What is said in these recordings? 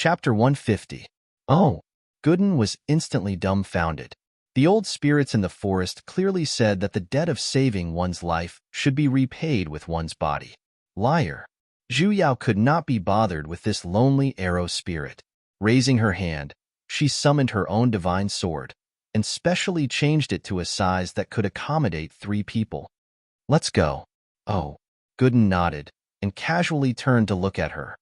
Chapter 150. Oh! Gooden was instantly dumbfounded. The old spirits in the forest clearly said that the debt of saving one's life should be repaid with one's body. Liar. Zhu Yao could not be bothered with this lonely arrow spirit. Raising her hand, she summoned her own divine sword, and specially changed it to a size that could accommodate 3 people. Let's go. Oh. Gooden nodded, and casually turned to look at her.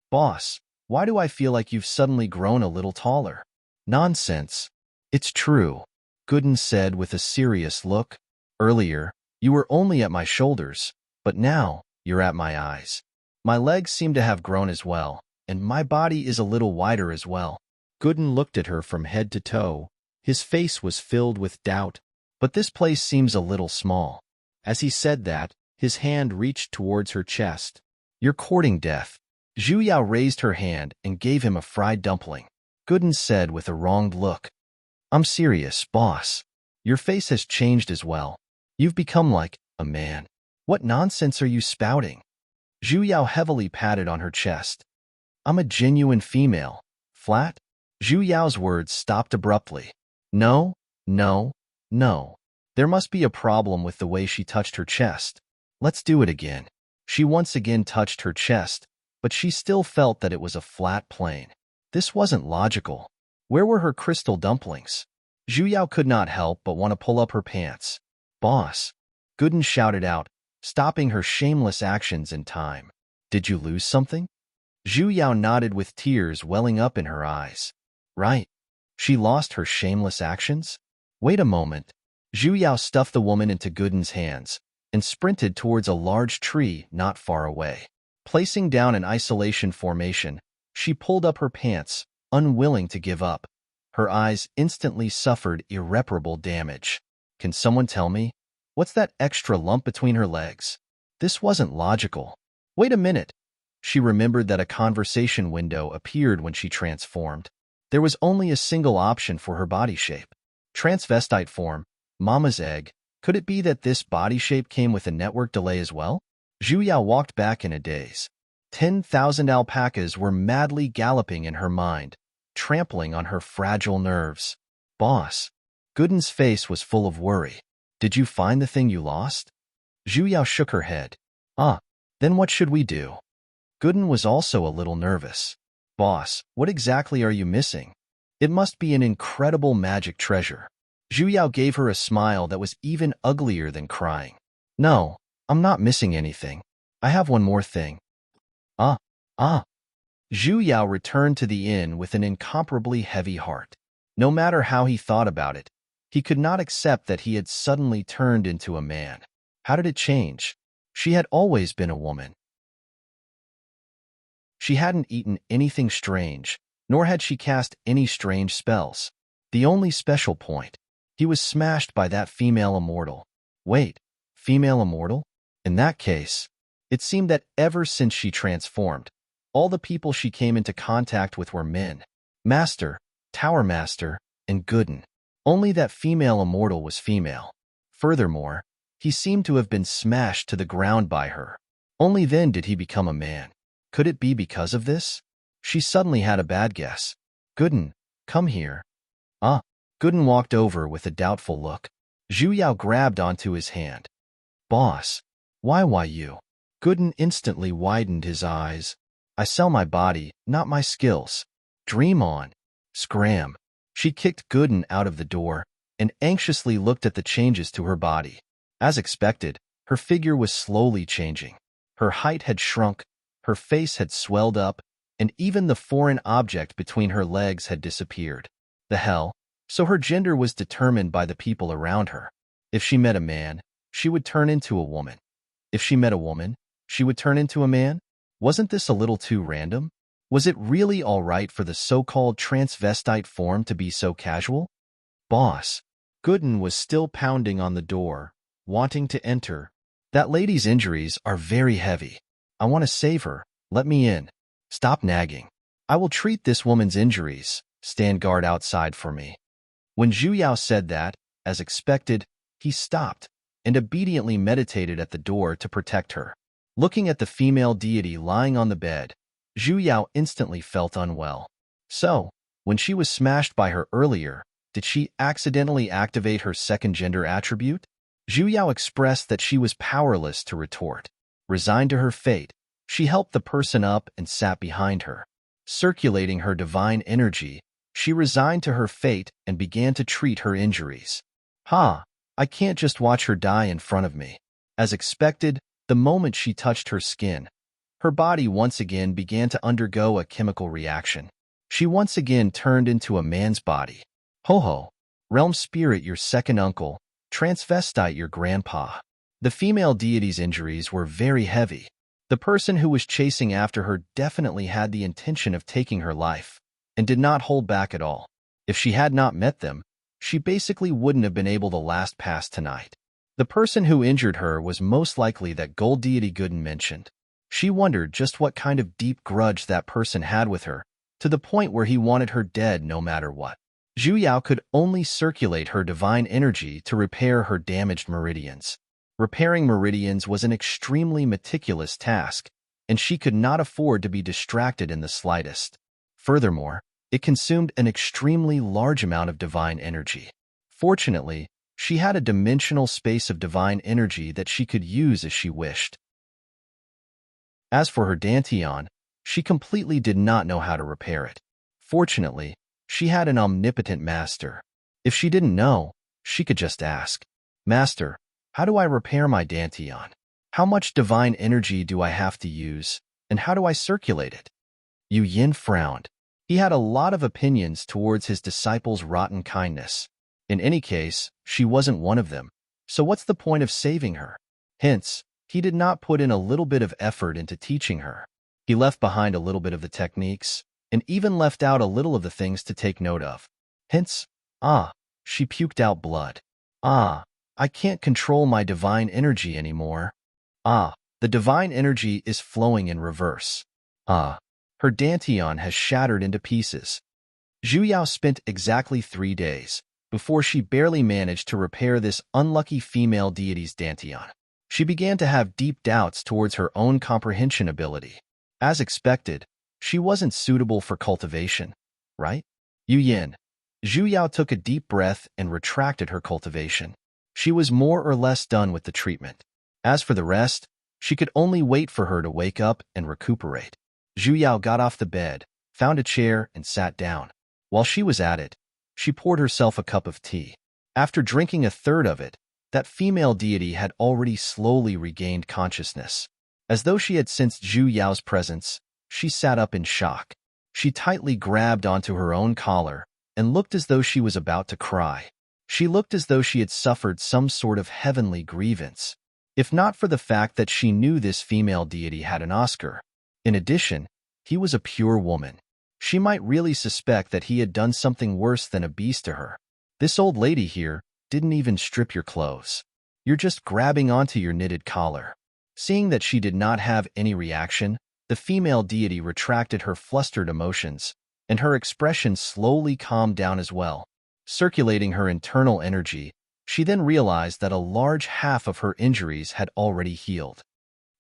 Boss, why do I feel like you've suddenly grown a little taller? Nonsense. It's true, Gooden said with a serious look. Earlier, you were only at my shoulders, but now you're at my eyes. My legs seem to have grown as well, and my body is a little wider as well. Gooden looked at her from head to toe. His face was filled with doubt. But this place seems a little small. As he said that, his hand reached towards her chest. You're courting death. Zhu Yao raised her hand and gave him a fried dumpling. Gooden said with a wronged look. I'm serious, boss. Your face has changed as well. You've become like a man. What nonsense are you spouting? Zhu Yao heavily patted on her chest. I'm a genuine female. Flat? Zhu Yao's words stopped abruptly. No, no, no. There must be a problem with the way she touched her chest. Let's do it again. She once again touched her chest, but she still felt that it was a flat plane. This wasn't logical. Where were her crystal dumplings? Zhu Yao could not help but want to pull up her pants. Boss, Gooden shouted out, stopping her shameless actions in time. Did you lose something? Zhu Yao nodded with tears welling up in her eyes. Right. She lost her shameless actions? Wait a moment. Zhu Yao stuffed the woman into Gooden's hands and sprinted towards a large tree not far away. Placing down an isolation formation, she pulled up her pants, unwilling to give up. Her eyes instantly suffered irreparable damage. Can someone tell me? What's that extra lump between her legs? This wasn't logical. Wait a minute. She remembered that a conversation window appeared when she transformed. There was only a single option for her body shape. Transvestite form, Mama's egg. Could it be that this body shape came with a network delay as well? Zhu Yao walked back in a daze. 10,000 alpacas were madly galloping in her mind, trampling on her fragile nerves. Boss. Gooden's face was full of worry. Did you find the thing you lost? Zhu Yao shook her head. Then what should we do? Gooden was also a little nervous. Boss, what exactly are you missing? It must be an incredible magic treasure. Zhu Yao gave her a smile that was even uglier than crying. No, I'm not missing anything. I have one more thing. Zhu Yao returned to the inn with an incomparably heavy heart. No matter how he thought about it, he could not accept that he had suddenly turned into a man. How did it change? She had always been a woman. She hadn't eaten anything strange, nor had she cast any strange spells. The only special point, he was smashed by that female immortal. Wait, female immortal? In that case, it seemed that ever since she transformed, all the people she came into contact with were men. Master, Tower Master, and Gooden. Only that female immortal was female. Furthermore, he seemed to have been smashed to the ground by her. Only then did he become a man. Could it be because of this? She suddenly had a bad guess. Gooden, come here. Gooden walked over with a doubtful look. Zhu Yao grabbed onto his hand. Boss, why you? Gooden instantly widened his eyes. I sell my body, not my skills. Dream on. Scram. She kicked Gooden out of the door and anxiously looked at the changes to her body. As expected, her figure was slowly changing. Her height had shrunk, her face had swelled up, and even the foreign object between her legs had disappeared. The hell? So her gender was determined by the people around her. If she met a man, she would turn into a woman. If she met a woman, she would turn into a man? Wasn't this a little too random? Was it really all right for the so-called transvestite form to be so casual? Boss. Gooden was still pounding on the door, wanting to enter. That lady's injuries are very heavy. I want to save her. Let me in. Stop nagging. I will treat this woman's injuries. Stand guard outside for me. When Zhu Yao said that, as expected, he stopped and obediently meditated at the door to protect her. Looking at the female deity lying on the bed, Zhu Yao instantly felt unwell. So, when she was smashed by her earlier, did she accidentally activate her second gender attribute? Zhu Yao expressed that she was powerless to retort. Resigned to her fate, she helped the person up and sat behind her. Circulating her divine energy, she resigned to her fate and began to treat her injuries. I can't just watch her die in front of me. As expected, the moment she touched her skin, her body once again began to undergo a chemical reaction. She once again turned into a man's body. Ho-ho, realm spirit your second uncle, transvestite your grandpa. The female deity's injuries were very heavy. The person who was chasing after her definitely had the intention of taking her life, and did not hold back at all. If she had not met them, she basically wouldn't have been able to last past tonight. The person who injured her was most likely that gold deity Gooden mentioned. She wondered just what kind of deep grudge that person had with her, to the point where he wanted her dead no matter what. Zhu Yao could only circulate her divine energy to repair her damaged meridians. Repairing meridians was an extremely meticulous task, and she could not afford to be distracted in the slightest. Furthermore, it consumed an extremely large amount of divine energy. Fortunately, she had a dimensional space of divine energy that she could use as she wished. As for her dantian, she completely did not know how to repair it. Fortunately, she had an omnipotent master. If she didn't know, she could just ask, "Master, how do I repair my dantian? How much divine energy do I have to use, and how do I circulate it?" Yu Yin frowned. He had a lot of opinions towards his disciple's rotten kindness. In any case, she wasn't one of them, so what's the point of saving her? Hence, he did not put in a little bit of effort into teaching her. He left behind a little bit of the techniques, and even left out a little of the things to take note of. Hence, she puked out blood. I can't control my divine energy anymore. The divine energy is flowing in reverse. Her dantian has shattered into pieces. Zhu Yao spent exactly 3 days before she barely managed to repair this unlucky female deity's dantian. She began to have deep doubts towards her own comprehension ability. As expected, she wasn't suitable for cultivation, right? Yu Yin. Zhu Yao took a deep breath and retracted her cultivation. She was more or less done with the treatment. As for the rest, she could only wait for her to wake up and recuperate. Zhu Yao got off the bed, found a chair, and sat down. While she was at it, she poured herself a cup of tea. After drinking a third of it, that female deity had already slowly regained consciousness. As though she had sensed Zhu Yao's presence, she sat up in shock. She tightly grabbed onto her own collar and looked as though she was about to cry. She looked as though she had suffered some sort of heavenly grievance, if not for the fact that she knew this female deity had an Oscar. In addition, he was a pure woman. She might really suspect that he had done something worse than a beast to her. This old lady here didn't even strip your clothes. You're just grabbing onto your knitted collar. Seeing that she did not have any reaction, the female deity retracted her flustered emotions, and her expression slowly calmed down as well. Circulating her internal energy, she then realized that a large half of her injuries had already healed.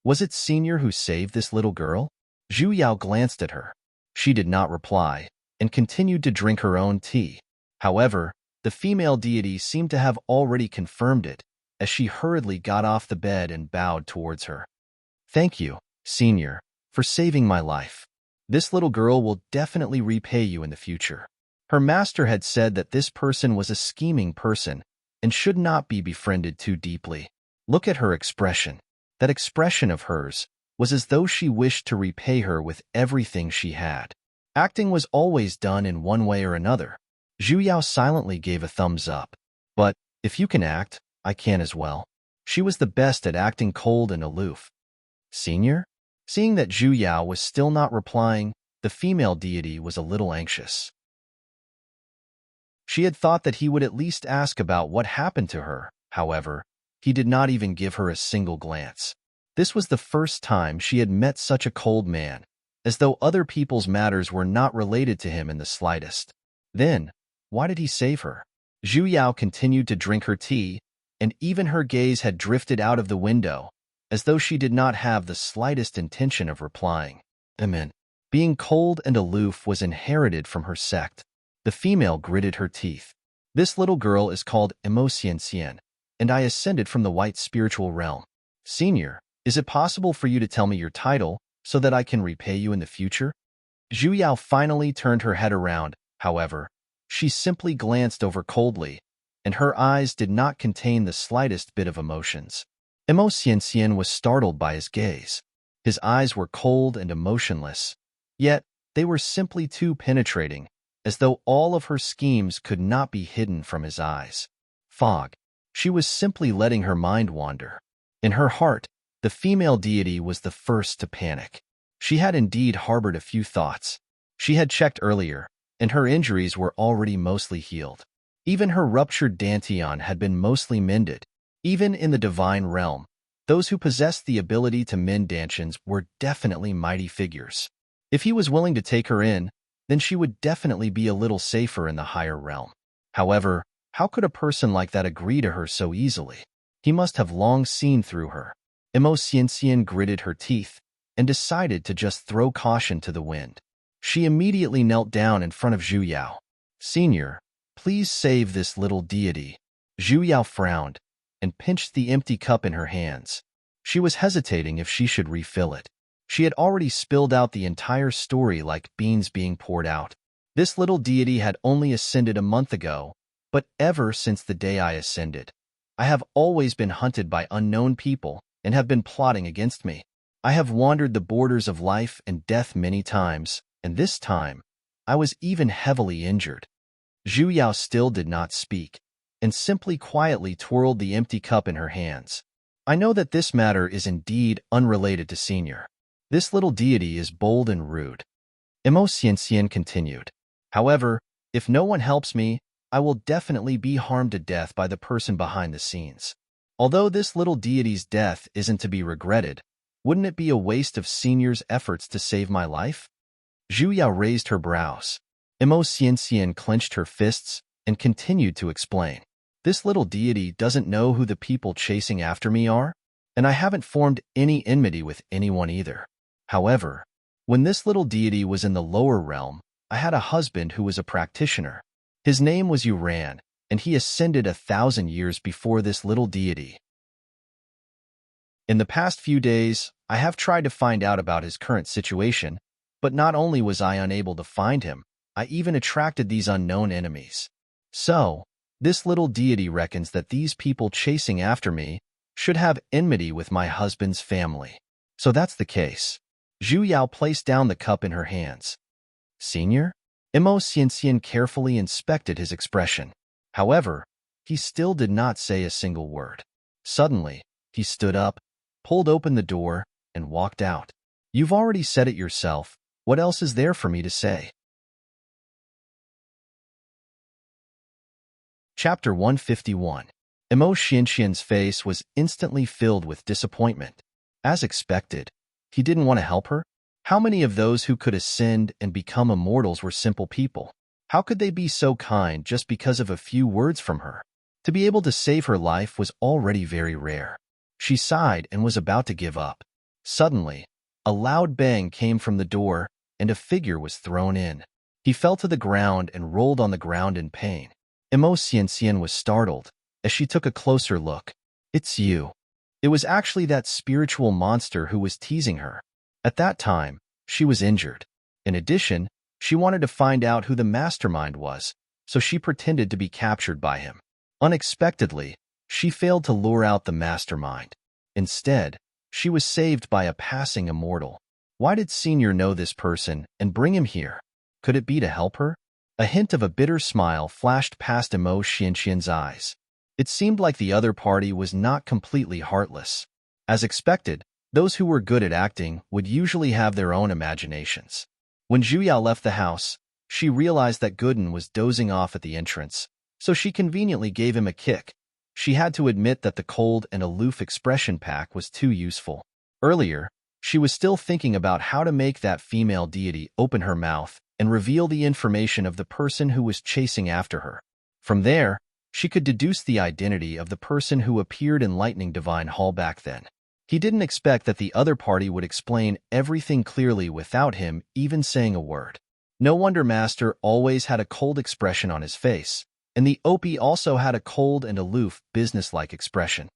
Was it Senior who saved this little girl? Zhu Yao glanced at her. She did not reply, and continued to drink her own tea. However, the female deity seemed to have already confirmed it, as she hurriedly got off the bed and bowed towards her. "Thank you, Senior, for saving my life. This little girl will definitely repay you in the future." Her master had said that this person was a scheming person and should not be befriended too deeply. Look at her expression. That expression of hers was as though she wished to repay her with everything she had. Acting was always done in one way or another. Zhu Yao silently gave a thumbs up. But, if you can act, I can as well. She was the best at acting cold and aloof. Senior? Seeing that Zhu Yao was still not replying, the female deity was a little anxious. She had thought that he would at least ask about what happened to her. However, he did not even give her a single glance. This was the first time she had met such a cold man, as though other people's matters were not related to him in the slightest. Then, why did he save her? Zhu Yao continued to drink her tea, and even her gaze had drifted out of the window, as though she did not have the slightest intention of replying. Amen. Being cold and aloof was inherited from her sect. The female gritted her teeth. This little girl is called Immerse, and I ascended from the white spiritual realm. Senior, is it possible for you to tell me your title so that I can repay you in the future? Zhu Yao finally turned her head around. However, she simply glanced over coldly, and her eyes did not contain the slightest bit of emotions. Immerse was startled by his gaze. His eyes were cold and emotionless, yet they were simply too penetrating, as though all of her schemes could not be hidden from his eyes. Fog. She was simply letting her mind wander. In her heart, the female deity was the first to panic. She had indeed harbored a few thoughts. She had checked earlier, and her injuries were already mostly healed. Even her ruptured dantian had been mostly mended. Even in the divine realm, those who possessed the ability to mend dantians were definitely mighty figures. If he was willing to take her in, then she would definitely be a little safer in the higher realm. However, how could a person like that agree to her so easily? He must have long seen through her. Immerse gritted her teeth and decided to just throw caution to the wind. She immediately knelt down in front of Zhu Yao. Senior, please save this little deity. Zhu Yao frowned and pinched the empty cup in her hands. She was hesitating if she should refill it. She had already spilled out the entire story like beans being poured out. This little deity had only ascended a month ago, but ever since the day I ascended, I have always been hunted by unknown people and have been plotting against me. I have wandered the borders of life and death many times, and this time, I was even heavily injured. Zhu Yao still did not speak, and simply quietly twirled the empty cup in her hands. I know that this matter is indeed unrelated to Senior. This little deity is bold and rude. Immerse continued. However, if no one helps me, I will definitely be harmed to death by the person behind the scenes. Although this little deity's death isn't to be regretted, wouldn't it be a waste of Senior's efforts to save my life? Zhu Yao raised her brows. Immerse clenched her fists and continued to explain. This little deity doesn't know who the people chasing after me are, and I haven't formed any enmity with anyone either. However, when this little deity was in the lower realm, I had a husband who was a practitioner. His name was Yuran, and he ascended 1,000 years before this little deity. In the past few days, I have tried to find out about his current situation, but not only was I unable to find him, I even attracted these unknown enemies. So, this little deity reckons that these people chasing after me should have enmity with my husband's family. So that's the case. Zhu Yao placed down the cup in her hands. Senior? Immerse carefully inspected his expression. However, he still did not say a single word. Suddenly, he stood up, pulled open the door, and walked out. You've already said it yourself. What else is there for me to say? Chapter 151. Immerse's face was instantly filled with disappointment. As expected, he didn't want to help her. How many of those who could ascend and become immortals were simple people? How could they be so kind just because of a few words from her? To be able to save her life was already very rare. She sighed and was about to give up. Suddenly, a loud bang came from the door, and a figure was thrown in. He fell to the ground and rolled on the ground in pain. Immerse was startled as she took a closer look. It's you. It was actually that spiritual monster who was teasing her. At that time, she was injured. In addition, she wanted to find out who the mastermind was, so she pretended to be captured by him. Unexpectedly, she failed to lure out the mastermind. Instead, she was saved by a passing immortal. Why did Senior know this person and bring him here? Could it be to help her? A hint of a bitter smile flashed past Immerse's eyes. It seemed like the other party was not completely heartless. As expected, those who were good at acting would usually have their own imaginations. When Zhu Yao left the house, she realized that Gooden was dozing off at the entrance, so she conveniently gave him a kick. She had to admit that the cold and aloof expression pack was too useful. Earlier, she was still thinking about how to make that female deity open her mouth and reveal the information of the person who was chasing after her. From there, she could deduce the identity of the person who appeared in Lightning Divine Hall back then. He didn't expect that the other party would explain everything clearly without him even saying a word. No wonder Master always had a cold expression on his face, and the OP also had a cold and aloof, businesslike expression.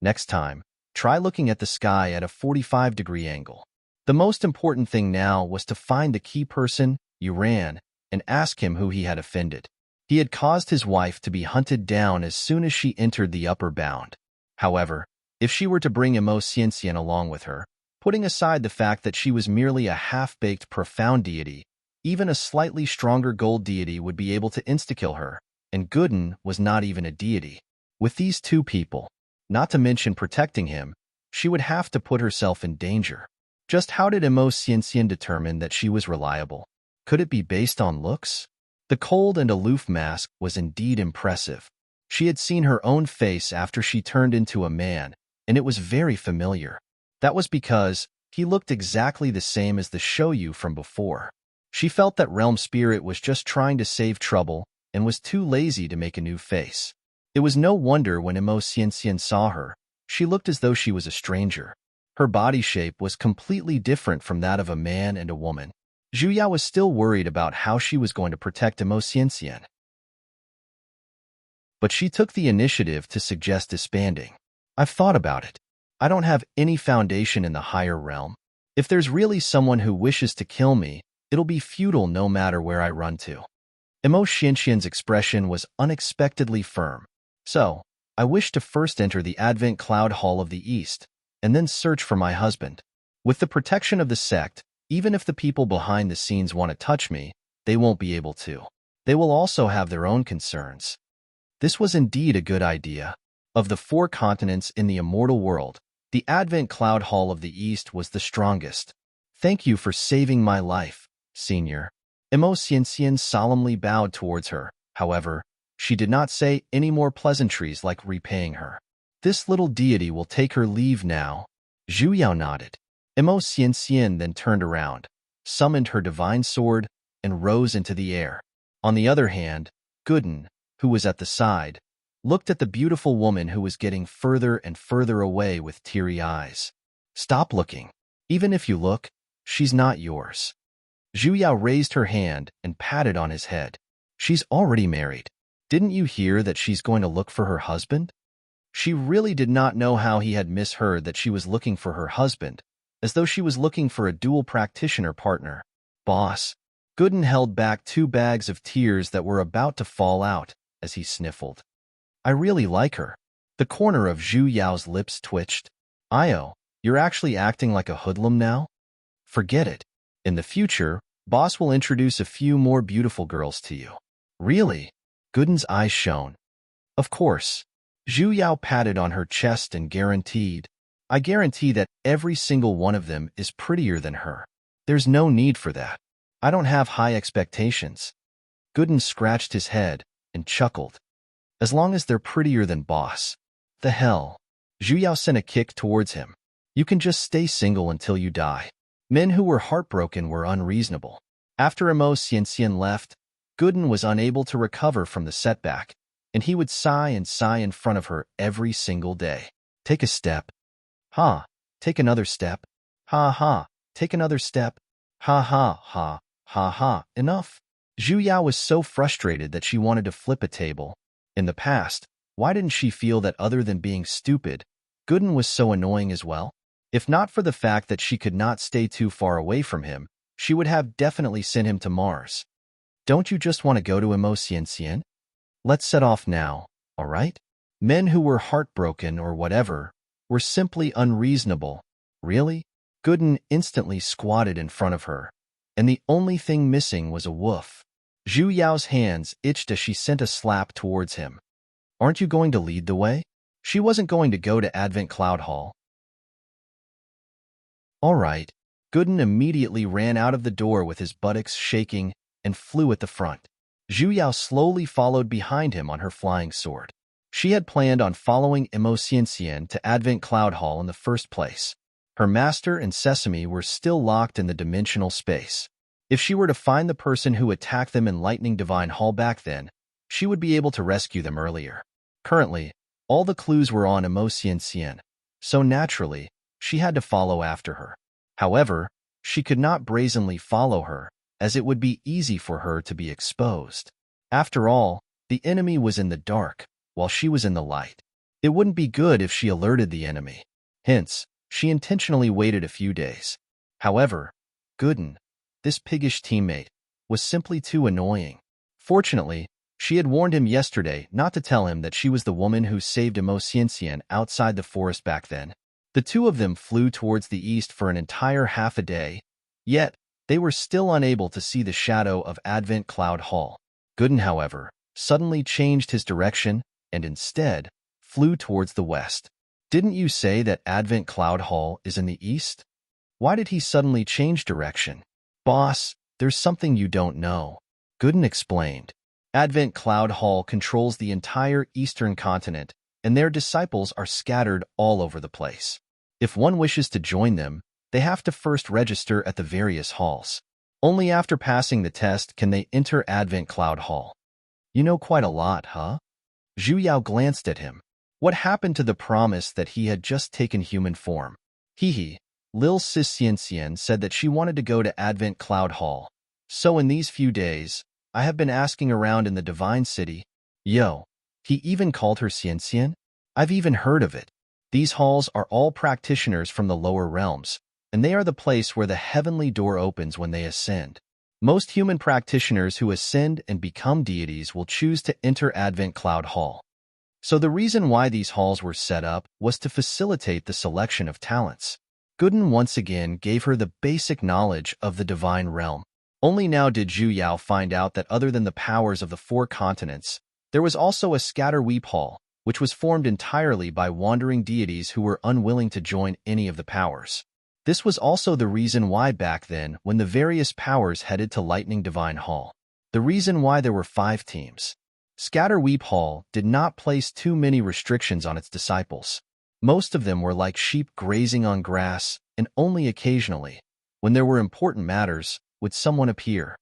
Next time, try looking at the sky at a 45-degree angle. The most important thing now was to find the key person, Yuran, and ask him who he had offended. He had caused his wife to be hunted down as soon as she entered the upper bound. However, if she were to bring Immerse along with her, putting aside the fact that she was merely a half-baked profound deity, even a slightly stronger gold deity would be able to insta-kill her, and Gooden was not even a deity. With these two people, not to mention protecting him, she would have to put herself in danger. Just how did Immerse determine that she was reliable? Could it be based on looks? The cold and aloof mask was indeed impressive. She had seen her own face after she turned into a man, and it was very familiar. That was because he looked exactly the same as the Shoyu from before. She felt that Realm Spirit was just trying to save trouble and was too lazy to make a new face. It was no wonder when Immerse saw her, she looked as though she was a stranger. Her body shape was completely different from that of a man and a woman. Zhuya was still worried about how she was going to protect Immerse. But she took the initiative to suggest disbanding. I've thought about it. I don't have any foundation in the higher realm. If there's really someone who wishes to kill me, it'll be futile no matter where I run to. Immerse's expression was unexpectedly firm. So, I wish to first enter the Advent Cloud Hall of the East, and then search for my husband. With the protection of the sect, even if the people behind the scenes want to touch me, they won't be able to. They will also have their own concerns. This was indeed a good idea. Of the 4 continents in the immortal world, the Advent Cloud Hall of the East was the strongest. Thank you for saving my life, Senior. Immerse solemnly bowed towards her. However, she did not say any more pleasantries like repaying her. This little deity will take her leave now. Zhu Yao nodded. Immerse then turned around, summoned her divine sword, and rose into the air. On the other hand, Gooden, who was at the side, looked at the beautiful woman who was getting further and further away with teary eyes. Stop looking. Even if you look, she's not yours. Zhu Yao raised her hand and patted on his head. She's already married. Didn't you hear that she's going to look for her husband? She really did not know how he had misheard that she was looking for her husband, as though she was looking for a dual practitioner partner. Boss. Gooden held back 2 bags of tears that were about to fall out as he sniffled. I really like her. The corner of Zhu Yao's lips twitched. Io, you're actually acting like a hoodlum now? Forget it. In the future, Boss will introduce a few more beautiful girls to you. Really? Gooden's eyes shone. Of course. Zhu Yao patted on her chest and guaranteed, I guarantee that every single one of them is prettier than her. There's no need for that. I don't have high expectations. Gooden scratched his head and chuckled. As long as they're prettier than Boss. The hell. Zhu Yao sent a kick towards him. You can just stay single until you die. Men who were heartbroken were unreasonable. After Immerse left, Gooden was unable to recover from the setback, and he would sigh and sigh in front of her every single day. Take a step. Ha. Take another step. Ha ha. Take another step. Ha ha ha. Ha ha. Enough. Zhu Yao was so frustrated that she wanted to flip a table. In the past, why didn't she feel that other than being stupid, Gooden was so annoying as well? If not for the fact that she could not stay too far away from him, she would have definitely sent him to Mars. Don't you just want to go to Immerse? Let's set off now, all right? Men who were heartbroken or whatever were simply unreasonable. Really? Gooden instantly squatted in front of her, and the only thing missing was a woof. Zhu Yao's hands itched as she sent a slap towards him. Aren't you going to lead the way? She wasn't going to go to Advent Cloud Hall. All right. Gooden immediately ran out of the door with his buttocks shaking and flew at the front. Zhu Yao slowly followed behind him on her flying sword. She had planned on following Immerse to Advent Cloud Hall in the first place. Her master and Sesame were still locked in the dimensional space. If she were to find the person who attacked them in Lightning Divine Hall back then, she would be able to rescue them earlier. Currently, all the clues were on Immerse. so naturally, she had to follow after her. However, she could not brazenly follow her, as it would be easy for her to be exposed. After all, the enemy was in the dark, while she was in the light. It wouldn't be good if she alerted the enemy. Hence, she intentionally waited a few days. However, Gooden, this piggish teammate, was simply too annoying. Fortunately, she had warned him yesterday not to tell him that she was the woman who saved Immerse outside the forest back then. The two of them flew towards the east for an entire half a day, yet they were still unable to see the shadow of Advent Cloud Hall. Gooden, however, suddenly changed his direction and instead flew towards the west. Didn't you say that Advent Cloud Hall is in the east? Why did he suddenly change direction? Boss, there's something you don't know. Gooden explained. Advent Cloud Hall controls the entire eastern continent, and their disciples are scattered all over the place. If one wishes to join them, they have to first register at the various halls. Only after passing the test can they enter Advent Cloud Hall. You know quite a lot, huh? Zhu Yao glanced at him. What happened to the promise that he had just taken human form? Hee. Lil Sis Xian said that she wanted to go to Advent Cloud Hall. So in these few days, I have been asking around in the Divine City. Yo, he even called her Xian? I've even heard of it. These halls are all practitioners from the lower realms, and they are the place where the heavenly door opens when they ascend. Most human practitioners who ascend and become deities will choose to enter Advent Cloud Hall. So the reason why these halls were set up was to facilitate the selection of talents. Gooden once again gave her the basic knowledge of the divine realm. Only now did Zhu Yao find out that other than the powers of the 4 continents, there was also a Scatterweep Hall, which was formed entirely by wandering deities who were unwilling to join any of the powers. This was also the reason why back then, when the various powers headed to Lightning Divine Hall, the reason why there were 5 teams. Scatterweep Hall did not place too many restrictions on its disciples. Most of them were like sheep grazing on grass, and only occasionally, when there were important matters, would someone appear.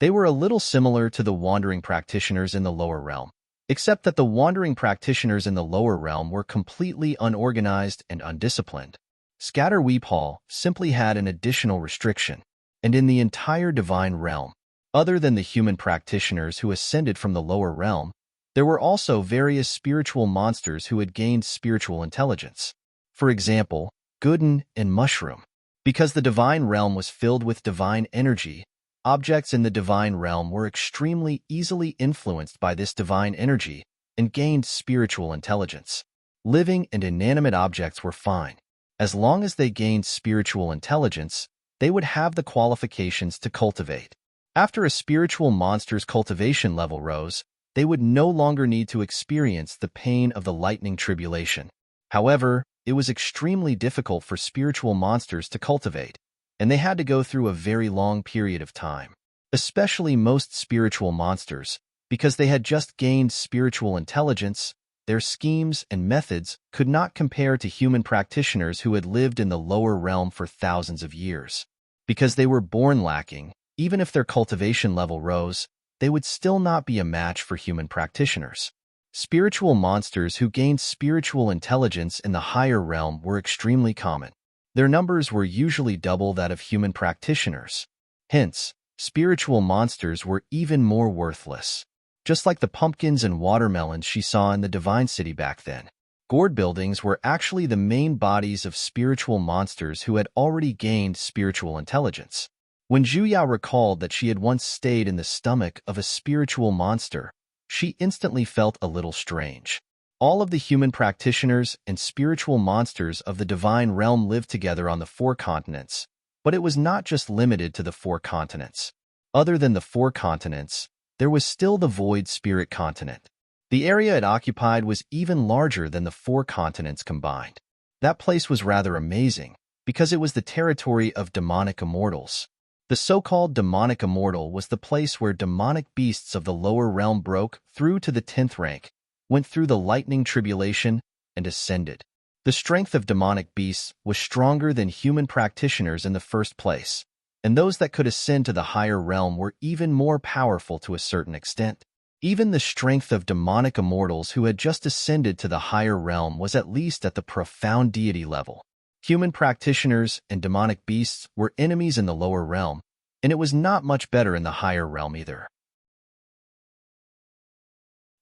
They were a little similar to the wandering practitioners in the lower realm, except that the wandering practitioners in the lower realm were completely unorganized and undisciplined. Scatterweep Hall simply had an additional restriction, and in the entire divine realm, other than the human practitioners who ascended from the lower realm, there were also various spiritual monsters who had gained spiritual intelligence. For example, Gooden and Mushroom. Because the divine realm was filled with divine energy, objects in the divine realm were extremely easily influenced by this divine energy and gained spiritual intelligence. Living and inanimate objects were fine. As long as they gained spiritual intelligence, they would have the qualifications to cultivate. After a spiritual monster's cultivation level rose, they would no longer need to experience the pain of the lightning tribulation. However, it was extremely difficult for spiritual monsters to cultivate, and they had to go through a very long period of time. Especially most spiritual monsters, because they had just gained spiritual intelligence, their schemes and methods could not compare to human practitioners who had lived in the lower realm for thousands of years. Because they were born lacking, even if their cultivation level rose, they would still not be a match for human practitioners. Spiritual monsters who gained spiritual intelligence in the higher realm were extremely common. Their numbers were usually double that of human practitioners. Hence, spiritual monsters were even more worthless. Just like the pumpkins and watermelons she saw in the Divine City back then. Gourd buildings were actually the main bodies of spiritual monsters who had already gained spiritual intelligence. When Zhu Yao recalled that she had once stayed in the stomach of a spiritual monster, she instantly felt a little strange. All of the human practitioners and spiritual monsters of the divine realm lived together on the 4 continents, but it was not just limited to the 4 continents. Other than the 4 continents, there was still the Void Spirit Continent. The area it occupied was even larger than the 4 continents combined. That place was rather amazing, because it was the territory of demonic immortals. The so-called demonic immortal was the place where demonic beasts of the lower realm broke through to the 10th rank, went through the lightning tribulation, and ascended. The strength of demonic beasts was stronger than human practitioners in the first place, and those that could ascend to the higher realm were even more powerful to a certain extent. Even the strength of demonic immortals who had just ascended to the higher realm was at least at the profound deity level. Human practitioners and demonic beasts were enemies in the lower realm, and it was not much better in the higher realm either.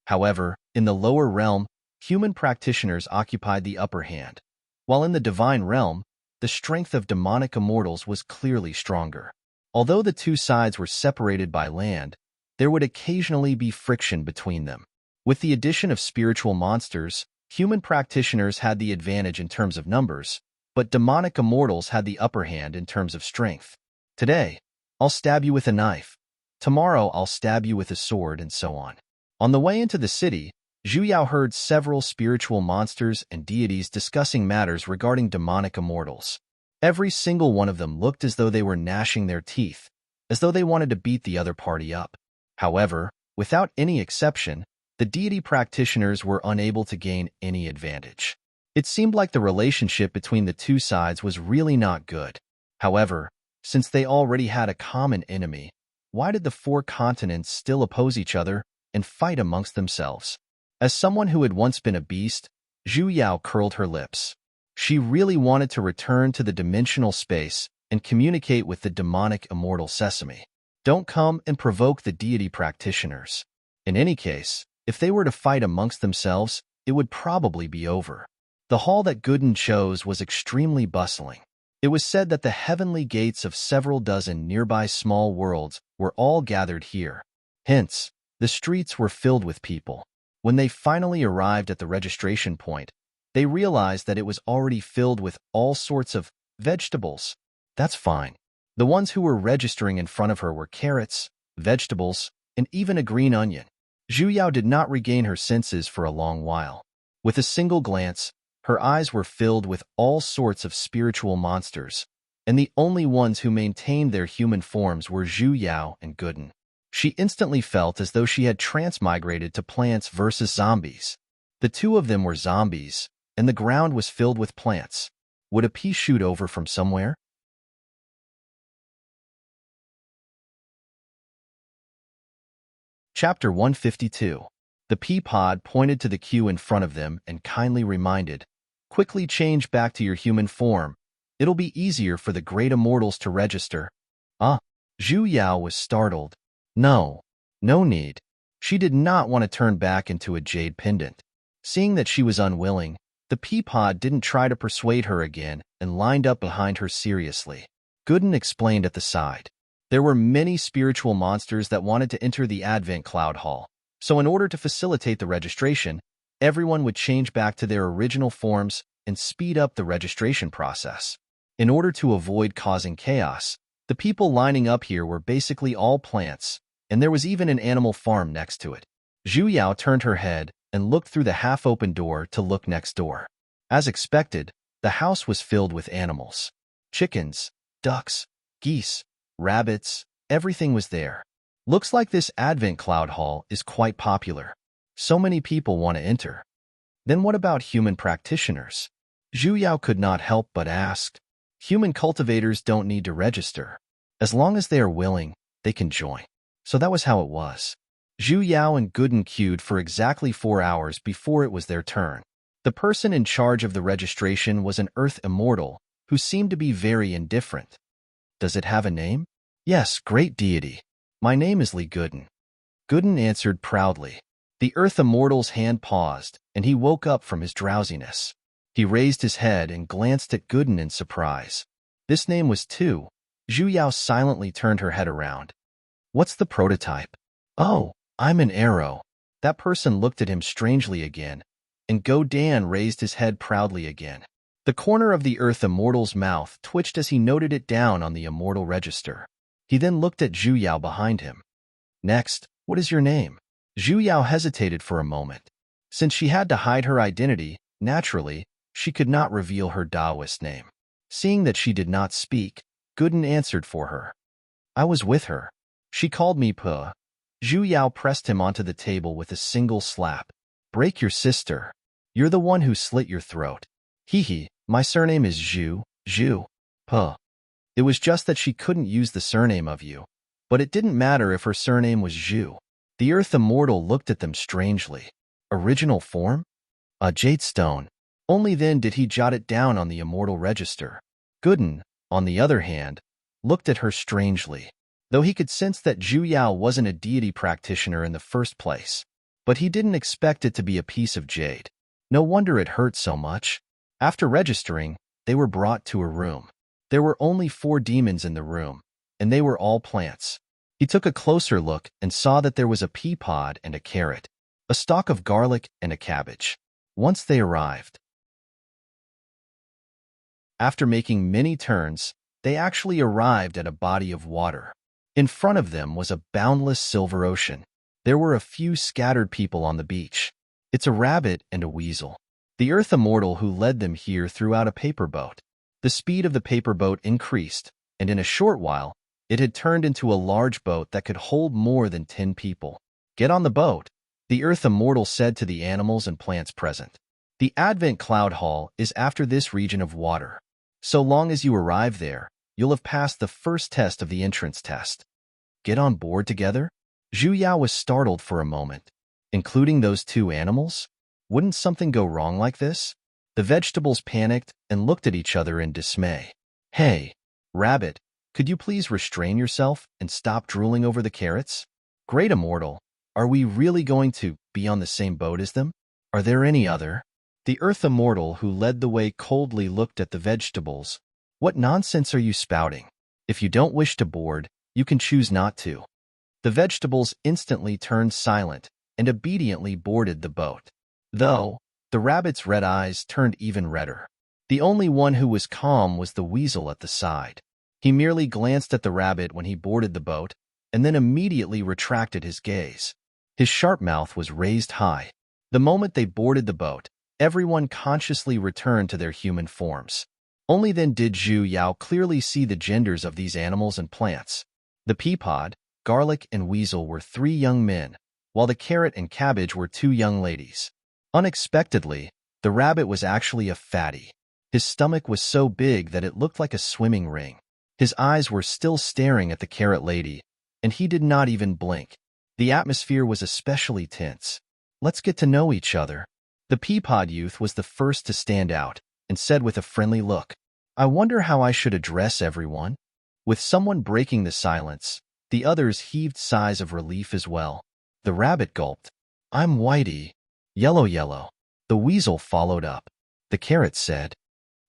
However, in the lower realm, human practitioners occupied the upper hand, while in the divine realm, the strength of demonic immortals was clearly stronger. Although the two sides were separated by land, there would occasionally be friction between them. With the addition of spiritual monsters, human practitioners had the advantage in terms of numbers, but demonic immortals had the upper hand in terms of strength. Today, I'll stab you with a knife. Tomorrow, I'll stab you with a sword, and so on. On the way into the city, Zhu Yao heard several spiritual monsters and deities discussing matters regarding demonic immortals. Every single one of them looked as though they were gnashing their teeth, as though they wanted to beat the other party up. However, without any exception, the deity practitioners were unable to gain any advantage. It seemed like the relationship between the two sides was really not good. However, since they already had a common enemy, why did the four continents still oppose each other and fight amongst themselves? As someone who had once been a beast, Zhu Yao curled her lips. She really wanted to return to the dimensional space and communicate with the demonic immortal Sesame. Don't come and provoke the deity practitioners. In any case, if they were to fight amongst themselves, it would probably be over. The hall that Gooden chose was extremely bustling. It was said that the heavenly gates of several dozen nearby small worlds were all gathered here. Hence, the streets were filled with people. When they finally arrived at the registration point, they realized that it was already filled with all sorts of vegetables. That's fine. The ones who were registering in front of her were carrots, vegetables, and even a green onion. Zhu Yao did not regain her senses for a long while. With a single glance, her eyes were filled with all sorts of spiritual monsters, and the only ones who maintained their human forms were Zhu Yao and Gooden. She instantly felt as though she had transmigrated to Plants versus Zombies. The two of them were zombies, and the ground was filled with plants. Would a pea shoot over from somewhere? Chapter 152. The pea pod pointed to the queue in front of them and kindly reminded, "Quickly change back to your human form. It'll be easier for the great immortals to register." Ah, Zhu Yao was startled. No need. She did not want to turn back into a jade pendant. Seeing that she was unwilling, the pea pod didn't try to persuade her again and lined up behind her seriously. Gooden explained at the side. There were many spiritual monsters that wanted to enter the Advent Cloud Hall, so in order to facilitate the registration, everyone would change back to their original forms and speed up the registration process. In order to avoid causing chaos, the people lining up here were basically all plants, and there was even an animal farm next to it. Zhu Yao turned her head and looked through the half-open door to look next door. As expected, the house was filled with animals. Chickens, ducks, geese, rabbits, everything was there. Looks like this Advent Cloud Hall is quite popular. So many people want to enter. Then what about human practitioners? Zhu Yao could not help but ask. Human cultivators don't need to register. As long as they are willing, they can join. So that was how it was. Zhu Yao and Gooden queued for exactly 4 hours before it was their turn. The person in charge of the registration was an Earth Immortal who seemed to be very indifferent. Does it have a name? Yes, great deity. My name is Li Gooden. Gooden answered proudly. The Earth Immortal's hand paused, and he woke up from his drowsiness. He raised his head and glanced at Gooden in surprise. This name was Tu. Zhu Yao silently turned her head around. What's the prototype? Oh, I'm an arrow. That person looked at him strangely again, and Go Dan raised his head proudly again. The corner of the Earth Immortal's mouth twitched as he noted it down on the Immortal Register. He then looked at Zhu Yao behind him. Next, what is your name? Zhu Yao hesitated for a moment. Since she had to hide her identity, naturally, she could not reveal her Taoist name. Seeing that she did not speak, Gooden answered for her. I was with her. She called me Puh. Zhu Yao pressed him onto the table with a single slap. Break your sister. You're the one who slit your throat. Hee, my surname is Zhu. Puh. It was just that she couldn't use the surname of you, but it didn't matter if her surname was Zhu. The Earth Immortal looked at them strangely. Original form? A jade stone. Only then did he jot it down on the immortal register. Gooden, on the other hand, looked at her strangely, though he could sense that Zhu Yao wasn't a deity practitioner in the first place. But he didn't expect it to be a piece of jade. No wonder it hurt so much. After registering, they were brought to a room. There were only 4 demons in the room, and they were all plants. He took a closer look and saw that there was a pea pod and a carrot, a stalk of garlic and a cabbage. Once they arrived, after making many turns, they actually arrived at a body of water. In front of them was a boundless silver ocean. There were a few scattered people on the beach. It's a rabbit and a weasel. The Earth Immortal who led them here threw out a paper boat. The speed of the paper boat increased, and in a short while, it had turned into a large boat that could hold more than 10 people. Get on the boat, the Earth Immortal said to the animals and plants present. The Advent Cloud Hall is after this region of water. So long as you arrive there, you'll have passed the first test of the entrance test. Get on board together? Zhu Yao was startled for a moment. Including those 2 animals? Wouldn't something go wrong like this? The vegetables panicked and looked at each other in dismay. Hey, rabbit, could you please restrain yourself and stop drooling over the carrots? Great Immortal, are we really going to be on the same boat as them? Are there any other? The Earth Immortal who led the way coldly looked at the vegetables. What nonsense are you spouting? If you don't wish to board, you can choose not to. The vegetables instantly turned silent and obediently boarded the boat. Though, the rabbit's red eyes turned even redder. The only one who was calm was the weasel at the side. He merely glanced at the rabbit when he boarded the boat, and then immediately retracted his gaze. His sharp mouth was raised high. The moment they boarded the boat, everyone consciously returned to their human forms. Only then did Zhu Yao clearly see the genders of these animals and plants. The pea pod, garlic, and weasel were 3 young men, while the carrot and cabbage were 2 young ladies. Unexpectedly, the rabbit was actually a fatty. His stomach was so big that it looked like a swimming ring. His eyes were still staring at the carrot lady, and he did not even blink. The atmosphere was especially tense. Let's get to know each other. The pea pod youth was the first to stand out, and said with a friendly look, I wonder how I should address everyone? With someone breaking the silence, the others heaved sighs of relief as well. The rabbit gulped. I'm Whitey. Yellow Yellow. The weasel followed up. The carrot said,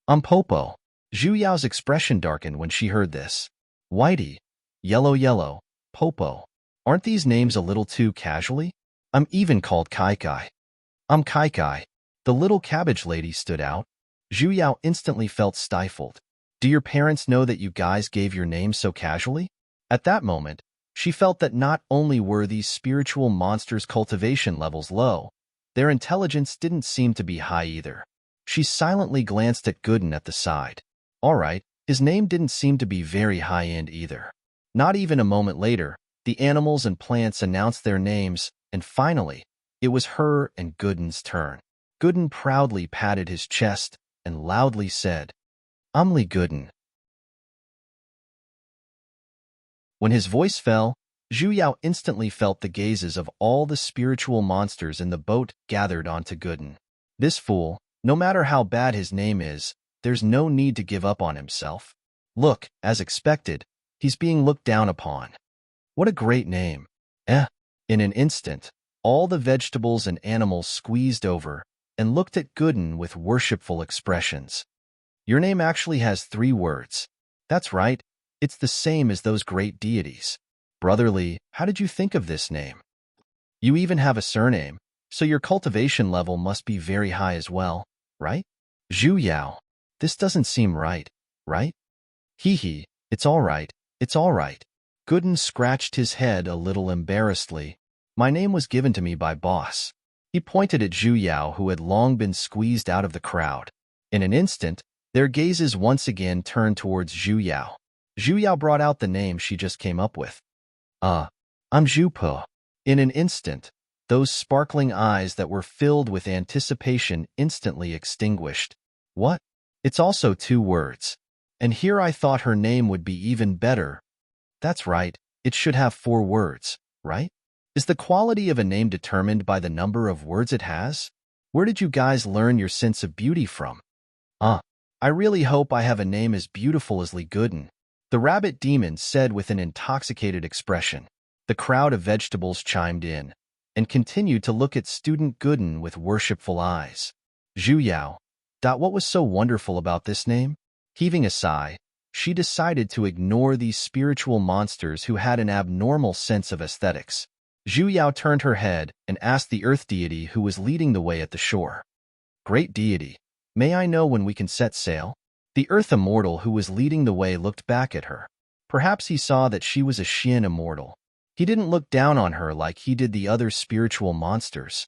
I'm Popo. Zhu Yao's expression darkened when she heard this. Whitey, Yellow Yellow, Popo. Aren't these names a little too casually? I'm even called Kai Kai. I'm Kai Kai. The little cabbage lady stood out. Zhu Yao instantly felt stifled. Do your parents know that you guys gave your names so casually? At that moment, she felt that not only were these spiritual monsters' cultivation levels low, their intelligence didn't seem to be high either. She silently glanced at Gooden at the side. All right, his name didn't seem to be very high-end either. Not even a moment later, the animals and plants announced their names, and finally, it was her and Gooden's turn. Gooden proudly patted his chest and loudly said, Umli Gooden. When his voice fell, Zhu Yao instantly felt the gazes of all the spiritual monsters in the boat gathered onto Gooden. This fool, no matter how bad his name is, there's no need to give up on himself. Look, as expected, he's being looked down upon. What a great name. In an instant, all the vegetables and animals squeezed over and looked at Gooden with worshipful expressions. Your name actually has 3 words. That's right, it's the same as those great deities. Brotherly, how did you think of this name? You even have a surname, so your cultivation level must be very high as well, right? Zhu Yao, this doesn't seem right, right? Hee, it's all right, it's all right. Gooden scratched his head a little embarrassedly. My name was given to me by boss. He pointed at Zhu Yao, who had long been squeezed out of the crowd. In an instant, their gazes once again turned towards Zhu Yao. Zhu Yao brought out the name she just came up with. I'm Zhu Po. In an instant, those sparkling eyes that were filled with anticipation instantly extinguished. What? It's also 2 words. And here I thought her name would be even better. That's right, it should have 4 words, right? Is the quality of a name determined by the number of words it has? Where did you guys learn your sense of beauty from? Uh, I really hope I have a name as beautiful as Lee Gooden, the rabbit demon said with an intoxicated expression. The crowd of vegetables chimed in and continued to look at student Gooden with worshipful eyes. Zhu Yao. What was so wonderful about this name? Heaving a sigh, she decided to ignore these spiritual monsters who had an abnormal sense of aesthetics. Zhu Yao turned her head and asked the earth deity who was leading the way at the shore. Great deity, may I know when we can set sail? The earth immortal who was leading the way looked back at her. Perhaps he saw that she was a Xian immortal. He didn't look down on her like he did the other spiritual monsters.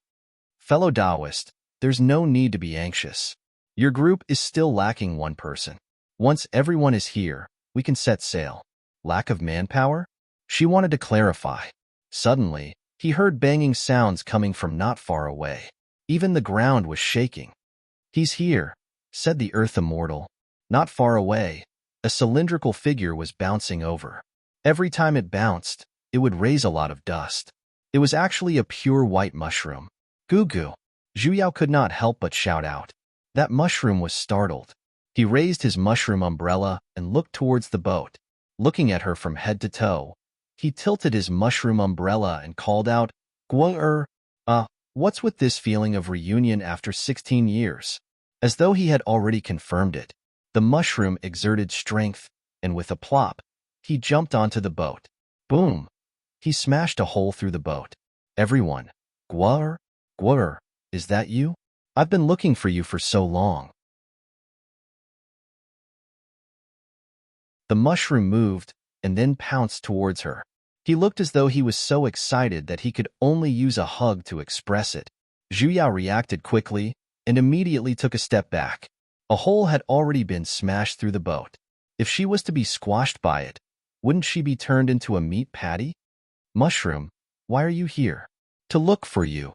Fellow Taoist, there's no need to be anxious. Your group is still lacking one person. Once everyone is here, we can set sail. Lack of manpower? She wanted to clarify. Suddenly, he heard banging sounds coming from not far away. Even the ground was shaking. He's here, said the earth immortal. Not far away, a cylindrical figure was bouncing over. Every time it bounced, it would raise a lot of dust. It was actually a pure white mushroom. Goo goo. Zhu Yao could not help but shout out. That mushroom was startled. He raised his mushroom umbrella and looked towards the boat. Looking at her from head to toe, he tilted his mushroom umbrella and called out, Guo what's with this feeling of reunion after 16 years? As though he had already confirmed it, the mushroom exerted strength, and with a plop, he jumped onto the boat. Boom! He smashed a hole through the boat. Everyone, Guo is that you? I've been looking for you for so long. The mushroom moved and then pounced towards her. He looked as though he was so excited that he could only use a hug to express it. Zhu Yao reacted quickly and immediately took a step back. A hole had already been smashed through the boat. If she was to be squashed by it, wouldn't she be turned into a meat patty? Mushroom, why are you here? To look for you.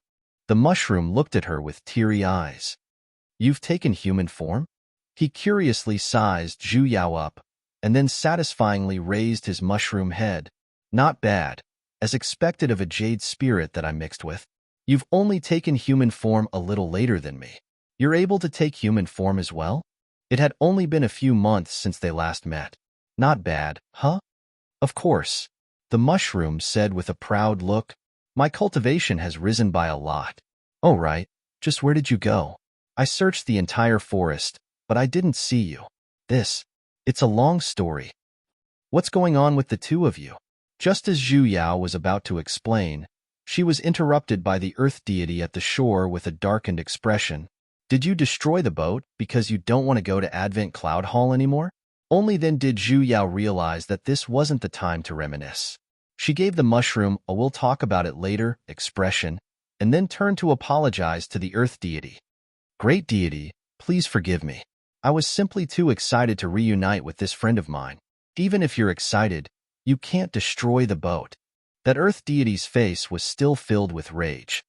The mushroom looked at her with teary eyes. You've taken human form? He curiously sized Zhu Yao up and then satisfyingly raised his mushroom head. Not bad, as expected of a jade spirit that I mixed with. You've only taken human form a little later than me. You're able to take human form as well? It had only been a few months since they last met. Not bad, huh? Of course, the mushroom said with a proud look. My cultivation has risen by a lot. Oh right, just where did you go? I searched the entire forest, but I didn't see you. It's a long story. What's going on with the two of you? Just as Zhu Yao was about to explain, she was interrupted by the earth deity at the shore with a darkened expression. Did you destroy the boat because you don't want to go to Advent Cloud Hall anymore? Only then did Zhu Yao realize that this wasn't the time to reminisce. She gave the mushroom a "we'll talk about it later" expression, and then turned to apologize to the earth deity. Great deity, please forgive me. I was simply too excited to reunite with this friend of mine. Even if you're excited, you can't destroy the boat. That earth deity's face was still filled with rage.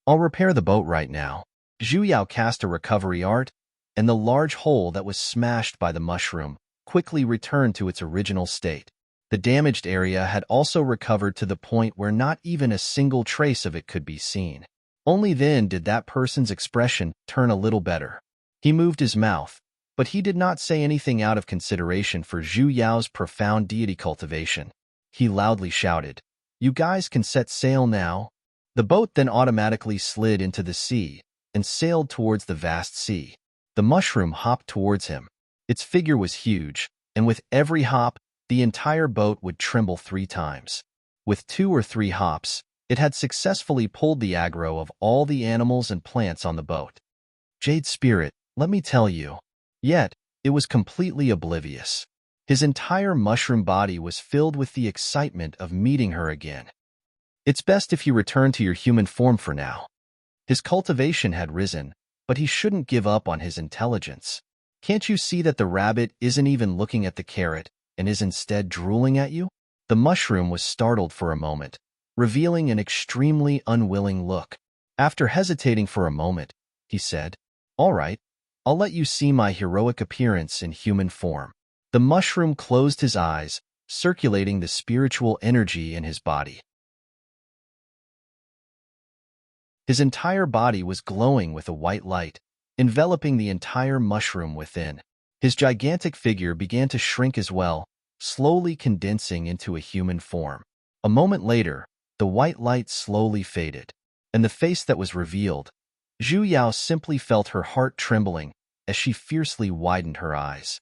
I'll repair the boat right now. Zhu Yao cast a recovery art, and the large hole that was smashed by the mushroom quickly returned to its original state. The damaged area had also recovered to the point where not even a single trace of it could be seen. Only then did that person's expression turn a little better. He moved his mouth, but he did not say anything out of consideration for Zhu Yao's profound deity cultivation. He loudly shouted, You guys can set sail now. The boat then automatically slid into the sea and sailed towards the vast sea. The mushroom hopped towards him. Its figure was huge, and with every hop, the entire boat would tremble 3 times. With 2 or 3 hops, it had successfully pulled the aggro of all the animals and plants on the boat. Jade Spirit, let me tell you. Yet, it was completely oblivious. His entire mushroom body was filled with the excitement of meeting her again. It's best if you return to your human form for now. His cultivation had risen, but he shouldn't give up on his intelligence. Can't you see that the rabbit isn't even looking at the carrot and is instead drooling at you? The mushroom was startled for a moment, revealing an extremely unwilling look. After hesitating for a moment, he said, All right, I'll let you see my heroic appearance in human form. The mushroom closed his eyes, circulating the spiritual energy in his body. His entire body was glowing with a white light, enveloping the entire mushroom within. His gigantic figure began to shrink as well, slowly condensing into a human form. A moment later, the white light slowly faded, and the face that was revealed, Zhu Yao simply felt her heart trembling as she fiercely widened her eyes.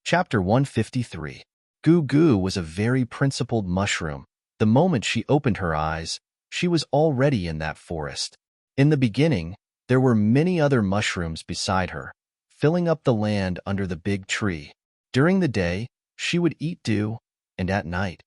Chapter 153. Goo Goo was a very principled mushroom. The moment she opened her eyes, she was already in that forest. In the beginning, there were many other mushrooms beside her, filling up the land under the big tree. During the day, she would eat dew, and at night,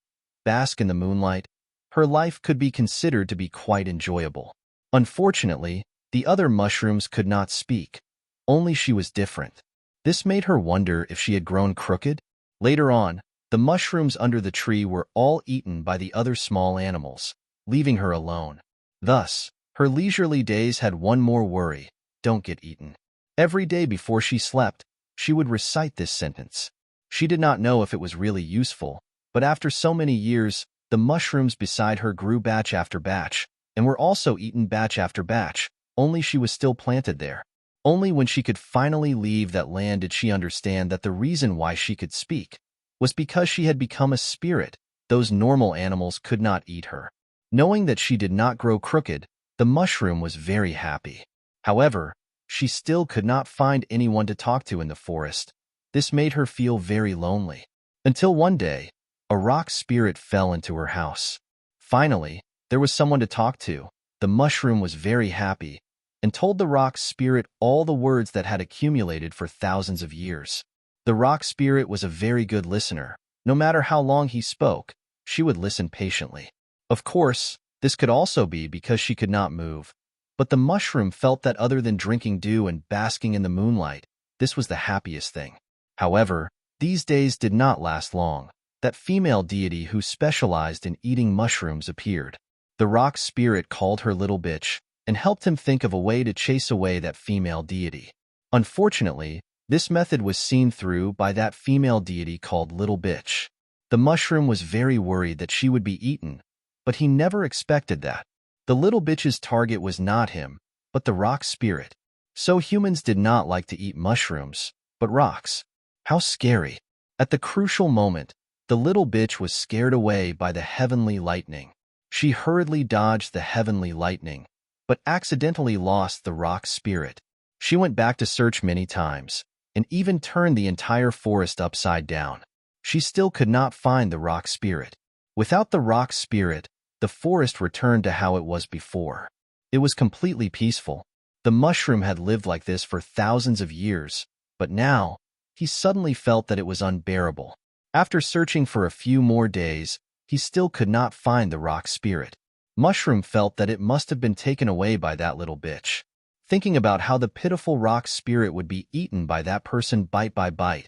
bask in the moonlight. Her life could be considered to be quite enjoyable. Unfortunately, the other mushrooms could not speak. Only she was different. This made her wonder if she had grown crooked. Later on, the mushrooms under the tree were all eaten by the other small animals, leaving her alone. Thus, her leisurely days had one more worry: don't get eaten. Every day before she slept, she would recite this sentence. She did not know if it was really useful, but after so many years, the mushrooms beside her grew batch after batch, and were also eaten batch after batch, only she was still planted there. Only when she could finally leave that land did she understand that the reason why she could speak was because she had become a spirit. Those normal animals could not eat her. Knowing that she did not grow crooked, the mushroom was very happy. However, she still could not find anyone to talk to in the forest. This made her feel very lonely. Until one day, a rock spirit fell into her house. Finally, there was someone to talk to. The mushroom was very happy and told the rock spirit all the words that had accumulated for thousands of years. The rock spirit was a very good listener. No matter how long he spoke, she would listen patiently. Of course, this could also be because she could not move. But the mushroom felt that other than drinking dew and basking in the moonlight, this was the happiest thing. However, these days did not last long. That female deity who specialized in eating mushrooms appeared. The rock spirit called her little bitch and helped him think of a way to chase away that female deity. Unfortunately, this method was seen through by that female deity called Little Bitch. The mushroom was very worried that she would be eaten, but he never expected that. The little bitch's target was not him, but the rock spirit. So humans did not like to eat mushrooms, but rocks. How scary. At the crucial moment, the little bitch was scared away by the heavenly lightning. She hurriedly dodged the heavenly lightning, but accidentally lost the rock spirit. She went back to search many times, and even turned the entire forest upside down. She still could not find the rock spirit. Without the rock spirit, the forest returned to how it was before. It was completely peaceful. The mushroom had lived like this for thousands of years, but now, he suddenly felt that it was unbearable. After searching for a few more days, he still could not find the rock spirit. Mushroom felt that it must have been taken away by that little bitch. Thinking about how the pitiful rock spirit would be eaten by that person bite by bite,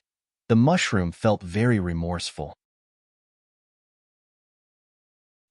the mushroom felt very remorseful.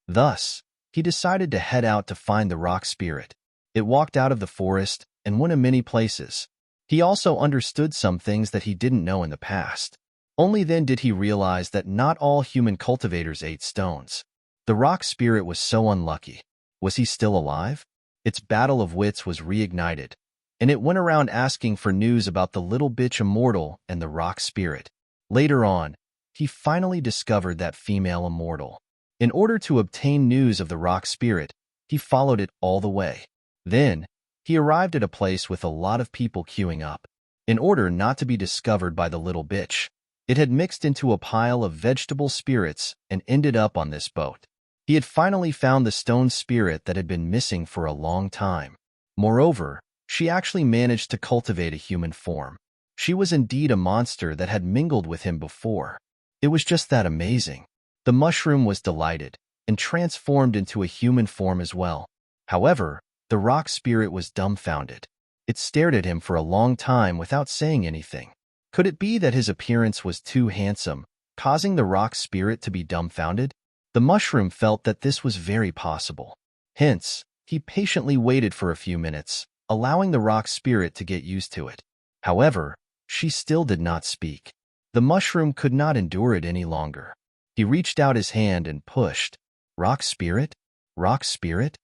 Thus, he decided to head out to find the rock spirit. It walked out of the forest and went to many places. He also understood some things that he didn't know in the past. Only then did he realize that not all human cultivators ate stones. The rock spirit was so unlucky. Was he still alive? Its battle of wits was reignited, and it went around asking for news about the little bitch immortal and the rock spirit. Later on, he finally discovered that female immortal. In order to obtain news of the rock spirit, he followed it all the way. Then, he arrived at a place with a lot of people queuing up. In order not to be discovered by the little bitch, it had mixed into a pile of vegetable spirits and ended up on this boat. He had finally found the stone spirit that had been missing for a long time. Moreover, she actually managed to cultivate a human form. She was indeed a monster that had mingled with him before. It was just that amazing. The mushroom was delighted and transformed into a human form as well. However, the rock spirit was dumbfounded. It stared at him for a long time without saying anything. Could it be that his appearance was too handsome, causing the rock spirit to be dumbfounded? The mushroom felt that this was very possible. Hence, he patiently waited for a few minutes, allowing the rock spirit to get used to it. However, she still did not speak. The mushroom could not endure it any longer. He reached out his hand and pushed. Rock spirit? Rock spirit?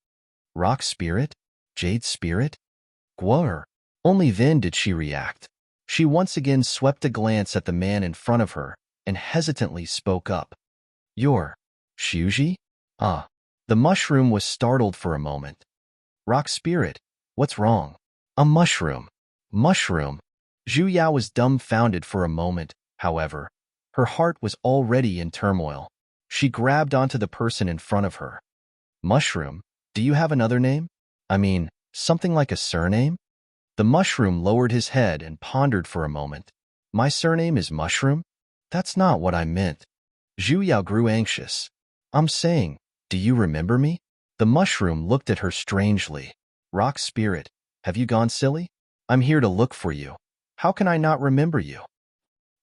Rock spirit? Jade spirit? Gwar. Only then did she react. She once again swept a glance at the man in front of her and hesitantly spoke up. You're Shuji? Ah. The mushroom was startled for a moment. Rock spirit, what's wrong? A mushroom. Mushroom. Zhu Yao was dumbfounded for a moment, however. Her heart was already in turmoil. She grabbed onto the person in front of her. Mushroom, do you have another name? I mean, something like a surname? The mushroom lowered his head and pondered for a moment. My surname is Mushroom? That's not what I meant. Zhu Yao grew anxious. I'm saying, do you remember me? The mushroom looked at her strangely. Rock spirit, have you gone silly? I'm here to look for you. How can I not remember you?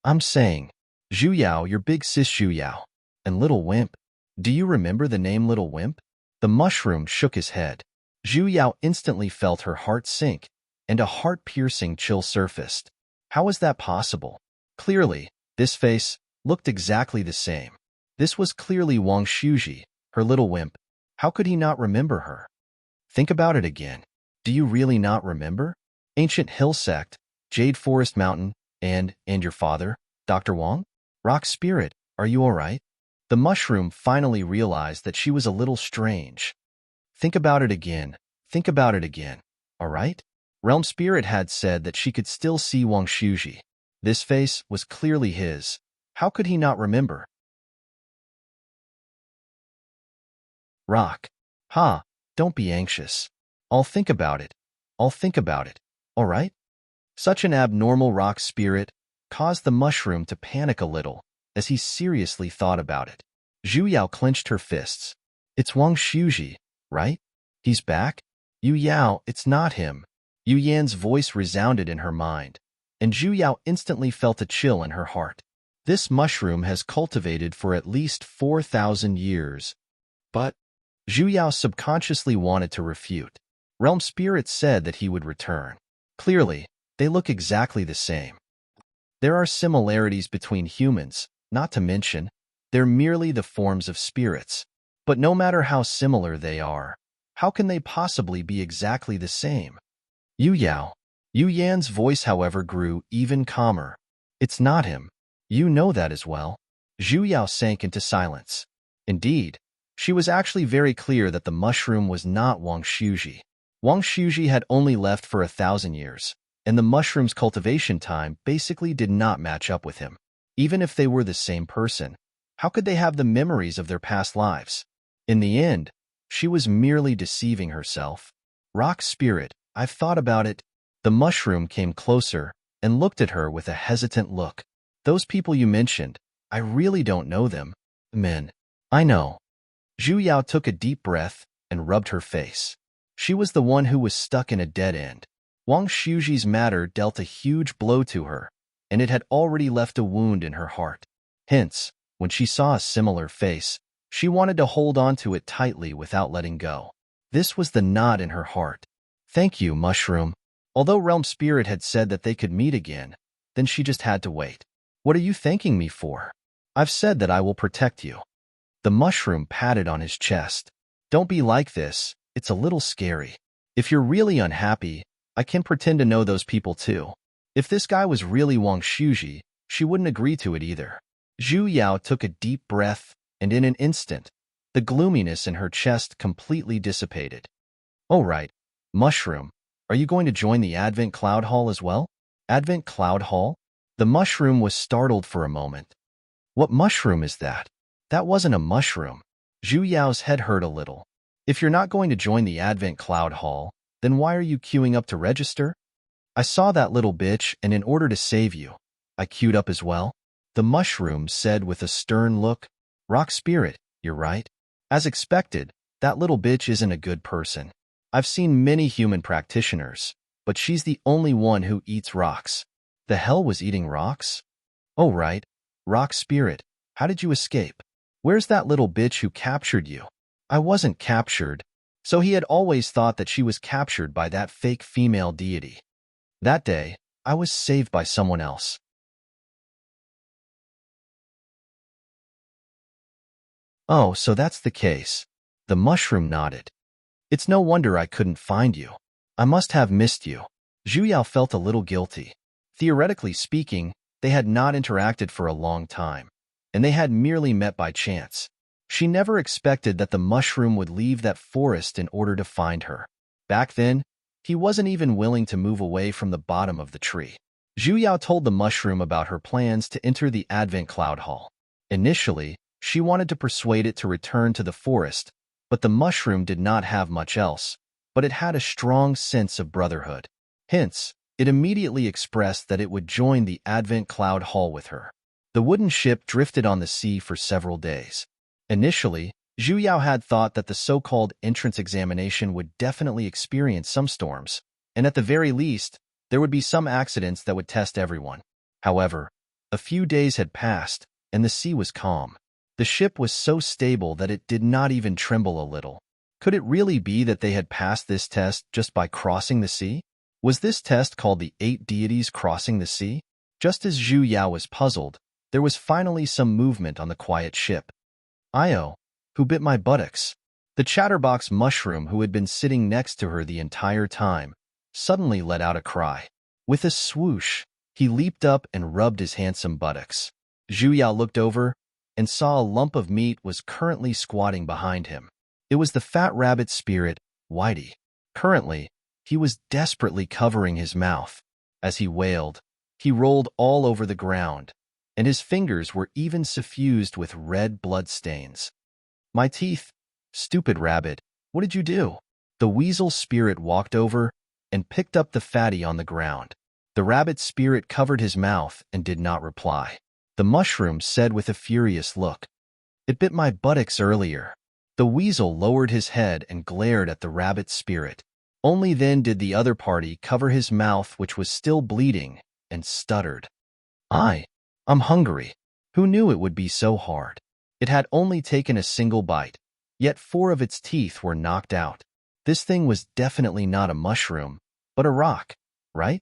I'm saying, Zhu Yao, your big sis Zhu Yao. And Little Wimp. Do you remember the name Little Wimp? The mushroom shook his head. Zhu Yao instantly felt her heart sink, and a heart-piercing chill surfaced. How was that possible? Clearly, this face looked exactly the same. This was clearly Wang Shuji, her little wimp. How could he not remember her? Think about it again. Do you really not remember? Ancient Hill Sect, Jade Forest Mountain, and your father, Dr. Wang? Rock Spirit, are you all right? The mushroom finally realized that she was a little strange. Think about it again. Think about it again. All right? Realm Spirit had said that she could still see Wang Shuji. This face was clearly his. How could he not remember? Rock. Ha, don't be anxious. I'll think about it. I'll think about it. All right? Such an abnormal rock spirit caused the mushroom to panic a little as he seriously thought about it. Zhu Yao clenched her fists. It's Wang Shuji, right? He's back? Yu Yao, it's not him. Yu Yan's voice resounded in her mind, and Zhu Yao instantly felt a chill in her heart. This mushroom has cultivated for at least 4,000 years. But Zhu Yao subconsciously wanted to refute. Realm Spirit said that he would return. Clearly, they look exactly the same. There are similarities between humans, not to mention, they're merely the forms of spirits. But no matter how similar they are, how can they possibly be exactly the same? Yu Yan's voice, however, grew even calmer. It's not him. You know that as well. Zhu Yao sank into silence. Indeed, she was actually very clear that the mushroom was not Wang Shuji. Wang Shuji had only left for 1,000 years, and the mushroom's cultivation time basically did not match up with him. Even if they were the same person, how could they have the memories of their past lives? In the end, she was merely deceiving herself. Rock Spirit, I've thought about it. The mushroom came closer and looked at her with a hesitant look. Those people you mentioned, I really don't know them. Men. I know. Zhu Yao took a deep breath and rubbed her face. She was the one who was stuck in a dead end. Wang Shuji's matter dealt a huge blow to her, and it had already left a wound in her heart. Hence, when she saw a similar face, she wanted to hold on to it tightly without letting go. This was the knot in her heart. Thank you, Mushroom. Although Realm Spirit had said that they could meet again, then she just had to wait. What are you thanking me for? I've said that I will protect you. The mushroom patted on his chest. Don't be like this, it's a little scary. If you're really unhappy, I can pretend to know those people too. If this guy was really Wang Shuji, she wouldn't agree to it either. Zhu Yao took a deep breath, and in an instant, the gloominess in her chest completely dissipated. Oh right, Mushroom, are you going to join the Advent Cloud Hall as well? Advent Cloud Hall? The mushroom was startled for a moment. What mushroom is that? That wasn't a mushroom. Zhu Yao's head hurt a little. If you're not going to join the Advent Cloud Hall, then why are you queuing up to register? I saw that little bitch, and in order to save you, I queued up as well. The mushroom said with a stern look. Rock Spirit, you're right. As expected, that little bitch isn't a good person. I've seen many human practitioners, but she's the only one who eats rocks. The hell was eating rocks? Oh right, Rock Spirit, how did you escape? Where's that little bitch who captured you? I wasn't captured. So he had always thought that she was captured by that fake female deity. That day, I was saved by someone else. Oh, so that's the case. The mushroom nodded. It's no wonder I couldn't find you. I must have missed you. Zhu Yao felt a little guilty. Theoretically speaking, they had not interacted for a long time, and they had merely met by chance. She never expected that the mushroom would leave that forest in order to find her. Back then, he wasn't even willing to move away from the bottom of the tree. Zhu Yao told the mushroom about her plans to enter the Advent Cloud Hall. Initially, she wanted to persuade it to return to the forest, but the mushroom did not have much else, but it had a strong sense of brotherhood. Hence, it immediately expressed that it would join the Advent Cloud Hall with her. The wooden ship drifted on the sea for several days. Initially, Zhu Yao had thought that the so-called entrance examination would definitely experience some storms, and at the very least, there would be some accidents that would test everyone. However, a few days had passed, and the sea was calm. The ship was so stable that it did not even tremble a little. Could it really be that they had passed this test just by crossing the sea? Was this test called the 8 deities crossing the sea? Just as Zhu Yao was puzzled, there was finally some movement on the quiet ship. Io, who bit my buttocks? The chatterbox mushroom, who had been sitting next to her the entire time, suddenly let out a cry. With a swoosh, he leaped up and rubbed his handsome buttocks. Zhu Yao looked over and saw a lump of meat was currently squatting behind him. It was the fat rabbit spirit, Whitey. Currently, he was desperately covering his mouth. As he wailed, he rolled all over the ground, and his fingers were even suffused with red blood stains. My teeth! Stupid rabbit, what did you do? The weasel spirit walked over and picked up the fatty on the ground. The rabbit spirit covered his mouth and did not reply. The mushroom said with a furious look, "It bit my buttocks earlier." The weasel lowered his head and glared at the rabbit spirit. Only then did the other party cover his mouth, which was still bleeding, and stuttered. I'm hungry. Who knew it would be so hard? It had only taken a single bite, yet 4 of its teeth were knocked out. This thing was definitely not a mushroom, but a rock, right?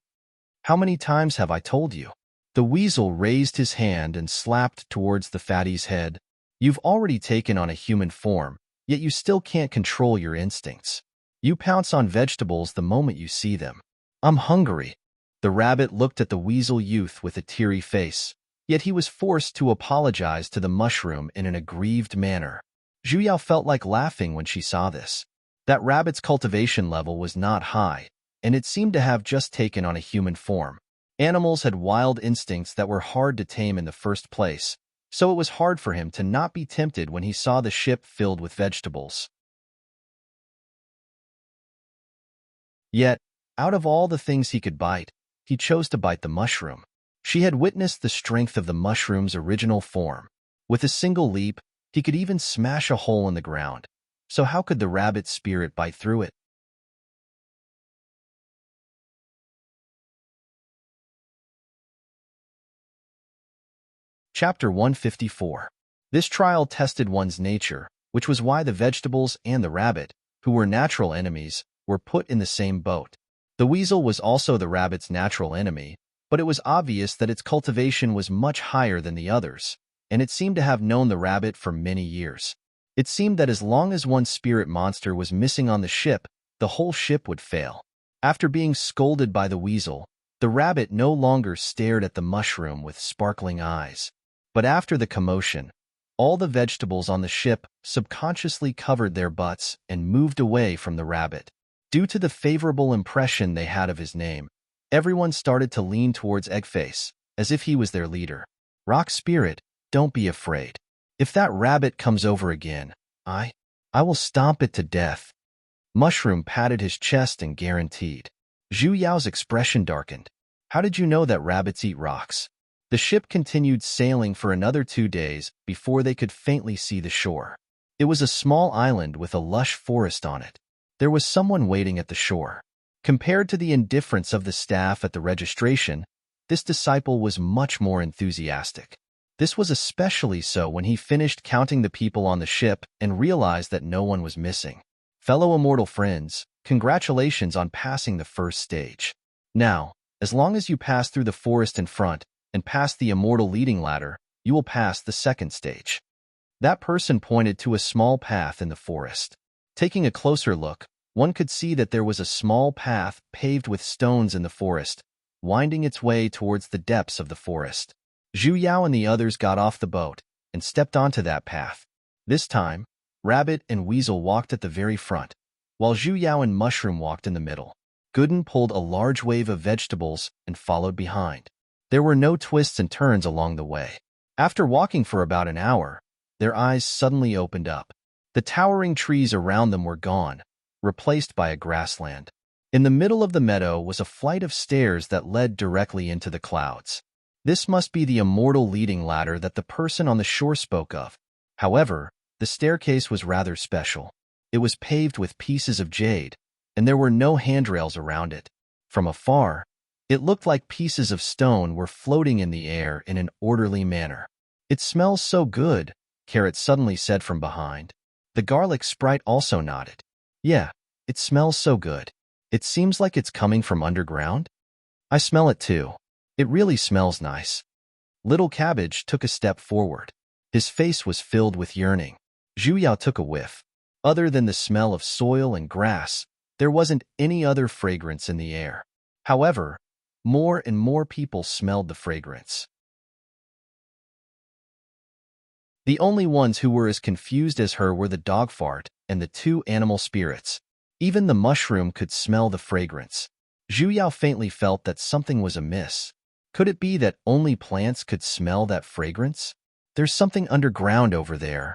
How many times have I told you? The weasel raised his hand and slapped towards the fatty's head. You've already taken on a human form, yet you still can't control your instincts. You pounce on vegetables the moment you see them. I'm hungry. The rabbit looked at the weasel youth with a teary face, yet he was forced to apologize to the mushroom in an aggrieved manner. Zhu Yao felt like laughing when she saw this. That rabbit's cultivation level was not high, and it seemed to have just taken on a human form. Animals had wild instincts that were hard to tame in the first place, so it was hard for him to not be tempted when he saw the ship filled with vegetables. Yet, out of all the things he could bite, he chose to bite the mushroom. She had witnessed the strength of the mushroom's original form. With a single leap, he could even smash a hole in the ground. So how could the rabbit spirit bite through it? Chapter 154. This trial tested one's nature, which was why the vegetables and the rabbit, who were natural enemies, were put in the same boat. The weasel was also the rabbit's natural enemy, but it was obvious that its cultivation was much higher than the others, and it seemed to have known the rabbit for many years. It seemed that as long as one spirit monster was missing on the ship, the whole ship would fail. After being scolded by the weasel, the rabbit no longer stared at the mushroom with sparkling eyes. But after the commotion, all the vegetables on the ship subconsciously covered their butts and moved away from the rabbit. Due to the favorable impression they had of his name, everyone started to lean towards Eggface, as if he was their leader. Rock Spirit, don't be afraid. If that rabbit comes over again, I will stomp it to death. Mushroom patted his chest and guaranteed. Zhu Yao's expression darkened. How did you know that rabbits eat rocks? The ship continued sailing for another 2 days before they could faintly see the shore. It was a small island with a lush forest on it. There was someone waiting at the shore. Compared to the indifference of the staff at the registration, this disciple was much more enthusiastic. This was especially so when he finished counting the people on the ship and realized that no one was missing. Fellow immortal friends, congratulations on passing the first stage. Now, as long as you pass through the forest in front and pass the immortal leading ladder, you will pass the second stage. That person pointed to a small path in the forest. Taking a closer look, one could see that there was a small path paved with stones in the forest, winding its way towards the depths of the forest. Zhu Yao and the others got off the boat and stepped onto that path. This time, Rabbit and Weasel walked at the very front, while Zhu Yao and Mushroom walked in the middle. Gooden pulled a large wave of vegetables and followed behind. There were no twists and turns along the way. After walking for about an hour, their eyes suddenly opened up. The towering trees around them were gone, replaced by a grassland. In the middle of the meadow was a flight of stairs that led directly into the clouds. This must be the immortal leading ladder that the person on the shore spoke of. However, the staircase was rather special. It was paved with pieces of jade, and there were no handrails around it. From afar, it looked like pieces of stone were floating in the air in an orderly manner. "It smells so good," Carrot suddenly said from behind. The garlic sprite also nodded. "Yeah, it smells so good. It seems like it's coming from underground." "I smell it too. It really smells nice." Little Cabbage took a step forward. His face was filled with yearning. Zhu Yao took a whiff. Other than the smell of soil and grass, there wasn't any other fragrance in the air. However, more and more people smelled the fragrance. The only ones who were as confused as her were the dog fart and the two animal spirits. Even the mushroom could smell the fragrance. Zhu Yao faintly felt that something was amiss. Could it be that only plants could smell that fragrance? "There's something underground over there."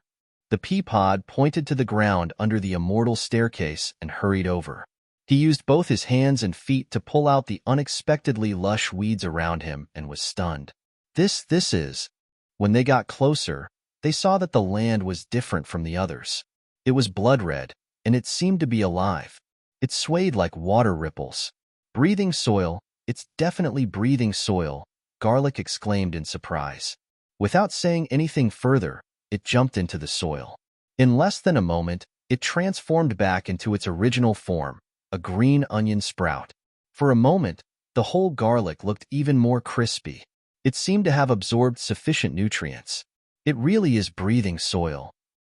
The pea pod pointed to the ground under the immortal staircase and hurried over. He used both his hands and feet to pull out the unexpectedly lush weeds around him and was stunned. This is... When they got closer, they saw that the land was different from the others. It was blood red, and it seemed to be alive. It swayed like water ripples. "Breathing soil, it's definitely breathing soil," Garlic exclaimed in surprise. Without saying anything further, it jumped into the soil. In less than a moment, it transformed back into its original form, a green onion sprout. For a moment, the whole garlic looked even more crispy. It seemed to have absorbed sufficient nutrients. "It really is breathing soil."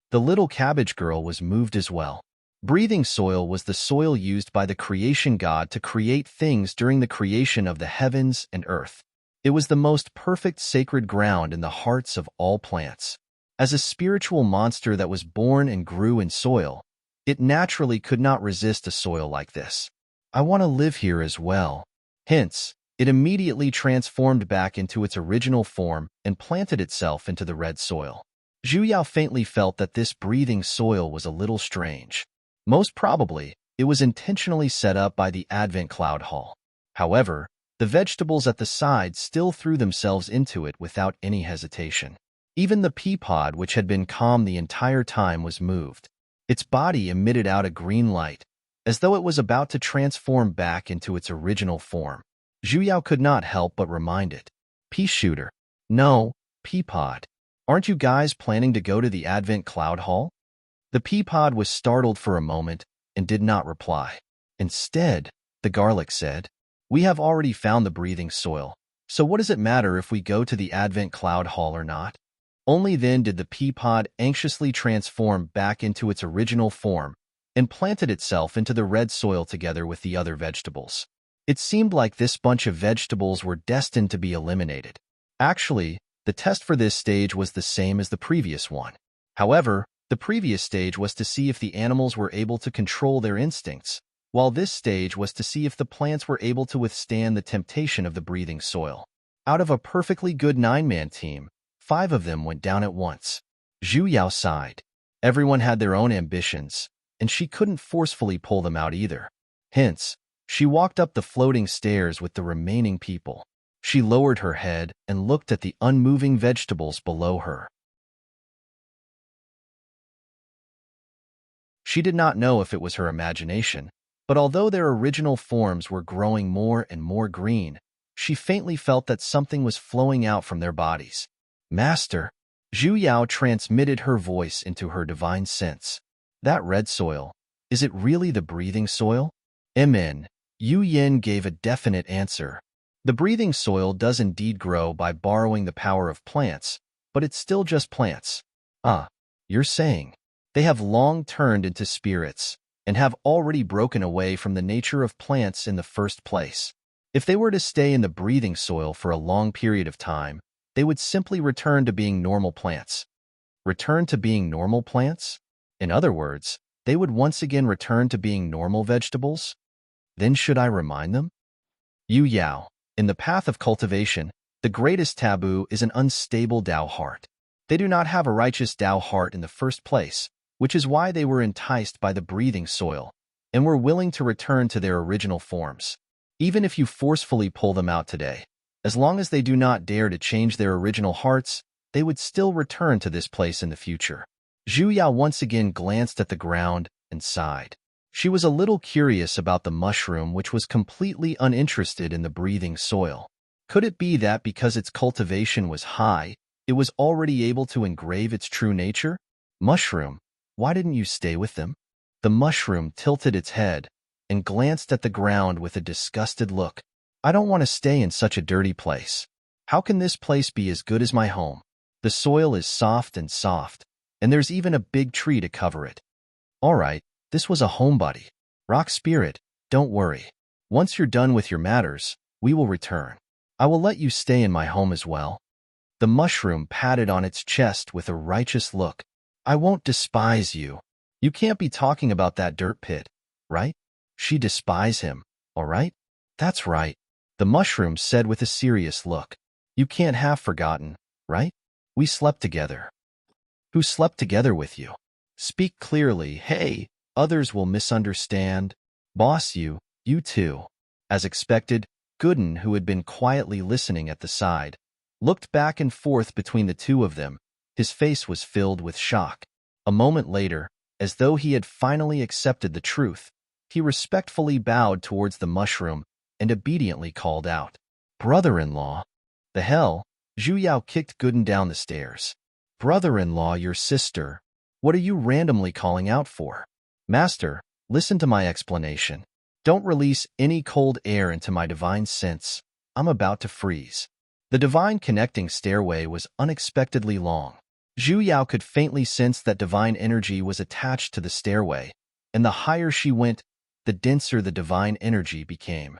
The little cabbage girl was moved as well. Breathing soil was the soil used by the creation god to create things during the creation of the heavens and earth. It was the most perfect sacred ground in the hearts of all plants. As a spiritual monster that was born and grew in soil, it naturally could not resist a soil like this. "I want to live here as well." Hence, it immediately transformed back into its original form and planted itself into the red soil. Zhu Yao faintly felt that this breathing soil was a little strange. Most probably, it was intentionally set up by the Advent Cloud Hall. However, the vegetables at the side still threw themselves into it without any hesitation. Even the pea pod, which had been calm the entire time, was moved. Its body emitted out a green light, as though it was about to transform back into its original form. Zhu Yao could not help but remind it. "Pea shooter." "No, pea pod. Aren't you guys planning to go to the Advent Cloud Hall?" The pea pod was startled for a moment and did not reply. Instead, the garlic said, "We have already found the breathing soil, so what does it matter if we go to the Advent Cloud Hall or not?" Only then did the pea pod anxiously transform back into its original form and planted itself into the red soil together with the other vegetables. It seemed like this bunch of vegetables were destined to be eliminated. Actually, the test for this stage was the same as the previous one. However, the previous stage was to see if the animals were able to control their instincts, while this stage was to see if the plants were able to withstand the temptation of the breathing soil. Out of a perfectly good 9-man team, 5 of them went down at once. Zhu Yao sighed. Everyone had their own ambitions, and she couldn't forcefully pull them out either. Hence, she walked up the floating stairs with the remaining people. She lowered her head and looked at the unmoving vegetables below her. She did not know if it was her imagination, but although their original forms were growing more and more green, she faintly felt that something was flowing out from their bodies. "Master," Zhu Yao transmitted her voice into her divine sense. "That red soil, is it really the breathing soil?" "Mn." Yu Yin gave a definite answer. "The breathing soil does indeed grow by borrowing the power of plants, but it's still just plants." "Ah, You're saying they have long turned into spirits and have already broken away from the nature of plants in the first place. If they were to stay in the breathing soil for a long period of time, they would simply return to being normal plants. Return to being normal plants? In other words, they would once again return to being normal vegetables? Then should I remind them? Yu Yao, in the path of cultivation, the greatest taboo is an unstable Tao heart. They do not have a righteous Tao heart in the first place, which is why they were enticed by the breathing soil and were willing to return to their original forms. Even if you forcefully pull them out today, as long as they do not dare to change their original hearts, they would still return to this place in the future. Zhu Yao once again glanced at the ground and sighed. She was a little curious about the mushroom, which was completely uninterested in the breathing soil. Could it be that because its cultivation was high, it was already able to engrave its true nature? Mushroom, why didn't you stay with them? The mushroom tilted its head and glanced at the ground with a disgusted look. I don't want to stay in such a dirty place. How can this place be as good as my home? The soil is soft, and there's even a big tree to cover it. All right, this was a homebody. Rock spirit, don't worry. Once you're done with your matters, we will return. I will let you stay in my home as well. The mushroom patted on its chest with a righteous look. I won't despise you. You can't be talking about that dirt pit, right? She despise him, all right? That's right, the mushroom said with a serious look. You can't have forgotten, right? We slept together. Who slept together with you? Speak clearly. Hey, others will misunderstand. Boss, you too. As expected, Gooden, who had been quietly listening at the side, looked back and forth between the two of them. His face was filled with shock. A moment later, as though he had finally accepted the truth, he respectfully bowed towards the mushroom and obediently called out, "Brother-in-law." The hell? Zhu Yao kicked Gooden down the stairs. Brother-in-law, your sister. What are you randomly calling out for? Master, listen to my explanation. Don't release any cold air into my divine sense. I'm about to freeze. The divine connecting stairway was unexpectedly long. Zhu Yao could faintly sense that divine energy was attached to the stairway, and the higher she went, the denser the divine energy became.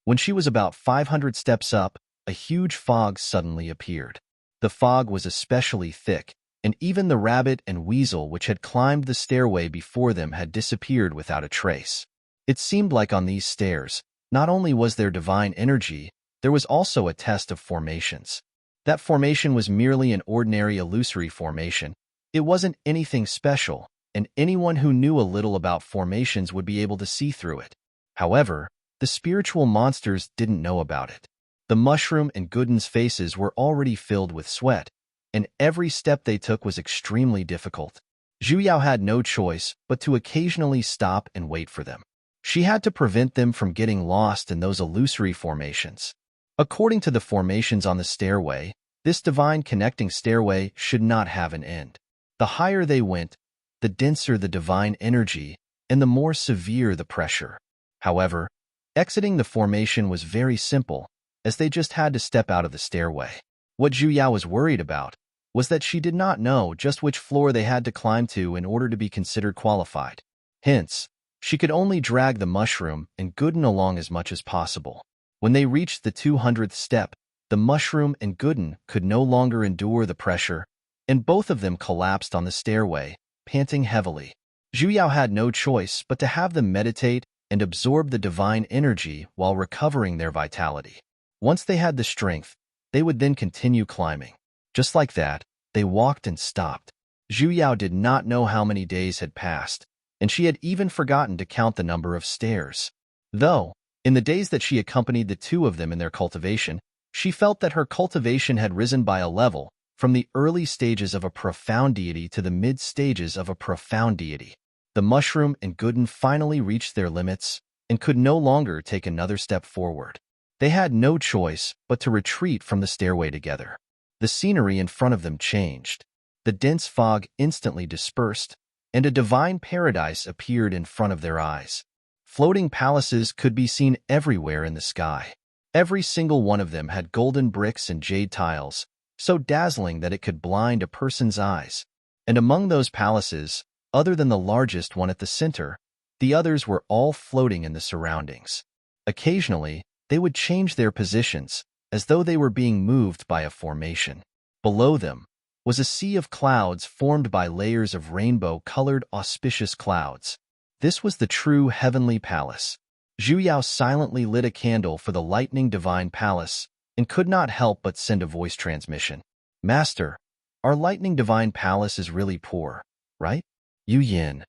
When she was about 500 steps up, a huge fog suddenly appeared. The fog was especially thick, and even the rabbit and weasel which had climbed the stairway before them had disappeared without a trace. It seemed like on these stairs, not only was there divine energy, there was also a test of formations. That formation was merely an ordinary illusory formation. It wasn't anything special, and anyone who knew a little about formations would be able to see through it. However, the spiritual monsters didn't know about it. The mushroom and Gooden's faces were already filled with sweat, and every step they took was extremely difficult. Zhu Yao had no choice but to occasionally stop and wait for them. She had to prevent them from getting lost in those illusory formations. According to the formations on the stairway, this divine connecting stairway should not have an end. The higher they went, the denser the divine energy, and the more severe the pressure. However, exiting the formation was very simple, as they just had to step out of the stairway. What Zhu Yao was worried about was that she did not know just which floor they had to climb to in order to be considered qualified. Hence, she could only drag the mushroom and Gooden along as much as possible. When they reached the 200th step, the mushroom and Gooden could no longer endure the pressure, and both of them collapsed on the stairway, panting heavily. Zhu Yao had no choice but to have them meditate and absorb the divine energy while recovering their vitality. Once they had the strength, they would then continue climbing. Just like that, they walked and stopped. Zhu Yao did not know how many days had passed, and she had even forgotten to count the number of stairs. Though, in the days that she accompanied the two of them in their cultivation, she felt that her cultivation had risen by a level, from the early stages of a profound deity to the mid-stages of a profound deity. The mushroom and Gooden finally reached their limits and could no longer take another step forward. They had no choice but to retreat from the stairway together. The scenery in front of them changed. The dense fog instantly dispersed, and a divine paradise appeared in front of their eyes. Floating palaces could be seen everywhere in the sky. Every single one of them had golden bricks and jade tiles, so dazzling that it could blind a person's eyes. And among those palaces, other than the largest one at the center, the others were all floating in the surroundings. Occasionally, they would change their positions, as though they were being moved by a formation. Below them was a sea of clouds formed by layers of rainbow-colored auspicious clouds. This was the true heavenly palace. Zhu Yao silently lit a candle for the lightning divine palace and could not help but send a voice transmission. Master, our lightning divine palace is really poor, right? Yu Yin,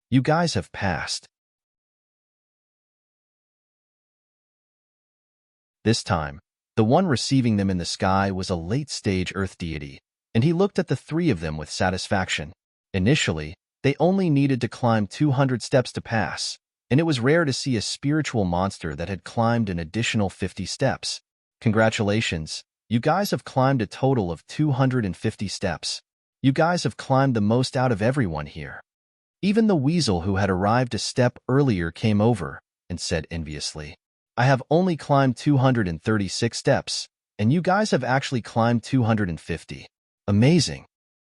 you guys have passed. This time, the one receiving them in the sky was a late-stage earth deity, and he looked at the three of them with satisfaction. Initially, they only needed to climb 200 steps to pass, and it was rare to see a spiritual monster that had climbed an additional 50 steps. Congratulations, you guys have climbed a total of 250 steps. You guys have climbed the most out of everyone here. Even the weasel who had arrived a step earlier came over and said enviously, I have only climbed 236 steps, and you guys have actually climbed 250. Amazing.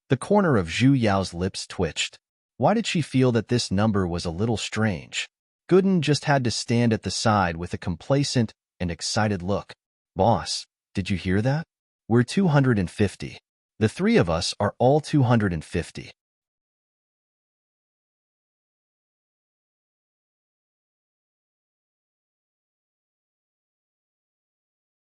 The corner of Zhu Yao's lips twitched. Why did she feel that this number was a little strange? Gooden just had to stand at the side with a complacent and excited look. Boss, did you hear that? We're 250. The three of us are all 250.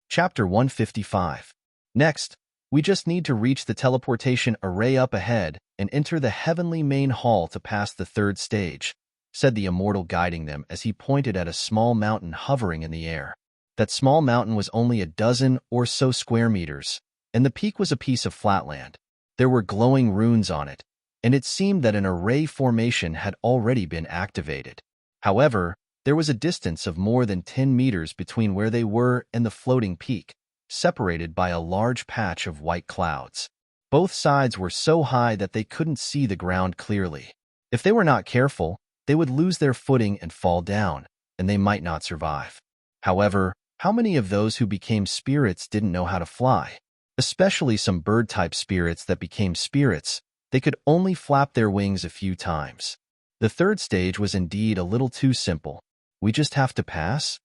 Chapter 155. Next, we just need to reach the teleportation array up ahead and enter the heavenly main hall to pass the third stage, said the immortal guiding them as he pointed at a small mountain hovering in the air. That small mountain was only a dozen or so square meters, and the peak was a piece of flatland. There were glowing runes on it, and it seemed that an array formation had already been activated. However, there was a distance of more than 10 meters between where they were and the floating peak, separated by a large patch of white clouds. Both sides were so high that they couldn't see the ground clearly. If they were not careful, they would lose their footing and fall down, and they might not survive. However, how many of those who became spirits didn't know how to fly? Especially some bird-type spirits that became spirits, they could only flap their wings a few times. The third stage was indeed a little too simple. We just have to pass?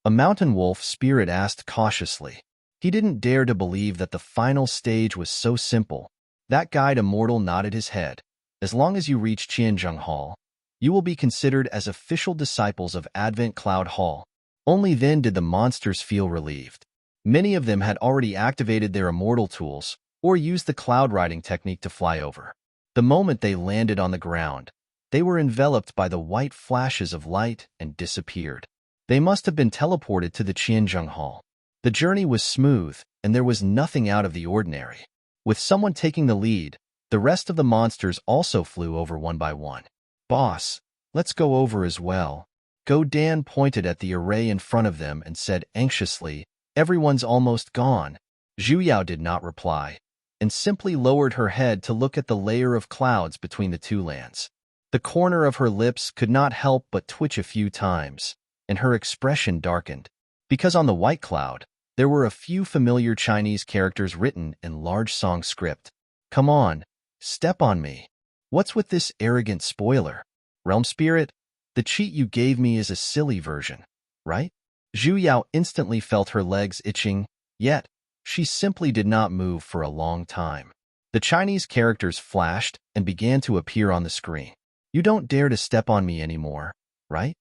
A mountain wolf spirit asked cautiously. He didn't dare to believe that the final stage was so simple. That guide immortal nodded his head. As long as you reach Qianzheng Hall, you will be considered as official disciples of Advent Cloud Hall. Only then did the monsters feel relieved. Many of them had already activated their immortal tools or used the cloud riding technique to fly over. The moment they landed on the ground, they were enveloped by the white flashes of light and disappeared. They must have been teleported to the Qianzheng Hall. The journey was smooth, and there was nothing out of the ordinary. With someone taking the lead, the rest of the monsters also flew over one by one. Boss, let's go over as well. Go Dan pointed at the array in front of them and said anxiously, everyone's almost gone. Zhu Yao did not reply, and simply lowered her head to look at the layer of clouds between the two lands. The corner of her lips could not help but twitch a few times, and her expression darkened, because on the white cloud, there were a few familiar Chinese characters written in large song script. Come on, step on me. What's with this arrogant spoiler? Realm Spirit, the cheat you gave me is a silly version, right? Zhu Yao instantly felt her legs itching, yet she simply did not move for a long time. The Chinese characters flashed and began to appear on the screen. You don't dare to step on me anymore, right?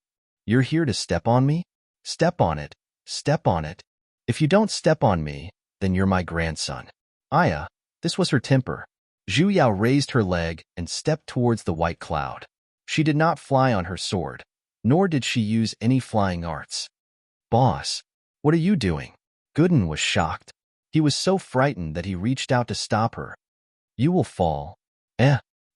You're here to step on me? Step on it. Step on it. If you don't step on me, then you're my grandson. Aya, this was her temper. Zhu Yao raised her leg and stepped towards the white cloud. She did not fly on her sword, nor did she use any flying arts. Boss, what are you doing? Gooden was shocked. He was so frightened that he reached out to stop her. You will fall.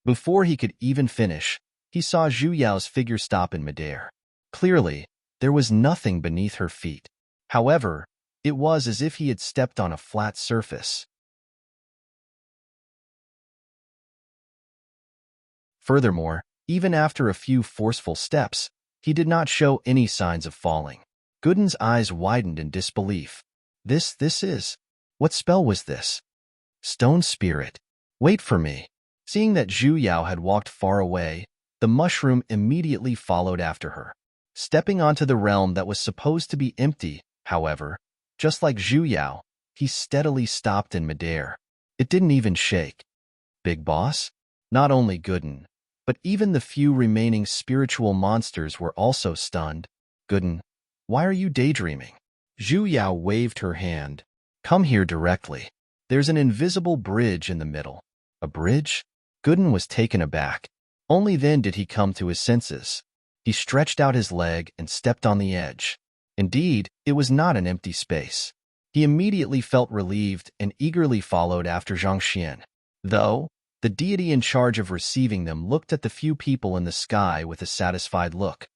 Before he could even finish, he saw Zhu Yao's figure stop in midair. Clearly, there was nothing beneath her feet. However, it was as if he had stepped on a flat surface. Furthermore, even after a few forceful steps, he did not show any signs of falling. Gooden's eyes widened in disbelief. This is... What spell was this? Stone spirit, wait for me. Seeing that Zhu Yao had walked far away, the mushroom immediately followed after her. Stepping onto the realm that was supposed to be empty, however, just like Zhu Yao, he steadily stopped in midair. It didn't even shake. Big boss? Not only Gooden, but even the few remaining spiritual monsters were also stunned. Gooden, why are you daydreaming? Zhu Yao waved her hand. Come here directly. There's an invisible bridge in the middle. A bridge? Gooden was taken aback. Only then did he come to his senses. He stretched out his leg and stepped on the edge. Indeed, it was not an empty space. He immediately felt relieved and eagerly followed after Zhang Xian. Though, the deity in charge of receiving them looked at the few people in the sky with a satisfied look.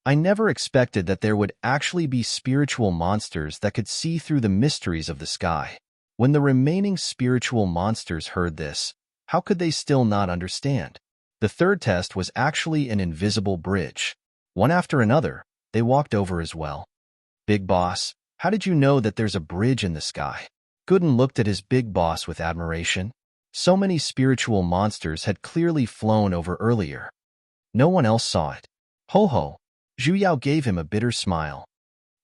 I never expected that there would actually be spiritual monsters that could see through the mysteries of the sky. When the remaining spiritual monsters heard this, how could they still not understand? The third test was actually an invisible bridge. One after another, they walked over as well. Big boss, how did you know that there's a bridge in the sky? Gooden looked at his big boss with admiration. So many spiritual monsters had clearly flown over earlier. No one else saw it. Ho ho, Zhu Yao gave him a bitter smile.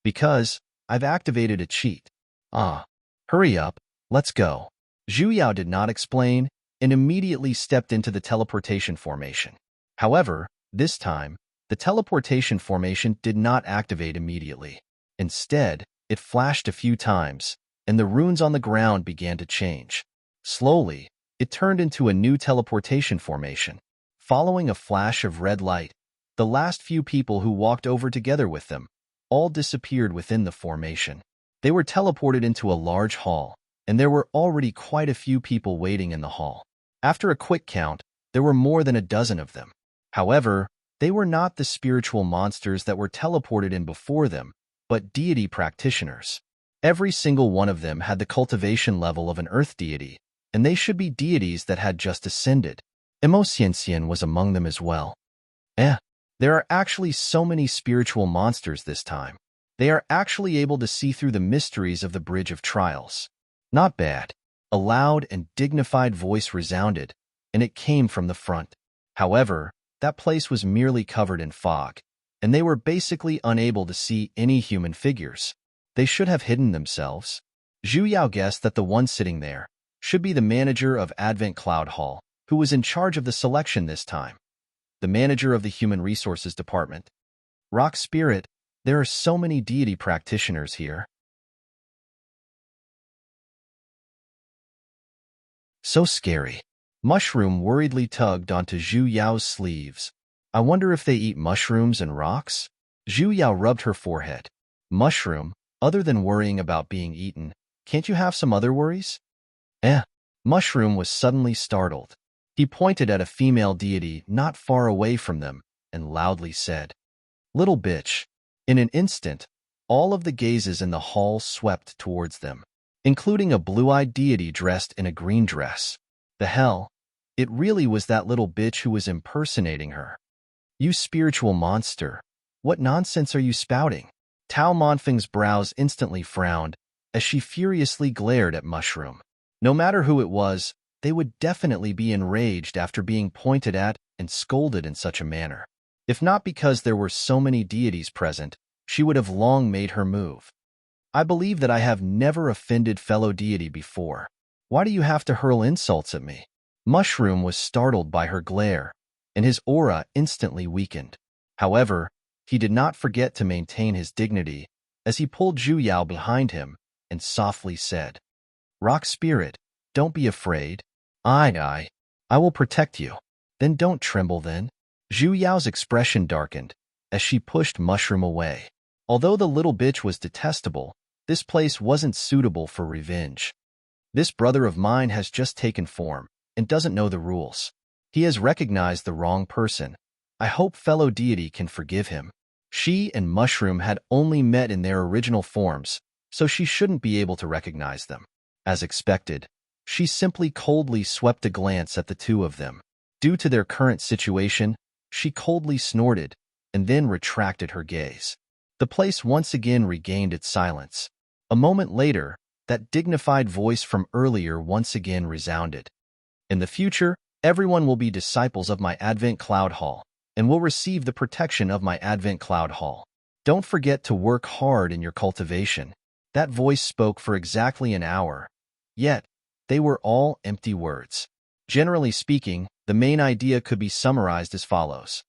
Because, I've activated a cheat. Ah, hurry up, let's go. Zhu Yao did not explain and immediately stepped into the teleportation formation. However, this time, the teleportation formation did not activate immediately. Instead, it flashed a few times, and the runes on the ground began to change. Slowly, it turned into a new teleportation formation. Following a flash of red light, the last few people who walked over together with them all disappeared within the formation. They were teleported into a large hall, and there were already quite a few people waiting in the hall. After a quick count, there were more than a dozen of them. However, they were not the spiritual monsters that were teleported in before them, but deity practitioners. Every single one of them had the cultivation level of an earth deity, and they should be deities that had just ascended. Immerse was among them as well. There are actually so many spiritual monsters this time. They are actually able to see through the mysteries of the Bridge of Trials. Not bad. A loud and dignified voice resounded, and it came from the front. However, that place was merely covered in fog, and they were basically unable to see any human figures. They should have hidden themselves. Zhu Yao guessed that the one sitting there should be the manager of Advent Cloud Hall, who was in charge of the selection this time. The manager of the Human Resources Department. Rock Spirit, there are so many deity practitioners here. So scary. Mushroom worriedly tugged onto Zhu Yao's sleeves. I wonder if they eat mushrooms and rocks? Zhu Yao rubbed her forehead. Mushroom, other than worrying about being eaten, can't you have some other worries? Mushroom was suddenly startled. He pointed at a female deity not far away from them and loudly said, Little bitch. In an instant, all of the gazes in the hall swept towards them, including a blue-eyed deity dressed in a green dress. The hell? It really was that little bitch who was impersonating her. You spiritual monster, what nonsense are you spouting? Tao Monfeng's brows instantly frowned as she furiously glared at Mushroom. No matter who it was, they would definitely be enraged after being pointed at and scolded in such a manner. If not because there were so many deities present, she would have long made her move. I believe that I have never offended fellow deity before. Why do you have to hurl insults at me? Mushroom was startled by her glare, and his aura instantly weakened. However, he did not forget to maintain his dignity as he pulled Zhu Yao behind him and softly said, Rock Spirit, don't be afraid. I will protect you. Then don't tremble then. Zhu Yao's expression darkened as she pushed Mushroom away. Although the little bitch was detestable, this place wasn't suitable for revenge. This brother of mine has just taken form and doesn't know the rules. He has recognized the wrong person. I hope fellow deity can forgive him. She and Mushroom had only met in their original forms, so she shouldn't be able to recognize them. As expected, she simply coldly swept a glance at the two of them. Due to their current situation, she coldly snorted and then retracted her gaze. The place once again regained its silence. A moment later, that dignified voice from earlier once again resounded. In the future, everyone will be disciples of my Advent Cloud Hall and will receive the protection of my Advent Cloud Hall. Don't forget to work hard in your cultivation. That voice spoke for exactly an hour. Yet, they were all empty words. Generally speaking, the main idea could be summarized as follows.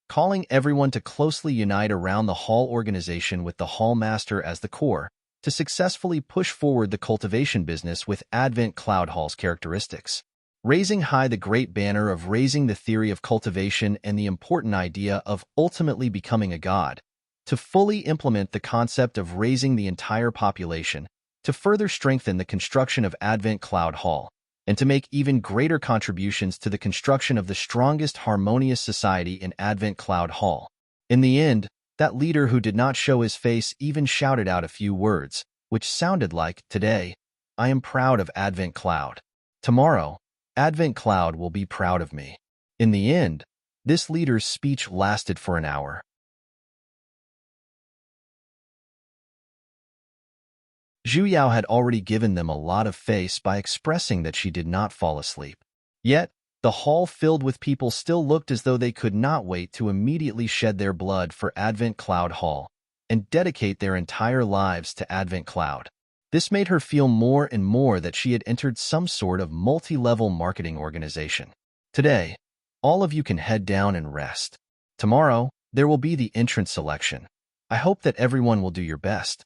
Calling everyone to closely unite around the hall organization with the hall master as the core, to successfully push forward the cultivation business with Advent Cloud Hall's characteristics. Raising high the great banner of raising the theory of cultivation and the important idea of ultimately becoming a god. To fully implement the concept of raising the entire population, to further strengthen the construction of Advent Cloud Hall, and to make even greater contributions to the construction of the strongest harmonious society in Advent Cloud Hall. In the end, that leader who did not show his face even shouted out a few words, which sounded like, "Today, I am proud of Advent Cloud. Tomorrow, Advent Cloud will be proud of me." In the end, this leader's speech lasted for an hour. Zhu Yao had already given them a lot of face by expressing that she did not fall asleep. Yet, the hall filled with people still looked as though they could not wait to immediately shed their blood for Advent Cloud Hall and dedicate their entire lives to Advent Cloud. This made her feel more and more that she had entered some sort of multi-level marketing organization. Today, all of you can head down and rest. Tomorrow, there will be the entrance selection. I hope that everyone will do your best.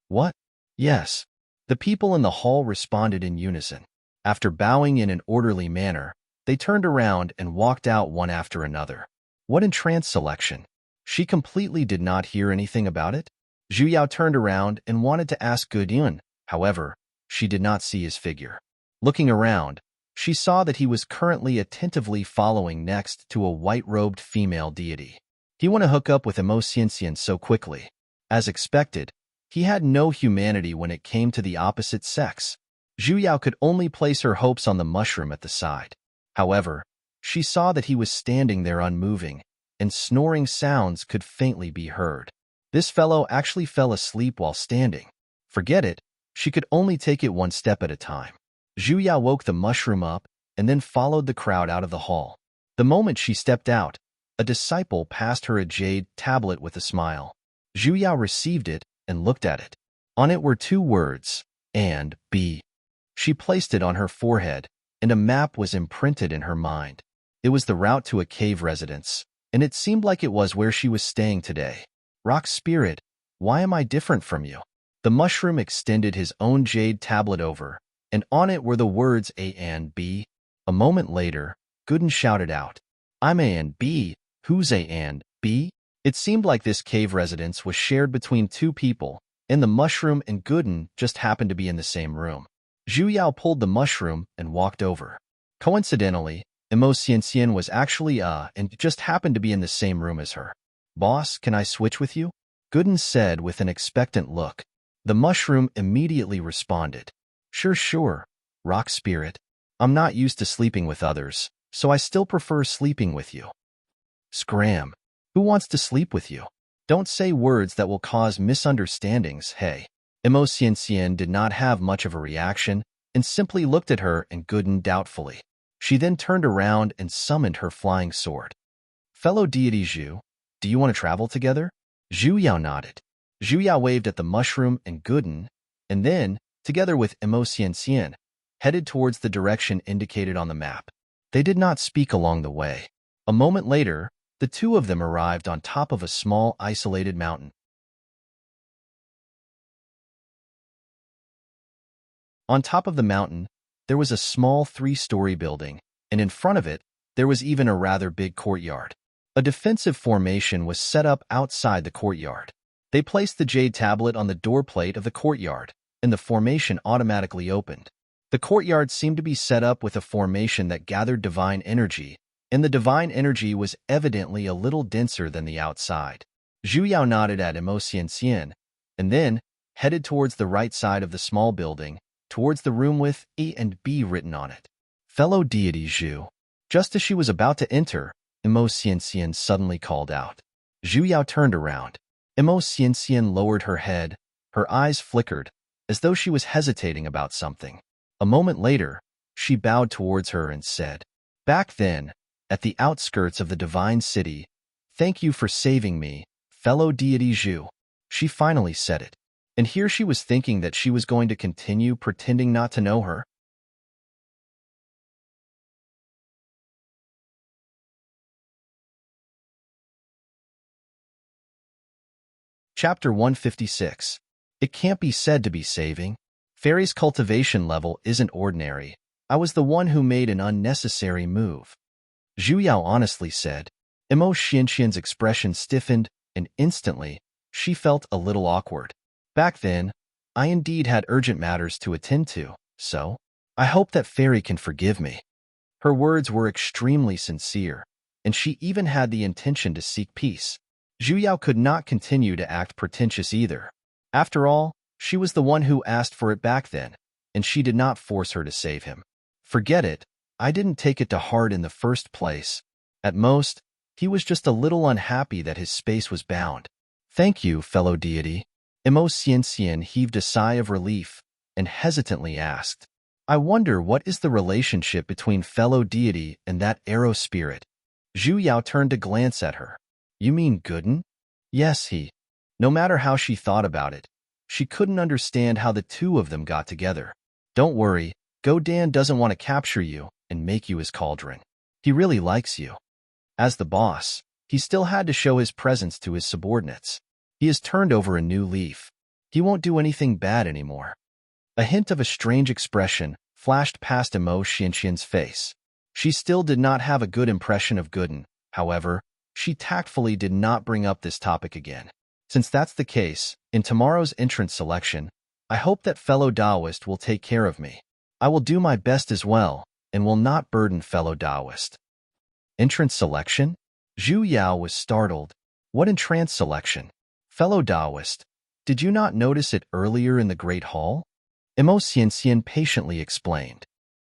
What? Yes. The people in the hall responded in unison. After bowing in an orderly manner, they turned around and walked out one after another. What entrance selection? She completely did not hear anything about it. Zhu Yao turned around and wanted to ask Gudun. However, she did not see his figure. Looking around, she saw that he was currently attentively following next to a white-robed female deity. He wanted to hook up with Immerse so quickly. As expected, he had no humanity when it came to the opposite sex. Zhu Yao could only place her hopes on the mushroom at the side. However, she saw that he was standing there unmoving, and snoring sounds could faintly be heard. This fellow actually fell asleep while standing. Forget it, she could only take it one step at a time. Zhu Yao woke the mushroom up and then followed the crowd out of the hall. The moment she stepped out, a disciple passed her a jade tablet with a smile. Zhu Yao received it and looked at it. On it were two words, and B. She placed it on her forehead, and a map was imprinted in her mind. It was the route to a cave residence, and it seemed like it was where she was staying today. Rock Spirit, why am I different from you? The mushroom extended his own jade tablet over, and on it were the words A and B. A moment later, Gooden shouted out, "I'm A and B. Who's A and B?" It seemed like this cave residence was shared between two people, and the mushroom and Gooden just happened to be in the same room. Zhu Yao pulled the mushroom and walked over. Coincidentally, Immerse was actually and just happened to be in the same room as her. "Boss, can I switch with you?" Gooden said with an expectant look. The mushroom immediately responded, Sure, Rock Spirit. I'm not used to sleeping with others, so I still prefer sleeping with you." Scram. Who wants to sleep with you? Don't say words that will cause misunderstandings, hey. Immerse did not have much of a reaction and simply looked at her and Gooden doubtfully. She then turned around and summoned her flying sword. "Fellow deity Zhu, do you want to travel together?" Zhu Yao nodded. Zhu Yao waved at the mushroom and Gooden, and then, together with Immerse, headed towards the direction indicated on the map. They did not speak along the way. A moment later, the two of them arrived on top of a small, isolated mountain. On top of the mountain, there was a small 3-story building, and in front of it, there was even a rather big courtyard. A defensive formation was set up outside the courtyard. They placed the jade tablet on the door plate of the courtyard, and the formation automatically opened. The courtyard seemed to be set up with a formation that gathered divine energy, and the divine energy was evidently a little denser than the outside. Zhu Yao nodded at Immerse, and then headed towards the right side of the small building, towards the room with E and B written on it. "Fellow deity Zhu." Just as she was about to enter, Immerse suddenly called out. Zhu Yao turned around. Immerse lowered her head, her eyes flickered, as though she was hesitating about something. A moment later, she bowed towards her and said, "Back then, at the outskirts of the divine city, thank you for saving me, fellow deity Zhu." She finally said it. And here she was thinking that she was going to continue pretending not to know her. Chapter 156. It can't be said to be saving. Fairy's cultivation level isn't ordinary. I was the one who made an unnecessary move. Zhu Yao honestly said. Imo Xianxian's expression stiffened, and instantly, she felt a little awkward. Back then, I indeed had urgent matters to attend to, so I hope that Fairy can forgive me. Her words were extremely sincere, and she even had the intention to seek peace. Zhu Yao could not continue to act pretentious either. After all, she was the one who asked for it back then, and she did not force her to save him. Forget it, I didn't take it to heart in the first place. At most, he was just a little unhappy that his space was bound. Thank you, fellow deity. Imo Xianxian heaved a sigh of relief and hesitantly asked, I wonder what is the relationship between fellow deity and that arrow spirit? Zhu Yao turned to glance at her. You mean Gooden? Yes, he. No matter how she thought about it, she couldn't understand how the two of them got together. Don't worry, Godan doesn't want to capture you and make you his cauldron. He really likes you. As the boss, he still had to show his presence to his subordinates. He has turned over a new leaf. He won't do anything bad anymore. A hint of a strange expression flashed past Imo Xianxian's face. She still did not have a good impression of Gooden. However, she tactfully did not bring up this topic again. Since that's the case, in tomorrow's entrance selection, I hope that fellow Taoist will take care of me. I will do my best as well, and will not burden fellow Taoist. Entrance selection? Zhu Yao was startled. What entrance selection? Fellow Taoist, did you not notice it earlier in the Great Hall? Imo Xianxian patiently explained.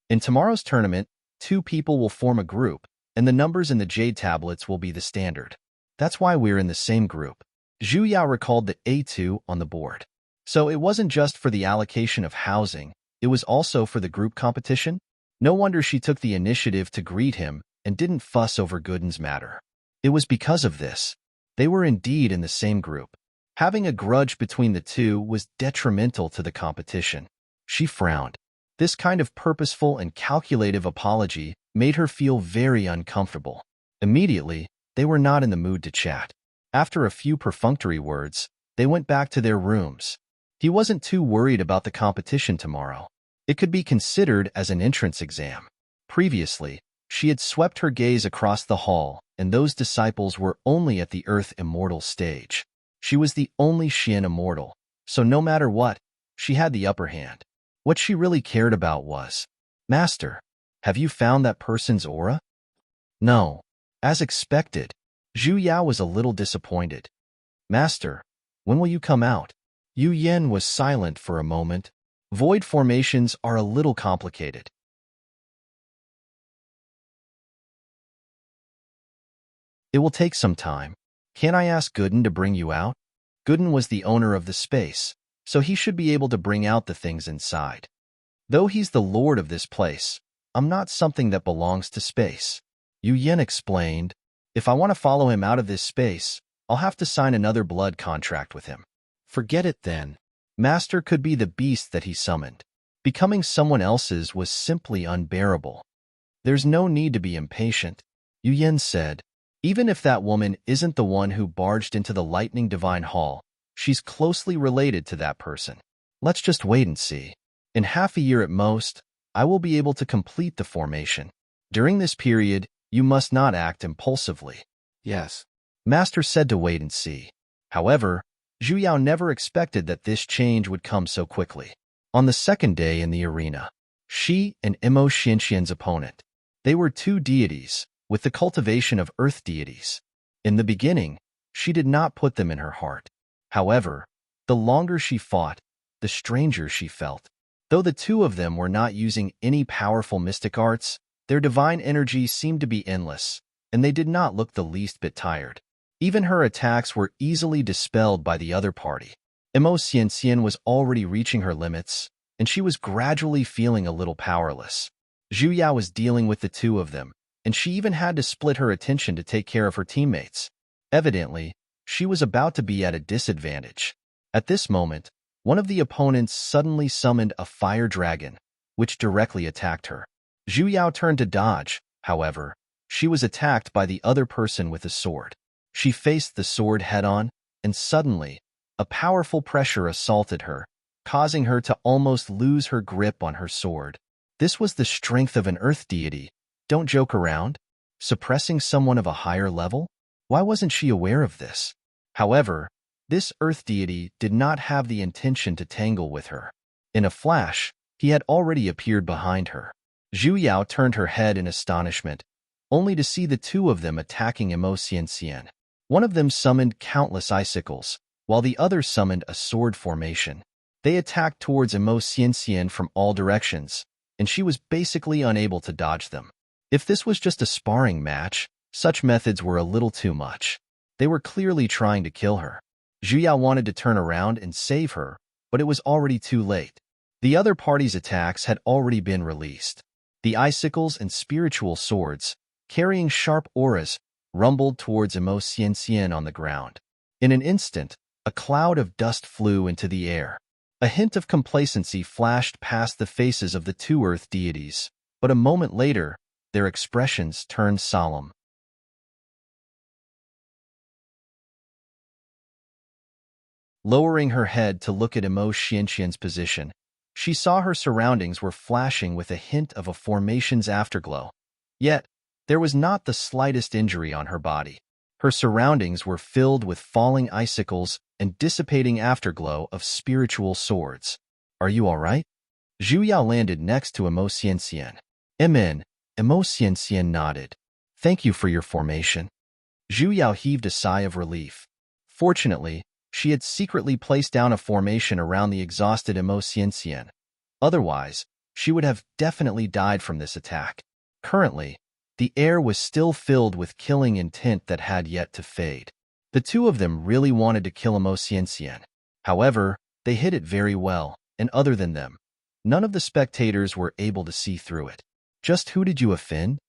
In tomorrow's tournament, 2 people will form a group, and the numbers in the jade tablets will be the standard. That's why we're in the same group. Zhu Yao recalled the A2 on the board. So it wasn't just for the allocation of housing, it was also for the group competition? No wonder she took the initiative to greet him and didn't fuss over Gooden's matter. It was because of this. They were indeed in the same group. Having a grudge between the two was detrimental to the competition. She frowned. This kind of purposeful and calculative apology made her feel very uncomfortable. Immediately, they were not in the mood to chat. After a few perfunctory words, they went back to their rooms. He wasn't too worried about the competition tomorrow. It could be considered as an entrance exam. Previously, she had swept her gaze across the hall, and those disciples were only at the Earth Immortal stage. She was the only Xian Immortal, so no matter what, she had the upper hand. What she really cared about was, Master, have you found that person's aura? No. As expected, Zhu Yao was a little disappointed. Master, when will you come out? Yu Yen was silent for a moment. Void formations are a little complicated. It will take some time. Can I ask Gooden to bring you out? Gooden was the owner of the space, so he should be able to bring out the things inside. Though he's the lord of this place, I'm not something that belongs to space. Yu Yen explained, if I want to follow him out of this space, I'll have to sign another blood contract with him. Forget it then. Master could be the beast that he summoned. Becoming someone else's was simply unbearable. There's no need to be impatient, Yu Yen said. Even if that woman isn't the one who barged into the Lightning Divine Hall, she's closely related to that person. Let's just wait and see. In half a year at most, I will be able to complete the formation. During this period, you must not act impulsively. Yes. Master said to wait and see. However, Zhu Yao never expected that this change would come so quickly. On the second day in the arena, she and Imo Xianxian's opponent. They were 2 deities, with the cultivation of earth deities. In the beginning, she did not put them in her heart. However, the longer she fought, the stranger she felt. Though the 2 of them were not using any powerful mystic arts, their divine energy seemed to be endless, and they did not look the least bit tired. Even her attacks were easily dispelled by the other party. Xian was already reaching her limits, and she was gradually feeling a little powerless. Zhu Yao was dealing with the two of them, and she even had to split her attention to take care of her teammates. Evidently, she was about to be at a disadvantage. At this moment, one of the opponents suddenly summoned a fire dragon, which directly attacked her. Zhu Yao turned to dodge, however. She was attacked by the other person with a sword. She faced the sword head-on, and suddenly, a powerful pressure assaulted her, causing her to almost lose her grip on her sword. This was the strength of an earth deity. Don't joke around. Suppressing someone of a higher level? Why wasn't she aware of this? However, this earth deity did not have the intention to tangle with her. In a flash, he had already appeared behind her. Zhu Yao turned her head in astonishment, only to see the two of them attacking Xian. One of them summoned countless icicles, while the other summoned a sword formation. They attacked towards Xian from all directions, and she was basically unable to dodge them. If this was just a sparring match, such methods were a little too much. They were clearly trying to kill her. Zhu Yao wanted to turn around and save her, but it was already too late. The other party's attacks had already been released. The icicles and spiritual swords, carrying sharp auras, rumbled towards Xian on the ground. In an instant, a cloud of dust flew into the air. A hint of complacency flashed past the faces of the two earth deities, but a moment later, their expressions turned solemn. Lowering her head to look at Xian's position, she saw her surroundings were flashing with a hint of a formation's afterglow. Yet, there was not the slightest injury on her body. Her surroundings were filled with falling icicles and dissipating afterglow of spiritual swords. Are you all right? Zhu Yao landed next to Xian. Xian nodded. Thank you for your formation. Zhu Yao heaved a sigh of relief. Fortunately, she had secretly placed down a formation around the exhausted Xian. Otherwise, she would have definitely died from this attack. Currently, the air was still filled with killing intent that had yet to fade. The two of them really wanted to kill Xian. However, they hid it very well, and other than them, none of the spectators were able to see through it. Just who did you offend?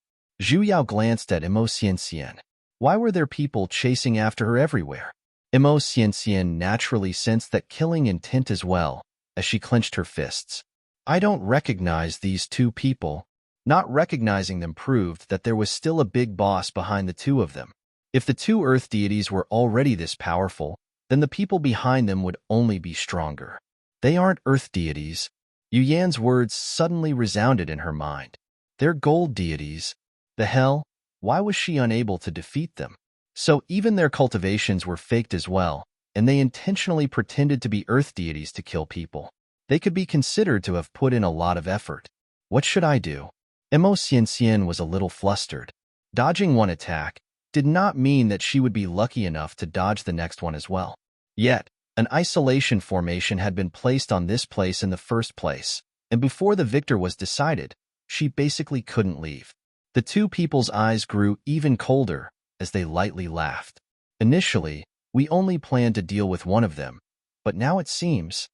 Zhu Yao glanced at Xian. Why were there people chasing after her everywhere? Xian naturally sensed that killing intent as well, as she clenched her fists. I don't recognize these two people. Not recognizing them proved that there was still a big boss behind the two of them. If the two earth deities were already this powerful, then the people behind them would only be stronger. They aren't earth deities. Yu Yan's words suddenly resounded in her mind. They're gold deities. The hell? Why was she unable to defeat them? So even their cultivations were faked as well, and they intentionally pretended to be earth deities to kill people. They could be considered to have put in a lot of effort. What should I do? Xian was a little flustered. Dodging one attack did not mean that she would be lucky enough to dodge the next one as well. Yet, an isolation formation had been placed on this place in the first place, and before the victor was decided, she basically couldn't leave. The two people's eyes grew even colder as they lightly laughed. Initially, we only planned to deal with one of them, but now it seems.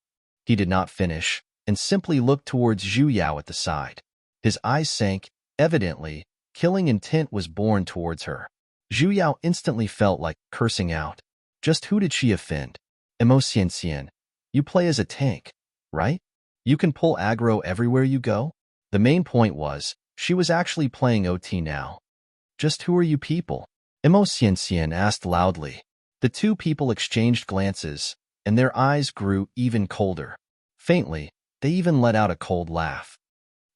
He did not finish, and simply looked towards Zhu Yao at the side. His eyes sank. Evidently, killing intent was born towards her. Zhu Yao instantly felt like cursing out. Just who did she offend? Xian, you play as a tank, right? You can pull aggro everywhere you go? The main point was, she was actually playing OT now. Just who are you people? Xian asked loudly. The two people exchanged glances, and their eyes grew even colder. Faintly, they even let out a cold laugh.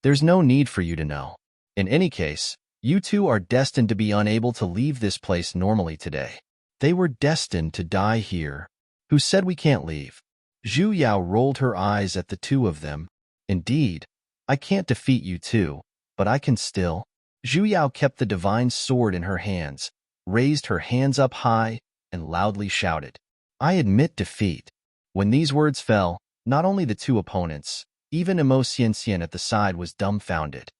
There's no need for you to know. In any case, you two are destined to be unable to leave this place normally today. They were destined to die here. Who said we can't leave? Zhu Yao rolled her eyes at the two of them. Indeed, I can't defeat you two, but I can still. Zhu Yao kept the divine sword in her hands, raised her hands up high, and loudly shouted, I admit defeat. When these words fell, not only the two opponents, even Xian at the side was dumbfounded.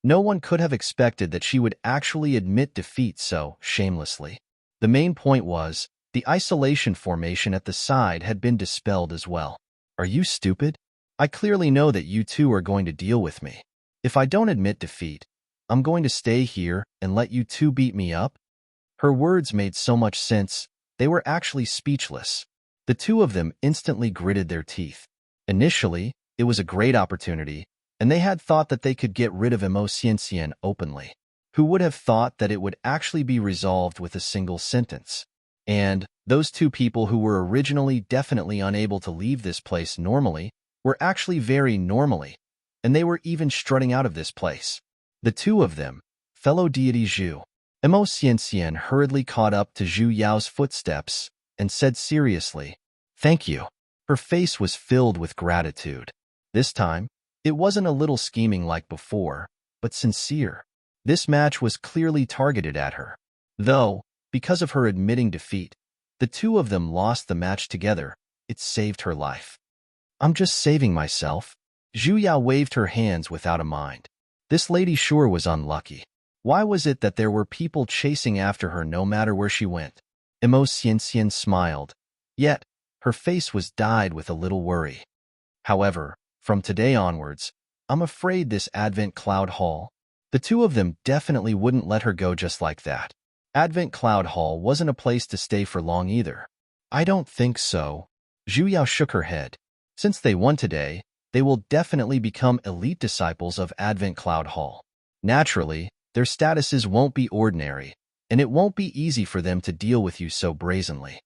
No one could have expected that she would actually admit defeat so shamelessly. The main point was, the isolation formation at the side had been dispelled as well. Are you stupid? I clearly know that you two are going to deal with me. If I don't admit defeat, I'm going to stay here and let you two beat me up? Her words made so much sense, they were actually speechless. The two of them instantly gritted their teeth. Initially, it was a great opportunity, and they had thought that they could get rid of Immerse openly. Who would have thought that it would actually be resolved with a single sentence? And those two people who were originally definitely unable to leave this place normally were actually very normally, and they were even strutting out of this place. The two of them, fellow deity Zhu. Immerse hurriedly caught up to Zhu Yao's footsteps and said seriously, "Thank you." Her face was filled with gratitude. This time, it wasn't a little scheming like before, but sincere. This match was clearly targeted at her. Though, because of her admitting defeat, the two of them lost the match together, it saved her life. I'm just saving myself. Zhu Yao waved her hands without a mind. This lady sure was unlucky. Why was it that there were people chasing after her no matter where she went? Immerse smiled, yet her face was dyed with a little worry. However, from today onwards, I'm afraid this Advent Cloud Hall, the two of them definitely wouldn't let her go just like that. Advent Cloud Hall wasn't a place to stay for long either. I don't think so. Zhu Yao shook her head. Since they won today, they will definitely become elite disciples of Advent Cloud Hall. Naturally, their statuses won't be ordinary, and it won't be easy for them to deal with you so brazenly.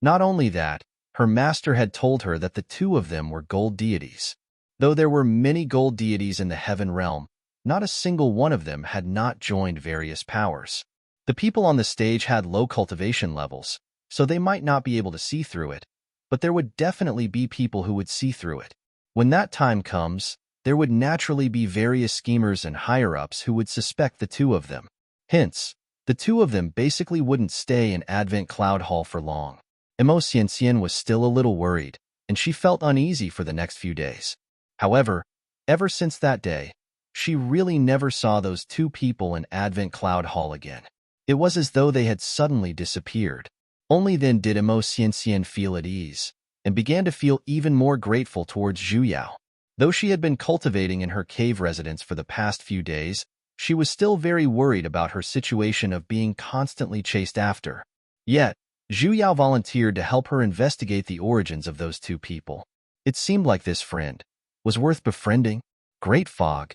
Not only that, her master had told her that the two of them were gold deities. Though there were many gold deities in the heaven realm, not a single one of them had not joined various powers. The people on the stage had low cultivation levels, so they might not be able to see through it, but there would definitely be people who would see through it. When that time comes, there would naturally be various schemers and higher-ups who would suspect the two of them. Hence, the two of them basically wouldn't stay in Advent Cloud Hall for long. Immerse was still a little worried, and she felt uneasy for the next few days. However, ever since that day, she really never saw those two people in Advent Cloud Hall again. It was as though they had suddenly disappeared. Only then did Immerse feel at ease, and began to feel even more grateful towards Zhu Yao. Though she had been cultivating in her cave residence for the past few days, she was still very worried about her situation of being constantly chased after. Yet, Zhu Yao volunteered to help her investigate the origins of those two people. It seemed like this friend was worth befriending. Great fog.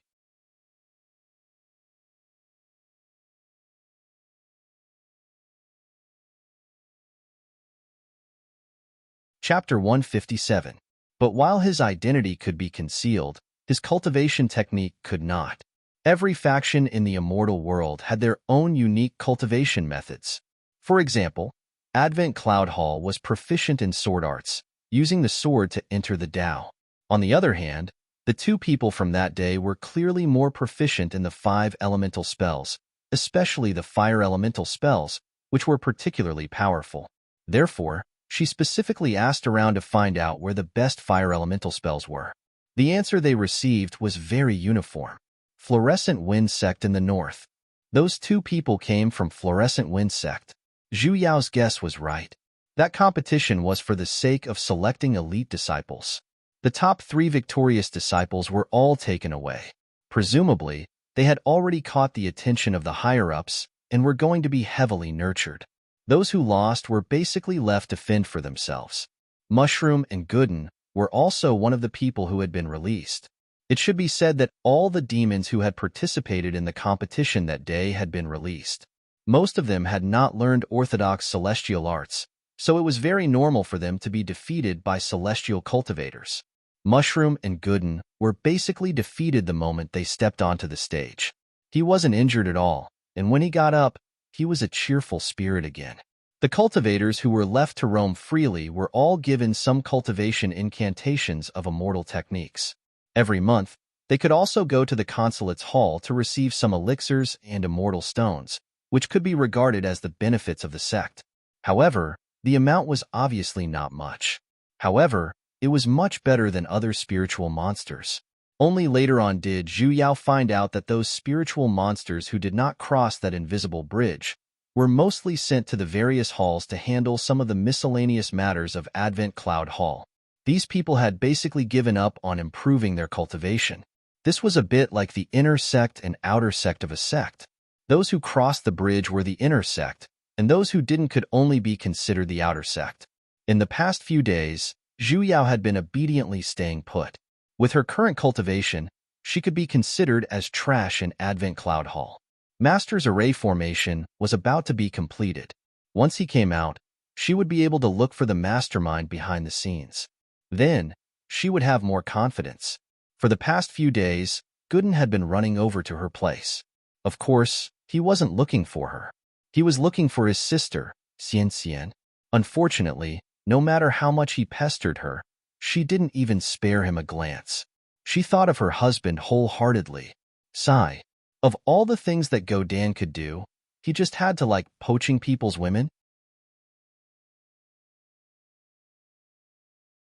Chapter 157. But while his identity could be concealed, his cultivation technique could not. Every faction in the immortal world had their own unique cultivation methods. For example, Advent Cloud Hall was proficient in sword arts, using the sword to enter the Tao. On the other hand, the two people from that day were clearly more proficient in the 5 elemental spells, especially the fire elemental spells, which were particularly powerful. Therefore, she specifically asked around to find out where the best fire elemental spells were. The answer they received was very uniform. Fluorescent Wind Sect in the north. Those two people came from Fluorescent Wind Sect. Zhu Yao's guess was right. That competition was for the sake of selecting elite disciples. The top 3 victorious disciples were all taken away. Presumably, they had already caught the attention of the higher-ups and were going to be heavily nurtured. Those who lost were basically left to fend for themselves. Mushroom and Gooden were also one of the people who had been released. It should be said that all the demons who had participated in the competition that day had been released. Most of them had not learned orthodox celestial arts, so it was very normal for them to be defeated by celestial cultivators. Mushroom and Gooden were basically defeated the moment they stepped onto the stage. He wasn't injured at all, and when he got up, he was a cheerful spirit again. The cultivators who were left to roam freely were all given some cultivation incantations of immortal techniques. Every month, they could also go to the consulate's hall to receive some elixirs and immortal stones, which could be regarded as the benefits of the sect. However, the amount was obviously not much. However, it was much better than other spiritual monsters. Only later on did Zhu Yao find out that those spiritual monsters who did not cross that invisible bridge were mostly sent to the various halls to handle some of the miscellaneous matters of Advent Cloud Hall. These people had basically given up on improving their cultivation. This was a bit like the inner sect and outer sect of a sect. Those who crossed the bridge were the inner sect, and those who didn't could only be considered the outer sect. In the past few days, Zhu Yao had been obediently staying put. With her current cultivation, she could be considered as trash in Advent Cloud Hall. Master's array formation was about to be completed. Once he came out, she would be able to look for the mastermind behind the scenes. Then, she would have more confidence. For the past few days, Gooden had been running over to her place. Of course, he wasn't looking for her. He was looking for his sister, Xian Xian. Unfortunately, no matter how much he pestered her, she didn't even spare him a glance. She thought of her husband wholeheartedly. Sigh. Of all the things that Godan could do, he just had to like poaching people's women?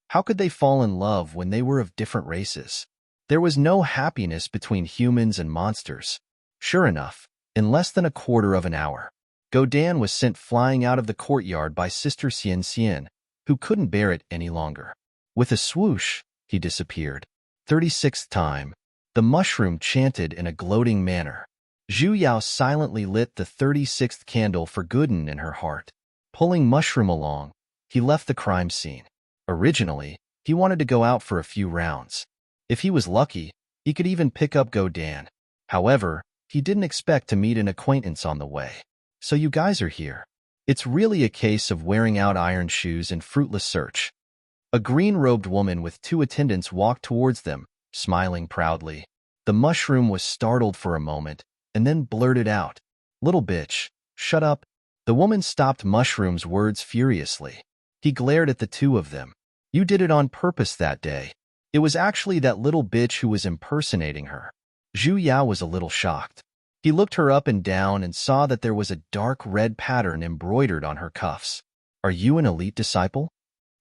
How could they fall in love when they were of different races? There was no happiness between humans and monsters. Sure enough, in less than a quarter of an hour, Godan was sent flying out of the courtyard by Sister Xian Xian, who couldn't bear it any longer. With a swoosh, he disappeared. 36th time. The mushroom chanted in a gloating manner. Zhu Yao silently lit the 36th candle for Gooden in her heart. Pulling Mushroom along, he left the crime scene. Originally, he wanted to go out for a few rounds. If he was lucky, he could even pick up Godan. However, he didn't expect to meet an acquaintance on the way. So you guys are here. It's really a case of wearing out iron shoes in fruitless search. A green-robed woman with 2 attendants walked towards them, smiling proudly. The mushroom was startled for a moment, and then blurted out, "Little bitch, shut up." The woman stopped Mushroom's words furiously. He glared at the 2 of them. "You did it on purpose that day." It was actually that little bitch who was impersonating her. Zhu Yao was a little shocked. He looked her up and down and saw that there was a dark red pattern embroidered on her cuffs. "Are you an elite disciple?"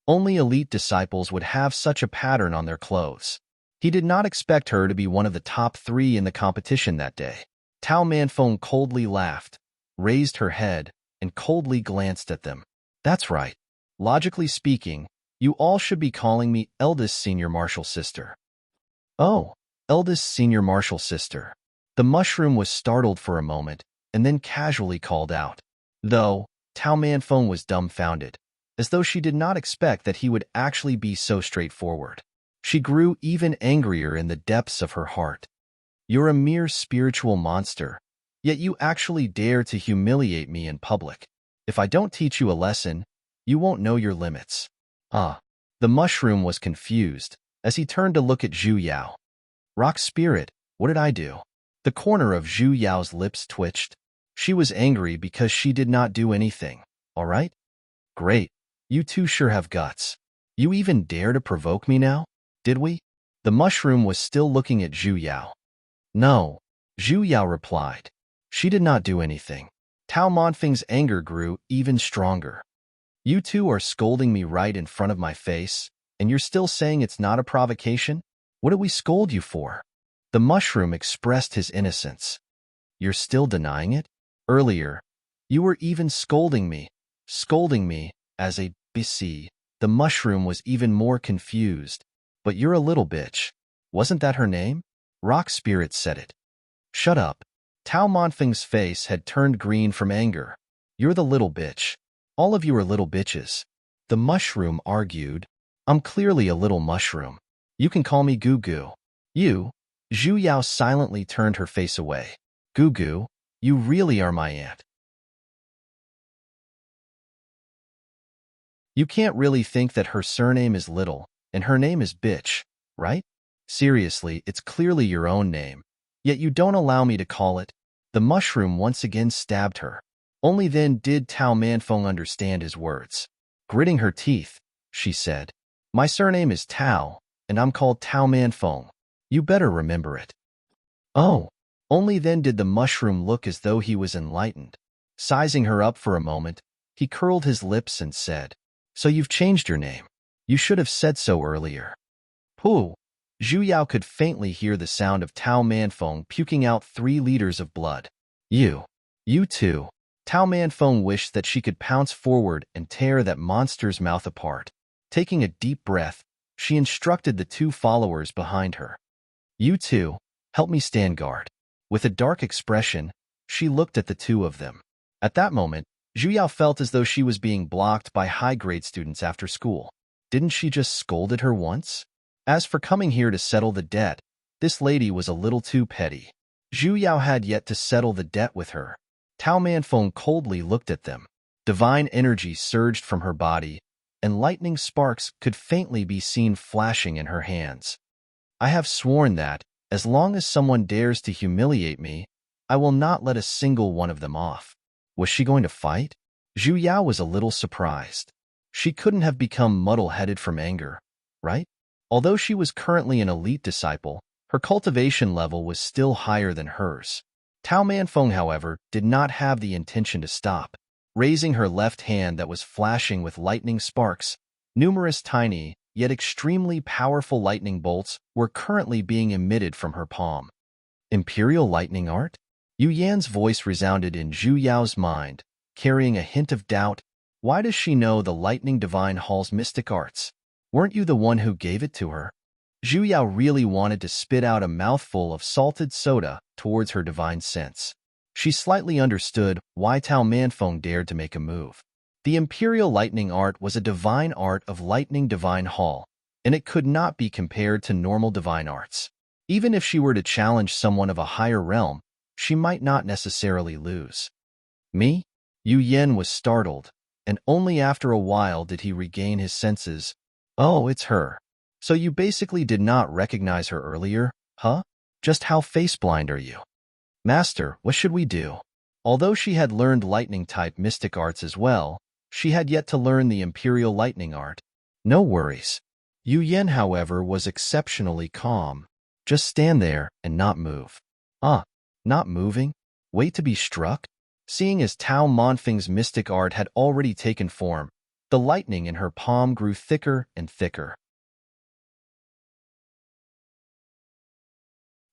Only elite disciples would have such a pattern on their clothes. He did not expect her to be one of the top 3 in the competition that day. Tao Manfeng coldly laughed, raised her head, and coldly glanced at them. "That's right. Logically speaking, you all should be calling me eldest senior martial sister." "Oh, eldest senior martial sister." The mushroom was startled for a moment, and then casually called out. Though, Tao Manfeng was dumbfounded, as though she did not expect that he would actually be so straightforward. She grew even angrier in the depths of her heart. "You're a mere spiritual monster, yet you actually dare to humiliate me in public. If I don't teach you a lesson, you won't know your limits." Ah. The mushroom was confused, as he turned to look at Zhu Yao. "Rock Spirit, what did I do?" The corner of Zhu Yao's lips twitched. She was angry because she did not do anything. "All right? Great. You 2 sure have guts. You even dare to provoke me now? Did we?" The mushroom was still looking at Zhu Yao. "No," Zhu Yao replied. "She did not do anything." Tao Manfeng's anger grew even stronger. "You 2 are scolding me right in front of my face, and you're still saying it's not a provocation? What did we scold you for?" The mushroom expressed his innocence. "You're still denying it? Earlier, you were even scolding me as a BC." The mushroom was even more confused. "But you're a little bitch. Wasn't that her name?" Rock Spirit said it. "Shut up." Tao Manfeng's face had turned green from anger. "You're the little bitch. All of you are little bitches." The mushroom argued. "I'm clearly a little mushroom. You can call me Goo Goo." "You?" Zhu Yao silently turned her face away. "Goo Goo, you really are my aunt." You can't really think that her surname is Little, and her name is Bitch, right? Seriously, it's clearly your own name. Yet you don't allow me to call it. The mushroom once again stabbed her. Only then did Tao Manfeng understand his words. Gritting her teeth, she said, "My surname is Tao, and I'm called Tao Manfeng. You better remember it." "Oh." Only then did the mushroom look as though he was enlightened. Sizing her up for a moment, he curled his lips and said, "So you've changed your name. You should have said so earlier." "Pooh." Zhu Yao could faintly hear the sound of Tao Manfeng puking out 3 liters of blood. You 2. Tao Manfeng wished that she could pounce forward and tear that monster's mouth apart. Taking a deep breath, she instructed the two followers behind her. "You two, help me stand guard." With a dark expression, she looked at the two of them. At that moment, Zhu Yao felt as though she was being blocked by high-grade students after school. Didn't she just scolded her once? As for coming here to settle the debt, this lady was a little too petty. Zhu Yao had yet to settle the debt with her. Tao Manfeng coldly looked at them. Divine energy surged from her body, and lightning sparks could faintly be seen flashing in her hands. "I have sworn that, as long as someone dares to humiliate me, I will not let a single one of them off." Was she going to fight? Zhu Yao was a little surprised. She couldn't have become muddle-headed from anger, right? Although she was currently an elite disciple, her cultivation level was still higher than hers. Tao Manfeng, however, did not have the intention to stop. Raising her left hand that was flashing with lightning sparks, numerous tiny, yet extremely powerful lightning bolts were currently being emitted from her palm. Imperial lightning art? Yu Yan's voice resounded in Zhu Yao's mind, carrying a hint of doubt. Why does she know the Lightning Divine Hall's mystic arts? Weren't you the one who gave it to her? Zhu Yao really wanted to spit out a mouthful of salted soda towards her divine sense. She slightly understood why Tao Manfeng dared to make a move. The Imperial Lightning Art was a divine art of Lightning Divine Hall, and it could not be compared to normal divine arts. Even if she were to challenge someone of a higher realm, she might not necessarily lose. "Me?" Yu Yan was startled, and only after a while did he regain his senses. "Oh, it's her. So you basically did not recognize her earlier, huh? Just how face-blind are you?" "Master, what should we do?" Although she had learned lightning-type mystic arts as well, she had yet to learn the Imperial Lightning Art. "No worries." Yu Yan, however, was exceptionally calm. "Just stand there and not move." Not moving? Wait to be struck? Seeing as Tao Manfeng's mystic art had already taken form, the lightning in her palm grew thicker and thicker.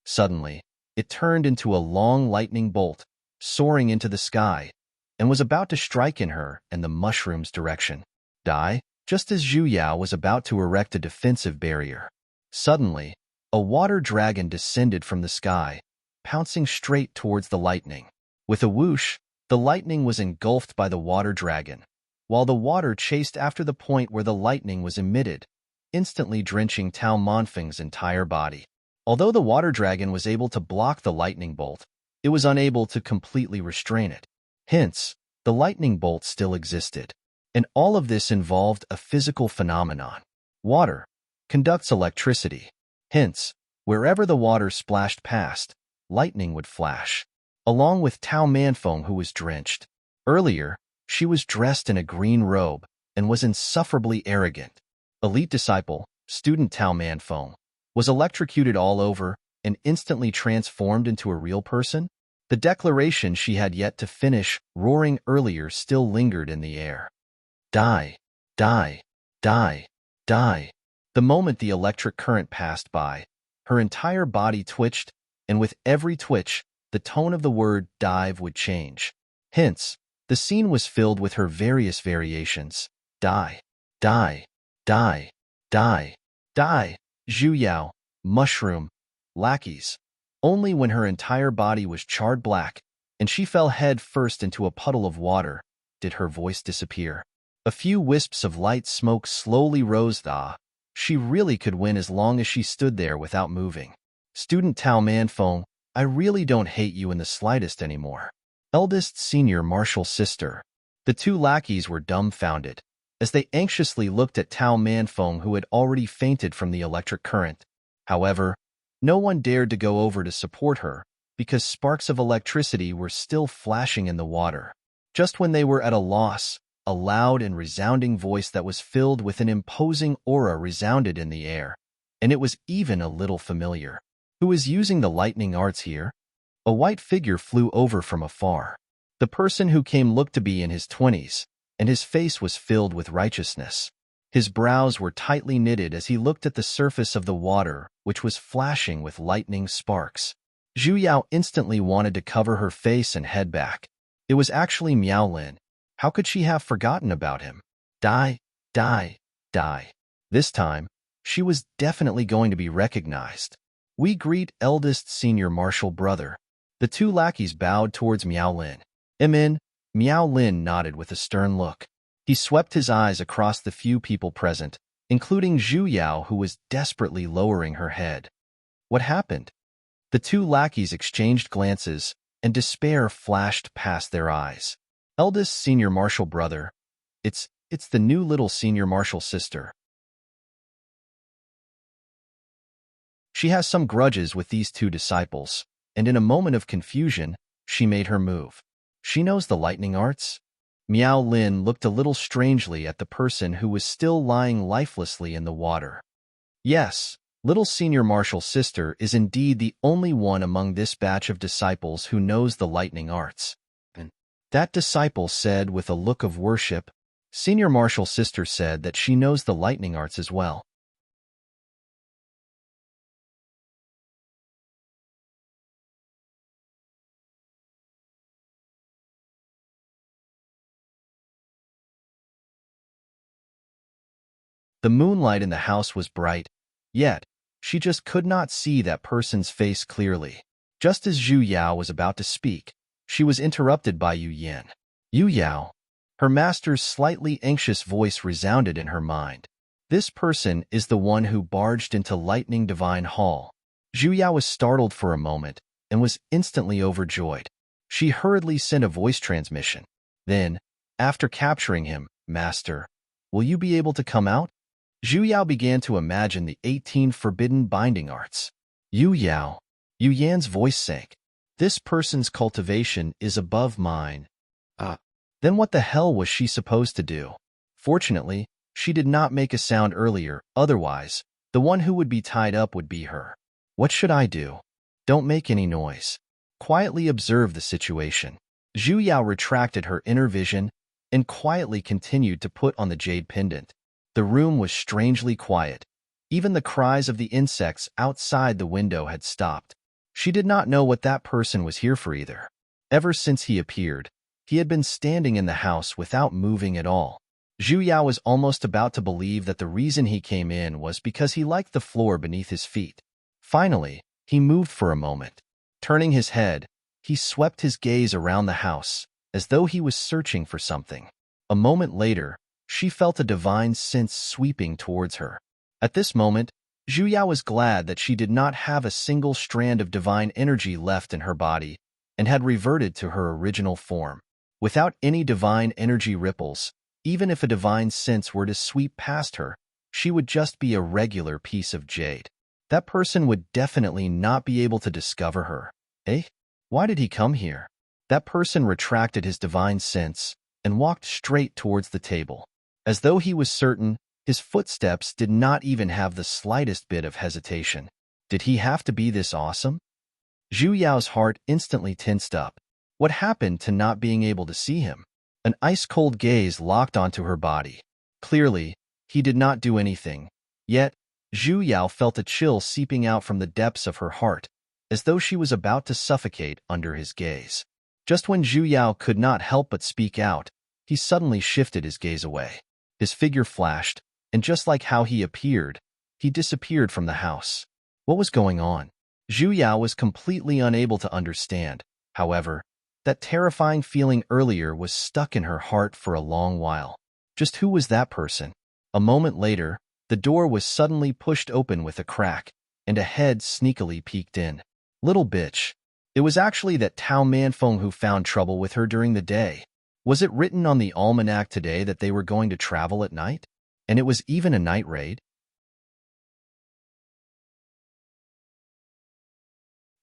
Suddenly, it turned into a long lightning bolt, soaring into the sky, and was about to strike in her and the mushroom's direction. Die, just as Zhu Yao was about to erect a defensive barrier. Suddenly, a water dragon descended from the sky, pouncing straight towards the lightning. With a whoosh, the lightning was engulfed by the water dragon, while the water chased after the point where the lightning was emitted, instantly drenching Tao Manfeng's entire body. Although the water dragon was able to block the lightning bolt, it was unable to completely restrain it. Hence, the lightning bolt still existed. And all of this involved a physical phenomenon. Water conducts electricity. Hence, wherever the water splashed past, lightning would flash. Along with Tao Manfeng, who was drenched. Earlier, she was dressed in a green robe and was insufferably arrogant. Elite disciple, student Tao Manfeng, was electrocuted all over and instantly transformed into a real person. The declaration she had yet to finish roaring earlier still lingered in the air. Die, die, die, die. The moment the electric current passed by, her entire body twitched, and with every twitch, the tone of the word dive would change. Hence, the scene was filled with her various variations. Die, die, die, die, die. Zhu Yao, mushroom, lackeys. Only when her entire body was charred black, and she fell head first into a puddle of water, did her voice disappear. A few wisps of light smoke slowly rose. She really could win as long as she stood there without moving. Student Tao Manfeng, I really don't hate you in the slightest anymore. Eldest senior martial sister. The two lackeys were dumbfounded, as they anxiously looked at Tao Manfeng, who had already fainted from the electric current. However, no one dared to go over to support her, because sparks of electricity were still flashing in the water. Just when they were at a loss, a loud and resounding voice that was filled with an imposing aura resounded in the air, and it was even a little familiar. Who is using the lightning arts here? A white figure flew over from afar. The person who came looked to be in his 20s, and his face was filled with righteousness. His brows were tightly knitted as he looked at the surface of the water, which was flashing with lightning sparks. Zhu Yao instantly wanted to cover her face and head back. It was actually Miao Lin. How could she have forgotten about him? Die, die, die. This time, she was definitely going to be recognized. We greet eldest senior martial brother. The two lackeys bowed towards Miao Lin. Miao Lin nodded with a stern look. He swept his eyes across the few people present, including Zhu Yao, who was desperately lowering her head. What happened? The two lackeys exchanged glances, and despair flashed past their eyes. Eldest senior martial brother. It's the new little senior martial sister. She has some grudges with these two disciples, and in a moment of confusion, she made her move. She knows the lightning arts? Miao Lin looked a little strangely at the person who was still lying lifelessly in the water. Yes, little senior martial sister is indeed the only one among this batch of disciples who knows the lightning arts. That disciple said with a look of worship. Senior martial sister said that she knows the lightning arts as well. The moonlight in the house was bright, yet she just could not see that person's face clearly. Just as Zhu Yao was about to speak, she was interrupted by Yu Yan. Yu Yao. Her master's slightly anxious voice resounded in her mind. This person is the one who barged into Lightning Divine Hall. Zhu Yao was startled for a moment and was instantly overjoyed. She hurriedly sent a voice transmission. Then, after capturing him, Master, will you be able to come out? Zhu Yao began to imagine the 18 forbidden binding arts. Yu Yao. Yu Yan's voice sank. This person's cultivation is above mine. Then what the hell was she supposed to do? Fortunately, she did not make a sound earlier, otherwise, the one who would be tied up would be her. What should I do? Don't make any noise. Quietly observe the situation. Zhu Yao retracted her inner vision and quietly continued to put on the jade pendant. The room was strangely quiet. Even the cries of the insects outside the window had stopped. She did not know what that person was here for either. Ever since he appeared, he had been standing in the house without moving at all. Zhu Yao was almost about to believe that the reason he came in was because he liked the floor beneath his feet. Finally, he moved for a moment. Turning his head, he swept his gaze around the house, as though he was searching for something. A moment later, she felt a divine sense sweeping towards her. At this moment, Zhu Yao was glad that she did not have a single strand of divine energy left in her body and had reverted to her original form. Without any divine energy ripples, even if a divine sense were to sweep past her, she would just be a regular piece of jade. That person would definitely not be able to discover her. Why did he come here? That person retracted his divine sense and walked straight towards the table. As though he was certain, his footsteps did not even have the slightest bit of hesitation. Did he have to be this awesome? Zhu Yao's heart instantly tensed up. What happened to not being able to see him? An ice-cold gaze locked onto her body. Clearly, he did not do anything. Yet, Zhu Yao felt a chill seeping out from the depths of her heart, as though she was about to suffocate under his gaze. Just when Zhu Yao could not help but speak out, he suddenly shifted his gaze away. His figure flashed, and just like how he appeared, he disappeared from the house. What was going on? Zhu Yao was completely unable to understand. However, that terrifying feeling earlier was stuck in her heart for a long while. Just who was that person? A moment later, the door was suddenly pushed open with a crack, and a head sneakily peeked in. Little bitch. It was actually that Tao Manfeng who found trouble with her during the day. Was it written on the almanac today that they were going to travel at night? And it was even a night raid?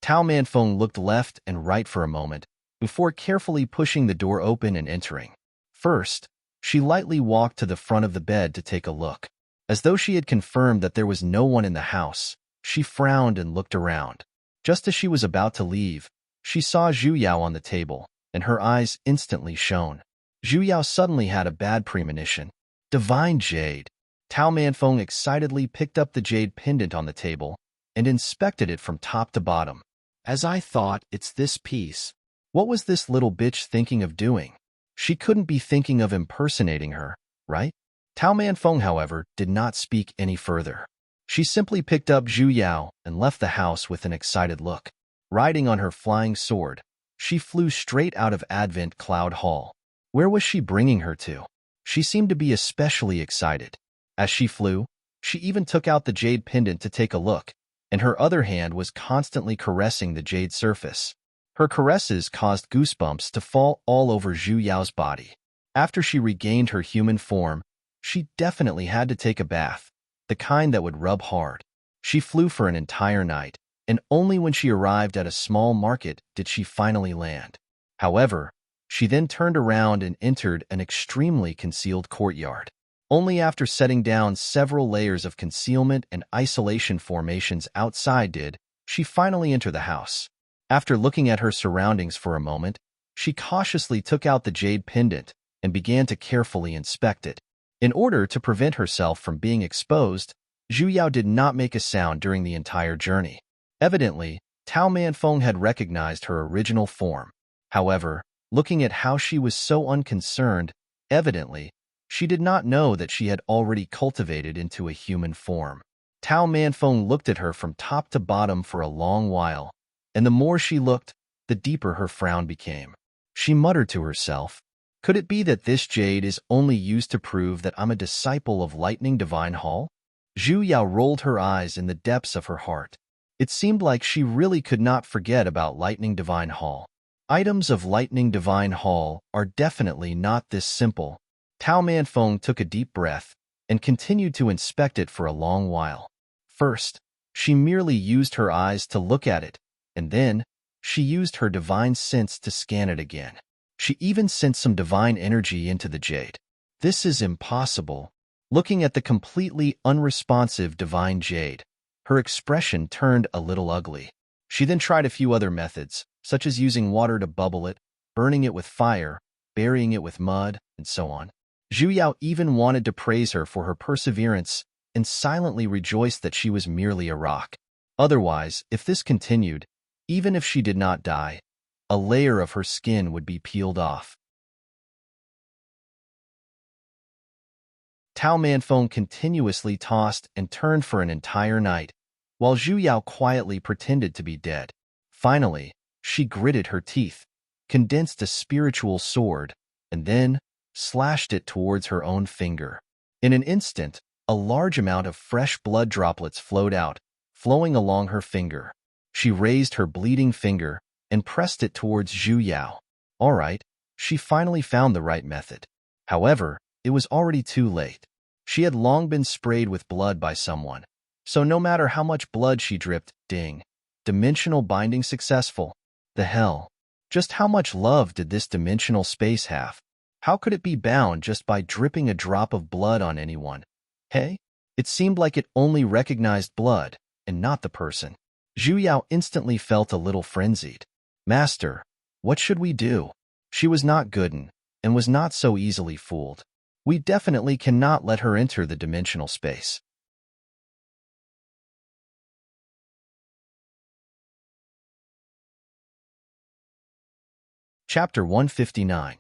Tao Manfeng looked left and right for a moment, before carefully pushing the door open and entering. First, she lightly walked to the front of the bed to take a look. As though she had confirmed that there was no one in the house, she frowned and looked around. Just as she was about to leave, she saw Zhu Yao on the table, and her eyes instantly shone. Zhu Yao suddenly had a bad premonition. Divine Jade. Tao Manfeng excitedly picked up the jade pendant on the table and inspected it from top to bottom. As I thought, it's this piece. What was this little bitch thinking of doing? She couldn't be thinking of impersonating her, right? Tao Manfeng, however, did not speak any further. She simply picked up Zhu Yao and left the house with an excited look. Riding on her flying sword, she flew straight out of Advent Cloud Hall. Where was she bringing her to? She seemed to be especially excited. As she flew, she even took out the jade pendant to take a look, and her other hand was constantly caressing the jade surface. Her caresses caused goosebumps to fall all over Zhu Yao's body. After she regained her human form, she definitely had to take a bath, the kind that would rub hard. She flew for an entire night, and only when she arrived at a small market did she finally land. However, she then turned around and entered an extremely concealed courtyard. Only after setting down several layers of concealment and isolation formations outside did she finally enter the house. After looking at her surroundings for a moment, she cautiously took out the jade pendant and began to carefully inspect it. In order to prevent herself from being exposed, Zhu Yao did not make a sound during the entire journey. Evidently, Tao Manfeng had recognized her original form. However, looking at how she was so unconcerned, evidently, she did not know that she had already cultivated into a human form. Tao Manfeng looked at her from top to bottom for a long while, and the more she looked, the deeper her frown became. She muttered to herself, "Could it be that this jade is only used to prove that I'm a disciple of Lightning Divine Hall?" Zhu Yao rolled her eyes in the depths of her heart. It seemed like she really could not forget about Lightning Divine Hall. Items of Lightning Divine Hall are definitely not this simple. Tao Manfeng took a deep breath and continued to inspect it for a long while. First, she merely used her eyes to look at it, and then she used her divine sense to scan it again. She even sent some divine energy into the jade. This is impossible. Looking at the completely unresponsive divine jade, her expression turned a little ugly. She then tried a few other methods, such as using water to bubble it, burning it with fire, burying it with mud, and so on. Zhu Yao even wanted to praise her for her perseverance and silently rejoiced that she was merely a rock. Otherwise, if this continued, even if she did not die, a layer of her skin would be peeled off. Tao Manfeng continuously tossed and turned for an entire night, while Zhu Yao quietly pretended to be dead. Finally, she gritted her teeth, condensed a spiritual sword, and then slashed it towards her own finger. In an instant, a large amount of fresh blood droplets flowed out, flowing along her finger. She raised her bleeding finger and pressed it towards Zhu Yao. All right, she finally found the right method. However, it was already too late. She had long been sprayed with blood by someone, so no matter how much blood she dripped, ding, dimensional binding successful. The hell? Just how much love did this dimensional space have? How could it be bound just by dripping a drop of blood on anyone? Hey? It seemed like it only recognized blood, and not the person. Zhu Yao instantly felt a little frenzied. Master, what should we do? She was not Gooden, and was not so easily fooled. We definitely cannot let her enter the dimensional space. Chapter 159.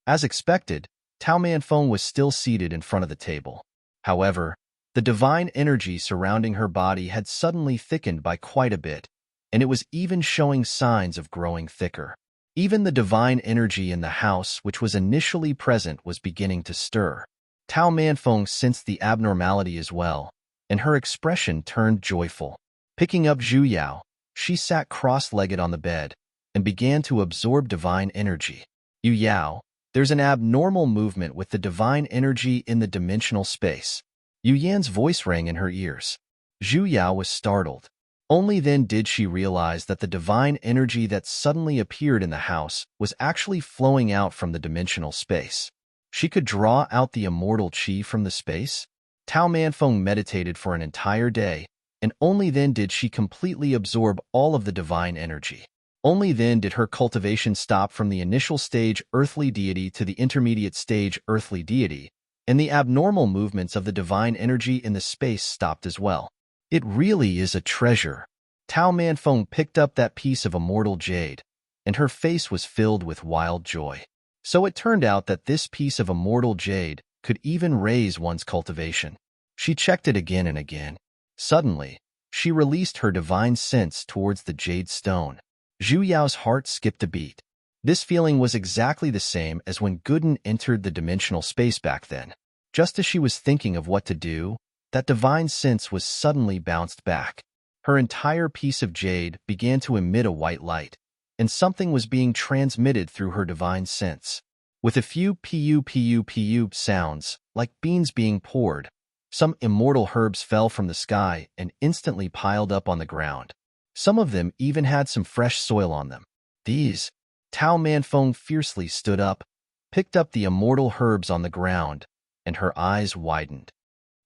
As expected, Tao Manfeng was still seated in front of the table. However, the divine energy surrounding her body had suddenly thickened by quite a bit, and it was even showing signs of growing thicker. Even the divine energy in the house which was initially present was beginning to stir. Tao Manfeng sensed the abnormality as well, and her expression turned joyful. Picking up Zhu Yao, she sat cross-legged on the bed and began to absorb divine energy. Yu Yao, there's an abnormal movement with the divine energy in the dimensional space. Yu Yan's voice rang in her ears. Zhu Yao was startled. Only then did she realize that the divine energy that suddenly appeared in the house was actually flowing out from the dimensional space. She could draw out the immortal qi from the space? Tao Manfeng meditated for an entire day, and only then did she completely absorb all of the divine energy. Only then did her cultivation stop from the initial stage earthly deity to the intermediate stage earthly deity, and the abnormal movements of the divine energy in the space stopped as well. It really is a treasure. Tao Manfeng picked up that piece of immortal jade, and her face was filled with wild joy. So it turned out that this piece of immortal jade could even raise one's cultivation. She checked it again and again. Suddenly, she released her divine sense towards the jade stone. Zhu Yao's heart skipped a beat. This feeling was exactly the same as when Gooden entered the dimensional space back then. Just as she was thinking of what to do, that divine sense was suddenly bounced back. Her entire piece of jade began to emit a white light, and something was being transmitted through her divine sense. With a few pu sounds, like beans being poured, some immortal herbs fell from the sky and instantly piled up on the ground. Some of them even had some fresh soil on them. These, Tao Manfeng fiercely stood up, picked up the immortal herbs on the ground, and her eyes widened.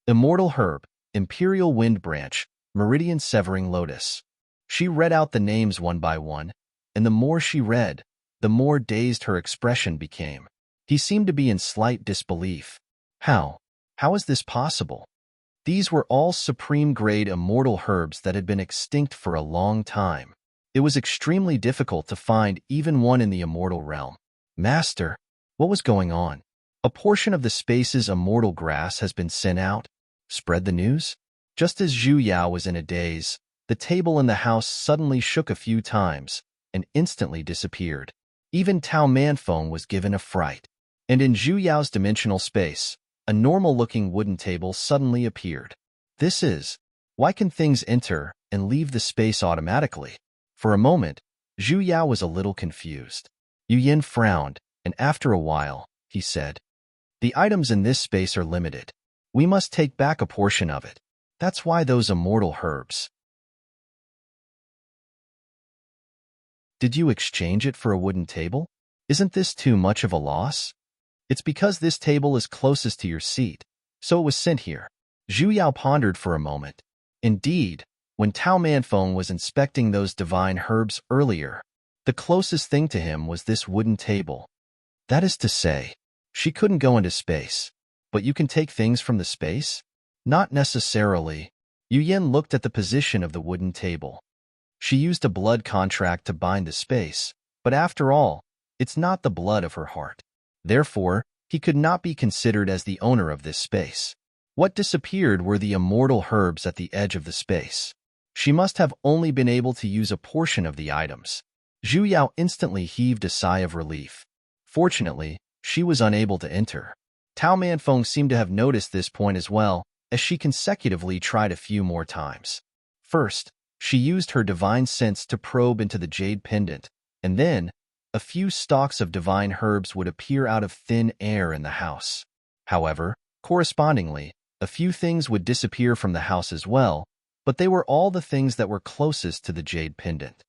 Immortal herb, Imperial Wind Branch, Meridian Severing Lotus. She read out the names one by one, and the more she read, the more dazed her expression became. He seemed to be in slight disbelief. How? How is this possible? These were all supreme-grade immortal herbs that had been extinct for a long time. It was extremely difficult to find even one in the immortal realm. Master, what was going on? A portion of the space's immortal grass has been sent out. Spread the news? Just as Zhu Yao was in a daze, the table in the house suddenly shook a few times and instantly disappeared. Even Tao Manfeng was given a fright. And in Zhu Yao's dimensional space, a normal-looking wooden table suddenly appeared. This is, why can things enter and leave the space automatically? For a moment, Zhu Yao was a little confused. Yu Yin frowned, and after a while, he said, "The items in this space are limited. We must take back a portion of it. That's why those immortal herbs." Did you exchange it for a wooden table? Isn't this too much of a loss? It's because this table is closest to your seat, so it was sent here. Zhu Yao pondered for a moment. Indeed, when Tao Manfeng was inspecting those divine herbs earlier, the closest thing to him was this wooden table. That is to say, she couldn't go into space. But you can take things from the space? Not necessarily. Yu Yin looked at the position of the wooden table. She used a blood contract to bind the space, but after all, it's not the blood of her heart. Therefore, he could not be considered as the owner of this space. What disappeared were the immortal herbs at the edge of the space. She must have only been able to use a portion of the items. Zhu Yao instantly heaved a sigh of relief. Fortunately, she was unable to enter. Tao Manfeng seemed to have noticed this point as well, as she consecutively tried a few more times. First, she used her divine sense to probe into the jade pendant, and then, a few stalks of divine herbs would appear out of thin air in the house. However, correspondingly, a few things would disappear from the house as well, but they were all the things that were closest to the jade pendant.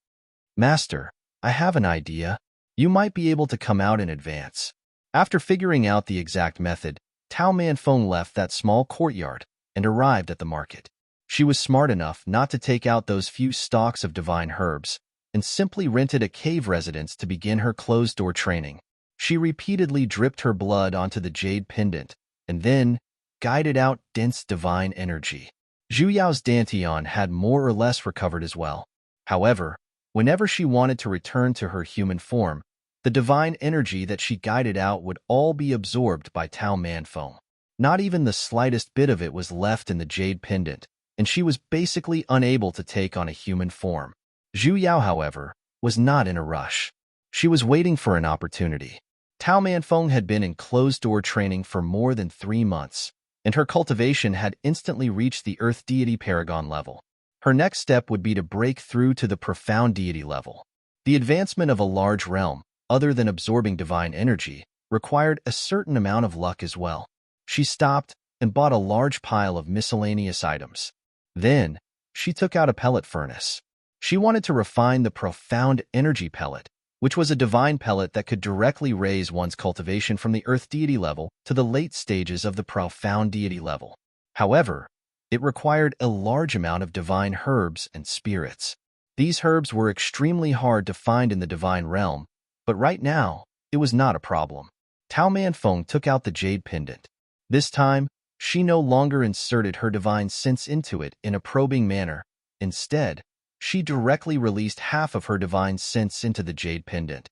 Master, I have an idea. You might be able to come out in advance. After figuring out the exact method, Tao Manfeng left that small courtyard and arrived at the market. She was smart enough not to take out those few stalks of divine herbs and simply rented a cave residence to begin her closed-door training. She repeatedly dripped her blood onto the jade pendant and then guided out dense divine energy. Zhu Yao's Dantian had more or less recovered as well. However, whenever she wanted to return to her human form, the divine energy that she guided out would all be absorbed by Tao Manfeng. Not even the slightest bit of it was left in the jade pendant, and she was basically unable to take on a human form. Zhu Yao, however, was not in a rush. She was waiting for an opportunity. Tao Manfeng had been in closed-door training for more than 3 months, and her cultivation had instantly reached the Earth Deity Paragon level. Her next step would be to break through to the Profound Deity level. The advancement of a large realm, other than absorbing divine energy, required a certain amount of luck as well. She stopped and bought a large pile of miscellaneous items. Then, she took out a pellet furnace. She wanted to refine the Profound Energy Pellet, which was a divine pellet that could directly raise one's cultivation from the Earth Deity level to the late stages of the Profound Deity level. However, it required a large amount of divine herbs and spirits. These herbs were extremely hard to find in the divine realm, but right now, it was not a problem. Tao Manfeng took out the jade pendant. This time, she no longer inserted her divine sense into it in a probing manner. Instead, she directly released half of her divine sense into the jade pendant.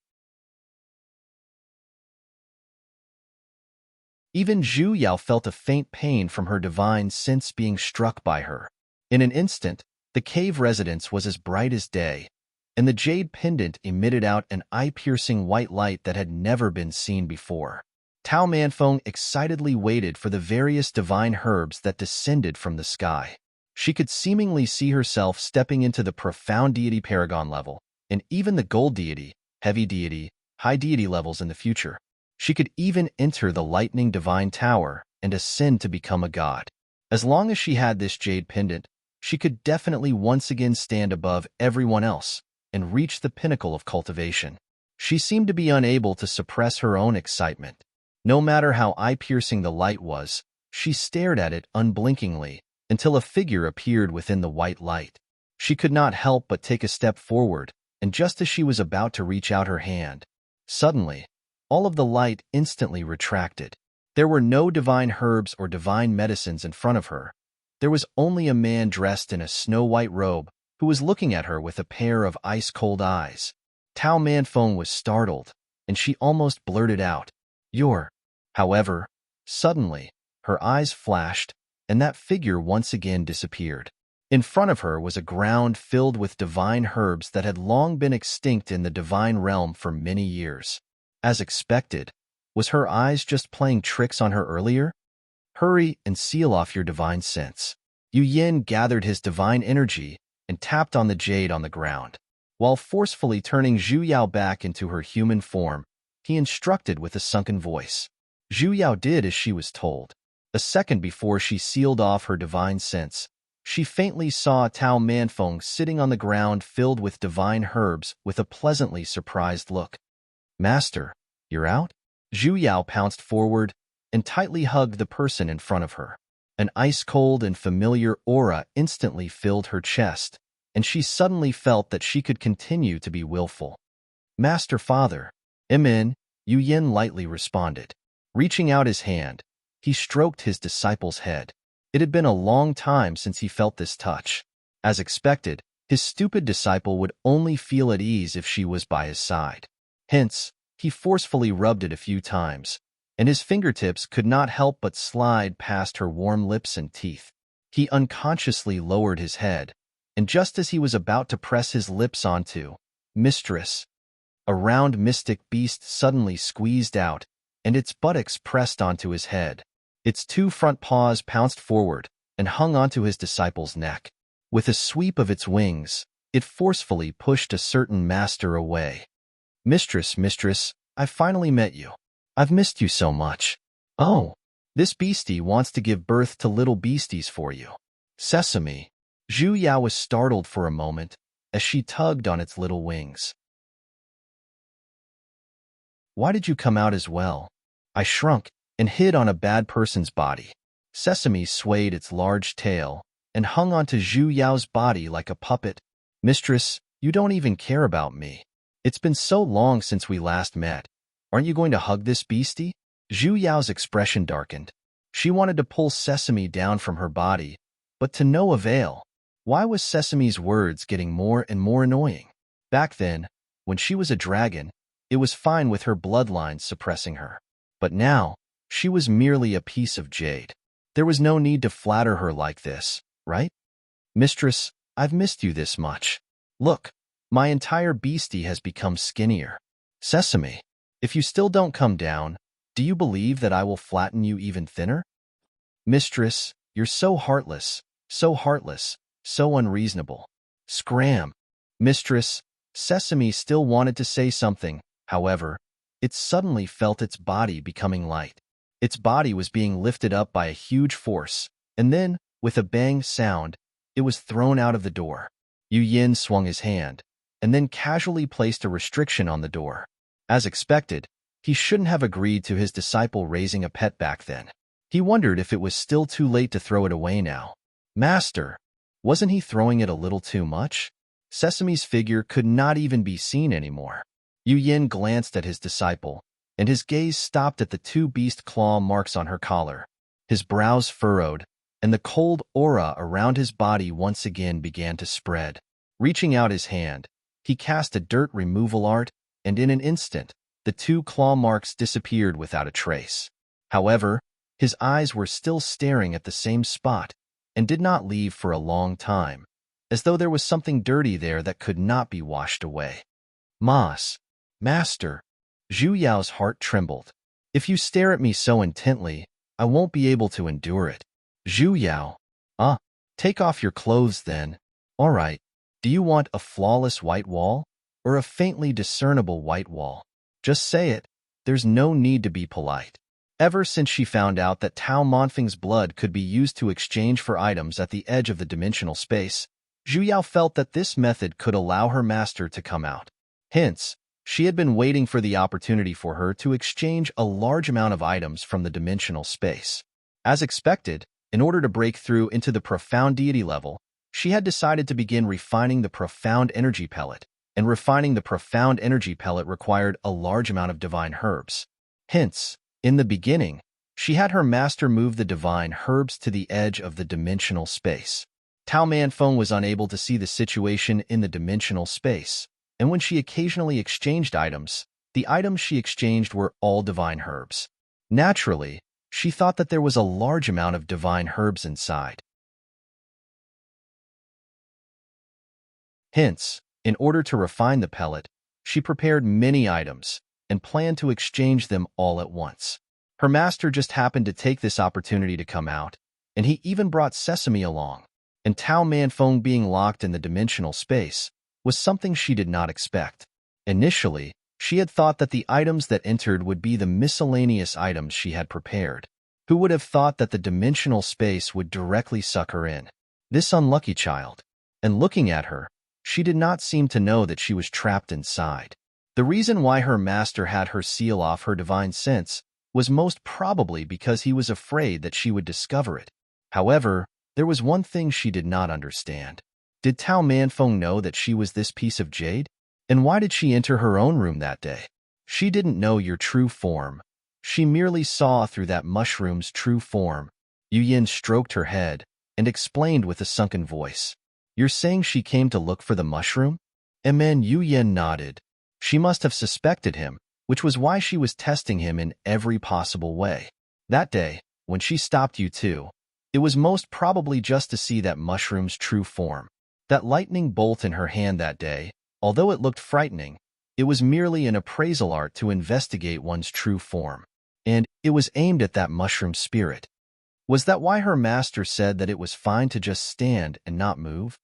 Even Zhu Yao felt a faint pain from her divine sense being struck by her. In an instant, the cave residence was as bright as day, and the jade pendant emitted out an eye-piercing white light that had never been seen before. Tao Manfeng excitedly waited for the various divine herbs that descended from the sky. She could seemingly see herself stepping into the profound deity paragon level, and even the gold deity, heavy deity, high deity levels in the future. She could even enter the lightning divine tower and ascend to become a god. As long as she had this jade pendant, she could definitely once again stand above everyone else and reach the pinnacle of cultivation. She seemed to be unable to suppress her own excitement. No matter how eye-piercing the light was, she stared at it unblinkingly until a figure appeared within the white light. She could not help but take a step forward, and just as she was about to reach out her hand, suddenly, all of the light instantly retracted. There were no divine herbs or divine medicines in front of her. There was only a man dressed in a snow-white robe who was looking at her with a pair of ice-cold eyes. Tao Manfeng was startled, and she almost blurted out, "You're..." However, suddenly, her eyes flashed, and that figure once again disappeared. In front of her was a ground filled with divine herbs that had long been extinct in the divine realm for many years. As expected, was her eyes just playing tricks on her earlier? Hurry and seal off your divine sense. Yu Yin gathered his divine energy and tapped on the jade on the ground. While forcefully turning Zhu Yao back into her human form, he instructed with a sunken voice. Zhu Yao did as she was told. A second before she sealed off her divine sense, she faintly saw Tao Manfeng sitting on the ground filled with divine herbs with a pleasantly surprised look. "Master, you're out?" Zhu Yao pounced forward and tightly hugged the person in front of her. An ice-cold and familiar aura instantly filled her chest, and she suddenly felt that she could continue to be willful. "Master Father." "Amen," Yu Yin lightly responded. Reaching out his hand, he stroked his disciple's head. It had been a long time since he felt this touch. As expected, his stupid disciple would only feel at ease if she was by his side. Hence, he forcefully rubbed it a few times, and his fingertips could not help but slide past her warm lips and teeth. He unconsciously lowered his head, and just as he was about to press his lips onto "Mistress," a round mystic beast suddenly squeezed out, and its buttocks pressed onto his head. Its two front paws pounced forward and hung onto his disciple's neck. With a sweep of its wings, it forcefully pushed a certain master away. Mistress, I finally met you. I've missed you so much." "Oh, this beastie wants to give birth to little beasties for you." "Sesame." Zhu Yao was startled for a moment as she tugged on its little wings. "Why did you come out as well?" "I shrunk and hid on a bad person's body." Sesame swayed its large tail and hung onto Zhu Yao's body like a puppet. "Mistress, you don't even care about me. It's been so long since we last met. Aren't you going to hug this beastie?" Zhu Yao's expression darkened. She wanted to pull Sesame down from her body, but to no avail. Why was Sesame's words getting more and more annoying? Back then, when she was a dragon, it was fine with her bloodline suppressing her. But now, she was merely a piece of jade. There was no need to flatter her like this, right? "Mistress, I've missed you this much. Look, my entire beastie has become skinnier." "Sesame, if you still don't come down, do you believe that I will flatten you even thinner?" "Mistress, you're so heartless, so unreasonable." "Scram." "Mistress," Sesame still wanted to say something, however, it suddenly felt its body becoming light. Its body was being lifted up by a huge force, and then, with a bang sound, it was thrown out of the door. Yu Yin swung his hand, and then casually placed a restriction on the door. As expected, he shouldn't have agreed to his disciple raising a pet back then. He wondered if it was still too late to throw it away now. "Master, wasn't he throwing it a little too much?" Sesame's figure could not even be seen anymore. Yu Yin glanced at his disciple, and his gaze stopped at the two beast claw marks on her collar. His brows furrowed, and the cold aura around his body once again began to spread. Reaching out his hand, he cast a dirt removal art, and in an instant, the 2 claw marks disappeared without a trace. However, his eyes were still staring at the same spot and did not leave for a long time, as though there was something dirty there that could not be washed away. Mas, Master, Zhu Yao's heart trembled. If you stare at me so intently, I won't be able to endure it. Zhu Yao, take off your clothes then. All right, do you want a flawless white wall or a faintly discernible white wall? Just say it. There's no need to be polite. Ever since she found out that Tao Monfeng's blood could be used to exchange for items at the edge of the dimensional space, Zhu Yao felt that this method could allow her master to come out. Hence, she had been waiting for the opportunity for her to exchange a large amount of items from the dimensional space. As expected, in order to break through into the profound deity level, she had decided to begin refining the profound energy pellet, and refining the profound energy pellet required a large amount of divine herbs. Hence, in the beginning, she had her master move the divine herbs to the edge of the dimensional space. Tao Manfeng was unable to see the situation in the dimensional space, and when she occasionally exchanged items, the items she exchanged were all divine herbs. Naturally, she thought that there was a large amount of divine herbs inside. Hence, in order to refine the pellet, she prepared many items and planned to exchange them all at once. Her master just happened to take this opportunity to come out, and he even brought Sesame along, and Tao Manfeng being locked in the dimensional space was something she did not expect. Initially, she had thought that the items that entered would be the miscellaneous items she had prepared. Who would have thought that the dimensional space would directly suck her in? This unlucky child. And looking at her, she did not seem to know that she was trapped inside. The reason why her master had her seal off her divine sense was most probably because he was afraid that she would discover it. However, there was one thing she did not understand. Did Tao Manfeng know that she was this piece of jade? And why did she enter her own room that day? She didn't know your true form. She merely saw through that mushroom's true form. Yu Yin stroked her head and explained with a sunken voice. You're saying she came to look for the mushroom? Then Yu Yin nodded. She must have suspected him, which was why she was testing him in every possible way. That day, when she stopped you two, it was most probably just to see that mushroom's true form. That lightning bolt in her hand that day, although it looked frightening, it was merely an appraisal art to investigate one's true form. And it was aimed at that mushroom spirit. Was that why her master said that it was fine to just stand and not move?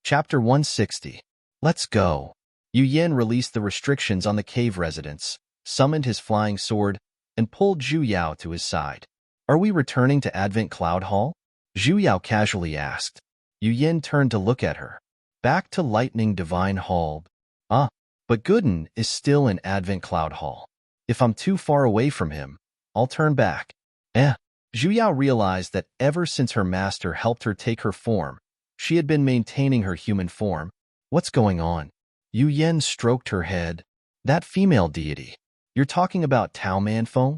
Chapter 160. Let's go. Yu Yin released the restrictions on the cave residents, summoned his flying sword, and pulled Zhu Yao to his side. Are we returning to Advent Cloud Hall? Zhu Yao casually asked. Yu Yin turned to look at her. Back to Lightning Divine Hall. But Gooden is still in Advent Cloud Hall. If I'm too far away from him, I'll turn back. Zhu Yao realized that ever since her master helped her take her form, she had been maintaining her human form. What's going on? Yu Yin stroked her head. That female deity. You're talking about Tao Manfeng?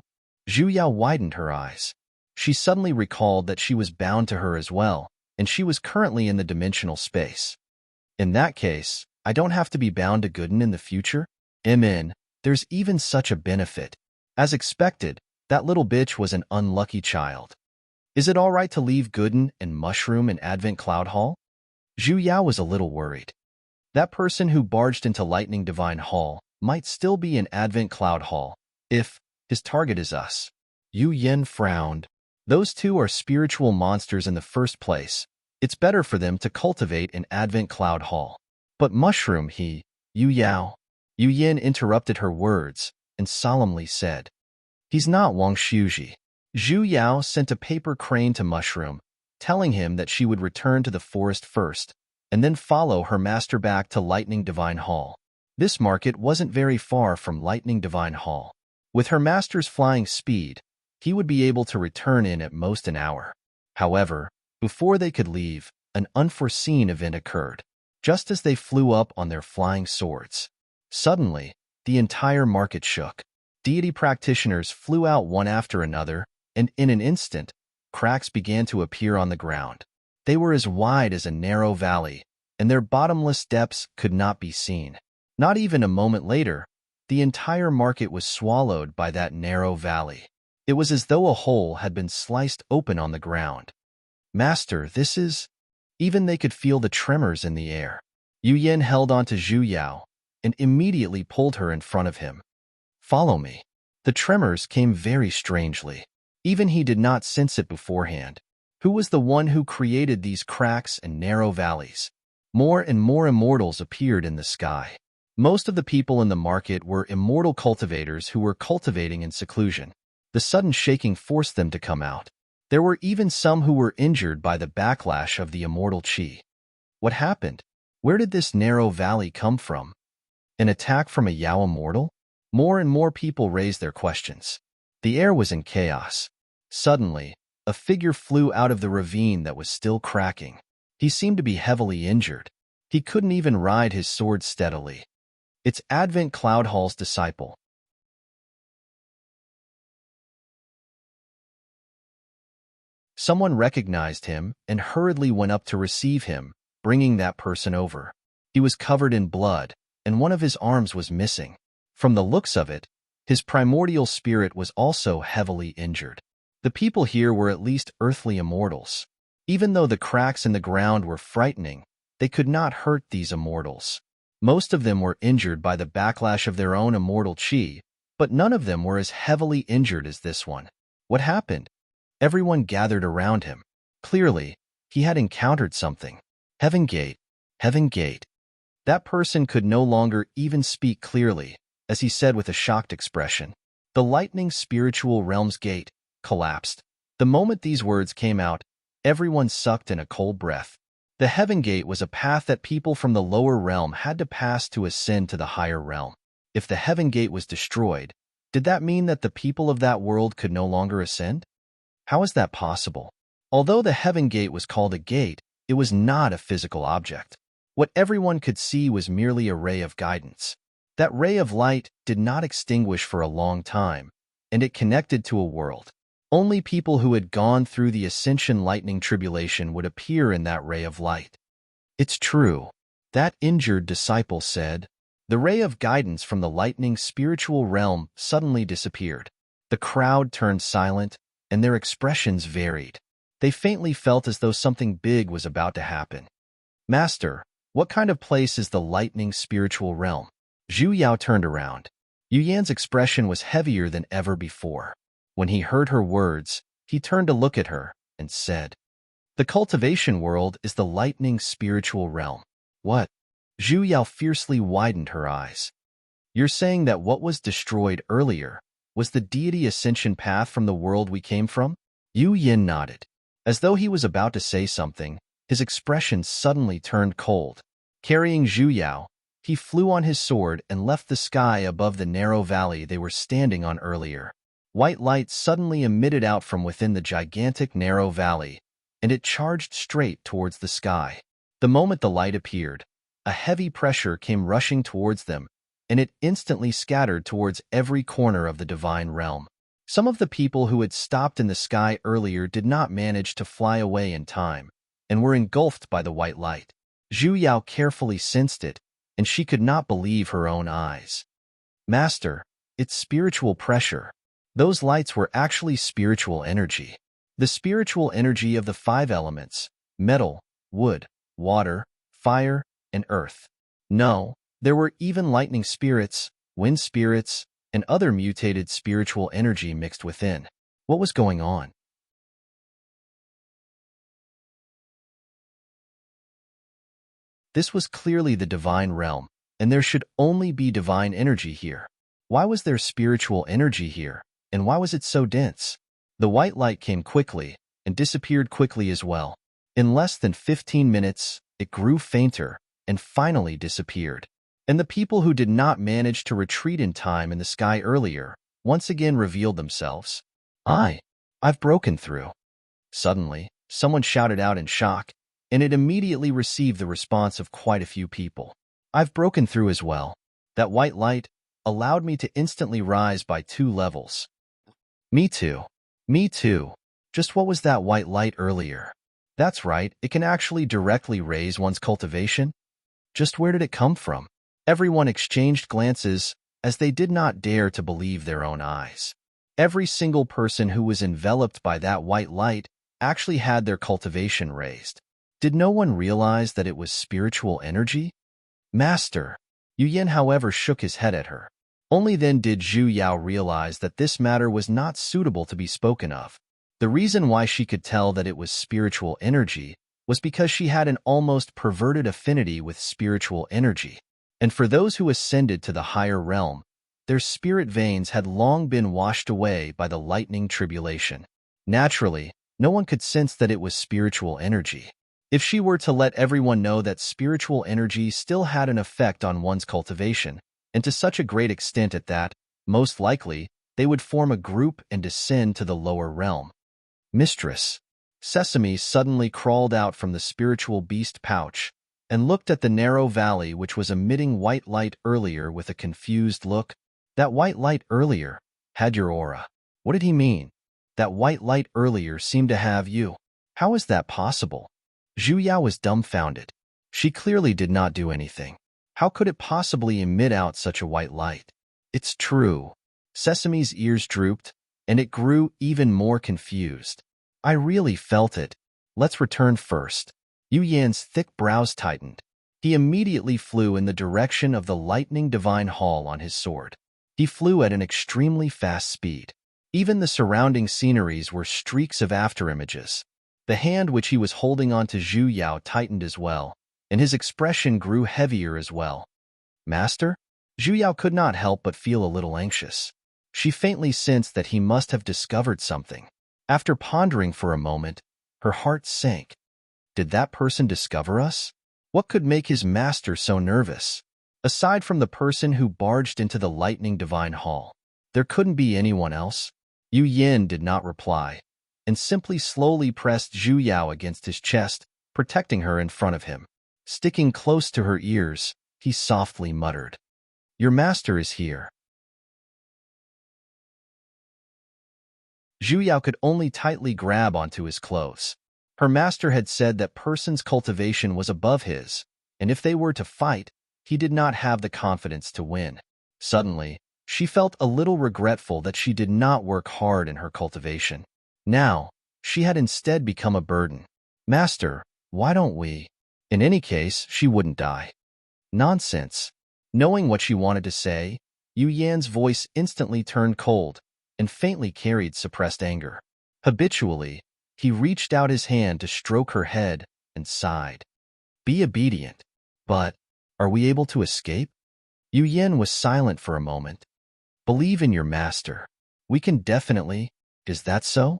Zhu Yao widened her eyes. She suddenly recalled that she was bound to her as well, and she was currently in the dimensional space. In that case, I don't have to be bound to Gooden in the future? There's even such a benefit. As expected, that little bitch was an unlucky child. Is it all right to leave Gooden and Mushroom in Advent Cloud Hall? Zhu Yao was a little worried. That person who barged into Lightning Divine Hall might still be in Advent Cloud Hall, if his target is us. Yu Yin frowned. Those two are spiritual monsters in the first place. It's better for them to cultivate in Advent Cloud Hall. But Mushroom Yu Yao. Yu Yin interrupted her words and solemnly said, he's not Wang Shuji. Zhu Yao sent a paper crane to Mushroom, telling him that she would return to the forest first, and then follow her master back to Lightning Divine Hall. This market wasn't very far from Lightning Divine Hall. With her master's flying speed, he would be able to return in at most an hour. However, before they could leave, an unforeseen event occurred. Just as they flew up on their flying swords, suddenly, the entire market shook. Deity practitioners flew out one after another, and in an instant, cracks began to appear on the ground. They were as wide as a narrow valley, and their bottomless depths could not be seen. Not even a moment later, the entire market was swallowed by that narrow valley. It was as though a hole had been sliced open on the ground. Master, this is... Even they could feel the tremors in the air. Yu Yin held on to Zhu Yao and immediately pulled her in front of him. Follow me. The tremors came very strangely. Even he did not sense it beforehand. Who was the one who created these cracks and narrow valleys? More and more immortals appeared in the sky. Most of the people in the market were immortal cultivators who were cultivating in seclusion. The sudden shaking forced them to come out. There were even some who were injured by the backlash of the immortal chi. What happened? Where did this narrow valley come from? An attack from a Yao immortal? More and more people raised their questions. The air was in chaos. Suddenly, a figure flew out of the ravine that was still cracking. He seemed to be heavily injured. He couldn't even ride his sword steadily. It's Advent Cloud Hall's disciple. Someone recognized him and hurriedly went up to receive him, bringing that person over. He was covered in blood, and one of his arms was missing. From the looks of it, his primordial spirit was also heavily injured. The people here were at least earthly immortals. Even though the cracks in the ground were frightening, they could not hurt these immortals. Most of them were injured by the backlash of their own immortal chi, but none of them were as heavily injured as this one. What happened? Everyone gathered around him. Clearly, he had encountered something. Heaven Gate. Heaven Gate. That person could no longer even speak clearly, as he said with a shocked expression. The lightning spiritual realm's gate collapsed. The moment these words came out, everyone sucked in a cold breath. The Heaven Gate was a path that people from the lower realm had to pass to ascend to the higher realm. If the Heaven Gate was destroyed, did that mean that the people of that world could no longer ascend? How is that possible? Although the Heaven Gate was called a gate, it was not a physical object. What everyone could see was merely a ray of guidance. That ray of light did not extinguish for a long time, and it connected to a world. Only people who had gone through the Ascension Lightning Tribulation would appear in that ray of light. It's true. That injured disciple said. The ray of guidance from the lightning spiritual realm suddenly disappeared. The crowd turned silent, and their expressions varied. They faintly felt as though something big was about to happen. Master, what kind of place is the lightning spiritual realm? Zhu Yao turned around. Yu Yan's expression was heavier than ever before. When he heard her words, he turned to look at her and said, The cultivation world is the lightning spiritual realm. What? Zhu Yao fiercely widened her eyes. You're saying that what was destroyed earlier was the deity ascension path from the world we came from? Yu Yin nodded. As though he was about to say something, his expression suddenly turned cold. Carrying Zhu Yao, he flew on his sword and left the sky above the narrow valley they were standing on earlier. White light suddenly emitted out from within the gigantic narrow valley, and it charged straight towards the sky. The moment the light appeared, a heavy pressure came rushing towards them, and it instantly scattered towards every corner of the divine realm. Some of the people who had stopped in the sky earlier did not manage to fly away in time, and were engulfed by the white light. Zhu Yao carefully sensed it, and she could not believe her own eyes. Master, it's spiritual pressure. Those lights were actually spiritual energy. The spiritual energy of the 5 elements: metal, wood, water, fire, and earth. No, there were even lightning spirits, wind spirits, and other mutated spiritual energy mixed within. What was going on? This was clearly the divine realm, and there should only be divine energy here. Why was there spiritual energy here, and why was it so dense? The white light came quickly and disappeared quickly as well. In less than 15 minutes, it grew fainter and finally disappeared. And the people who did not manage to retreat in time in the sky earlier once again revealed themselves. I've broken through. Suddenly, someone shouted out in shock, and it immediately received the response of quite a few people. I've broken through as well. That white light, allowed me to instantly rise by 2 levels. Me too. Me too. Just what was that white light earlier? That's right, it can actually directly raise one's cultivation. Just where did it come from? Everyone exchanged glances as they did not dare to believe their own eyes. Every single person who was enveloped by that white light actually had their cultivation raised. Did no one realize that it was spiritual energy? Master. Yu Yin, however, shook his head at her. Only then did Zhu Yao realize that this matter was not suitable to be spoken of. The reason why she could tell that it was spiritual energy was because she had an almost perverted affinity with spiritual energy. And for those who ascended to the higher realm, their spirit veins had long been washed away by the lightning tribulation. Naturally, no one could sense that it was spiritual energy. If she were to let everyone know that spiritual energy still had an effect on one's cultivation, and to such a great extent at that, most likely, they would form a group and descend to the lower realm. Mistress. Sesame suddenly crawled out from the spiritual beast pouch and looked at the narrow valley which was emitting white light earlier with a confused look. That white light earlier had your aura. What did he mean? That white light earlier seemed to have you. How is that possible? Zhu Yao was dumbfounded. She clearly did not do anything. How could it possibly emit out such a white light? It's true. Sesame's ears drooped, and it grew even more confused. I really felt it. Let's return first. Yu Yan's thick brows tightened. He immediately flew in the direction of the lightning divine hall on his sword. He flew at an extremely fast speed. Even the surrounding sceneries were streaks of afterimages. The hand which he was holding onto Zhu Yao tightened as well, and his expression grew heavier as well. Master? Zhu Yao could not help but feel a little anxious. She faintly sensed that he must have discovered something. After pondering for a moment, her heart sank. Did that person discover us? What could make his master so nervous? Aside from the person who barged into the lightning divine hall, there couldn't be anyone else. Yu Yin did not reply, and simply slowly pressed Zhu Yao against his chest, protecting her in front of him. Sticking close to her ears, he softly muttered, "Your master is here." Zhu Yao could only tightly grab onto his clothes. Her master had said that person's cultivation was above his, and if they were to fight, he did not have the confidence to win. Suddenly, she felt a little regretful that she did not work hard in her cultivation. Now, she had instead become a burden. Master, why don't we? In any case, she wouldn't die. Nonsense. Knowing what she wanted to say, Yu Yan's voice instantly turned cold and faintly carried suppressed anger. Habitually, he reached out his hand to stroke her head and sighed. Be obedient. But, are we able to escape? Yu Yan was silent for a moment. Believe in your master. We can definitely. Is that so?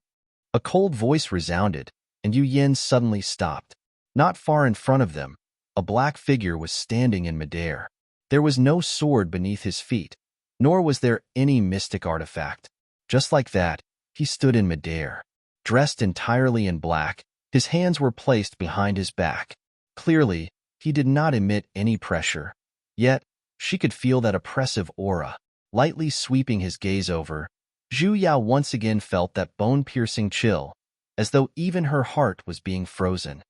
A cold voice resounded, and Yu Yan suddenly stopped. Not far in front of them, a black figure was standing in midair. There was no sword beneath his feet, nor was there any mystic artifact. Just like that, he stood in midair. Dressed entirely in black, his hands were placed behind his back. Clearly, he did not emit any pressure. Yet, she could feel that oppressive aura, lightly sweeping his gaze over. Zhu Yao once again felt that bone-piercing chill, as though even her heart was being frozen.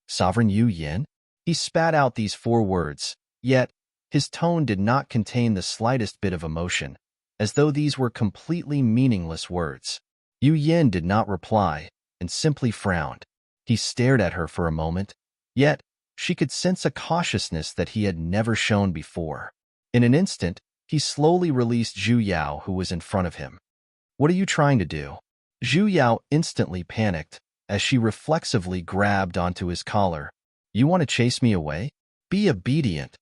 Sovereign Yu Yin? He spat out these 4 words, yet his tone did not contain the slightest bit of emotion, as though these were completely meaningless words. Yu Yin did not reply, and simply frowned. He stared at her for a moment, yet she could sense a cautiousness that he had never shown before. In an instant, he slowly released Zhu Yao, who was in front of him. What are you trying to do? Zhu Yao instantly panicked as she reflexively grabbed onto his collar. You want to chase me away? Be obedient.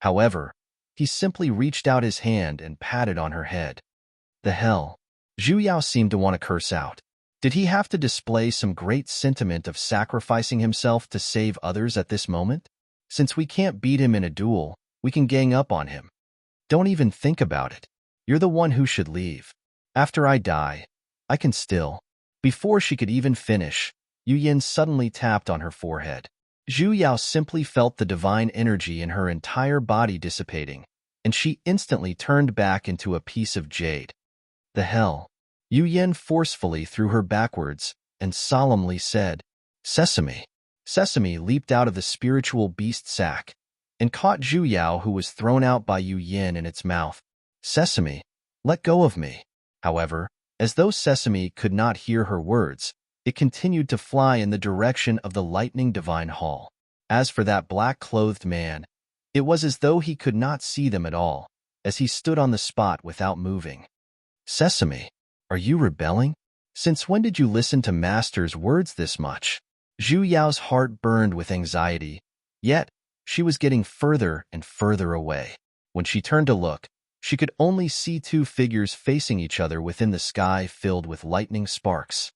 However, he simply reached out his hand and patted on her head. The hell? Zhu Yao seemed to want to curse out. Did he have to display some great sentiment of sacrificing himself to save others at this moment? Since we can't beat him in a duel, we can gang up on him. Don't even think about it. You're the one who should leave. After I die, I can still. Before she could even finish, Yu Yin suddenly tapped on her forehead. Zhu Yao simply felt the divine energy in her entire body dissipating, and she instantly turned back into a piece of jade. The hell? Yu Yen forcefully threw her backwards and solemnly said, "Sesame." Sesame leaped out of the spiritual beast sack and caught Zhu Yao, who was thrown out by Yu Yen, in its mouth. "Sesame, let go of me." However, as though Sesame could not hear her words, it continued to fly in the direction of the lightning divine hall. As for that black-clothed man, it was as though he could not see them at all, as he stood on the spot without moving. "Sesame, are you rebelling? Since when did you listen to Master's words this much?" Zhu Yao's heart burned with anxiety, yet she was getting further and further away. When she turned to look, she could only see two figures facing each other within the sky filled with lightning sparks.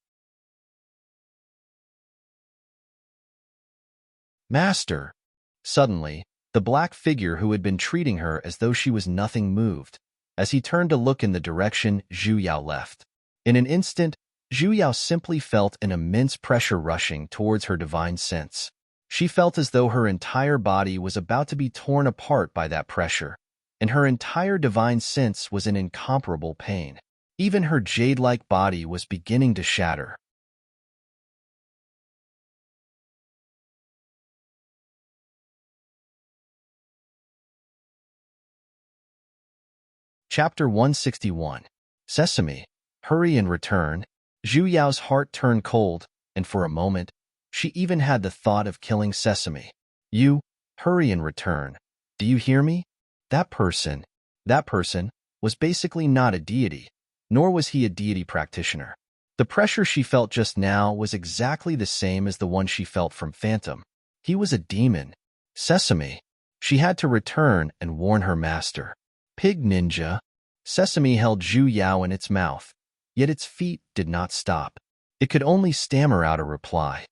"Master!" Suddenly, the black figure who had been treating her as though she was nothing moved, as he turned to look in the direction Zhu Yao left. In an instant, Zhu Yao simply felt an immense pressure rushing towards her divine sense. She felt as though her entire body was about to be torn apart by that pressure, and her entire divine sense was in incomparable pain. Even her jade-like body was beginning to shatter. Chapter 161. Sesame, hurry and return. Zhu Yao's heart turned cold, and for a moment, she even had the thought of killing Sesame. "You, hurry and return. Do you hear me?" That person, was basically not a deity, nor was he a deity practitioner. The pressure she felt just now was exactly the same as the one she felt from Phantom. He was a demon. Sesame. She had to return and warn her master. "Pig ninja." Sesame held Zhu Yao in its mouth, yet its feet did not stop. It could only stammer out a reply.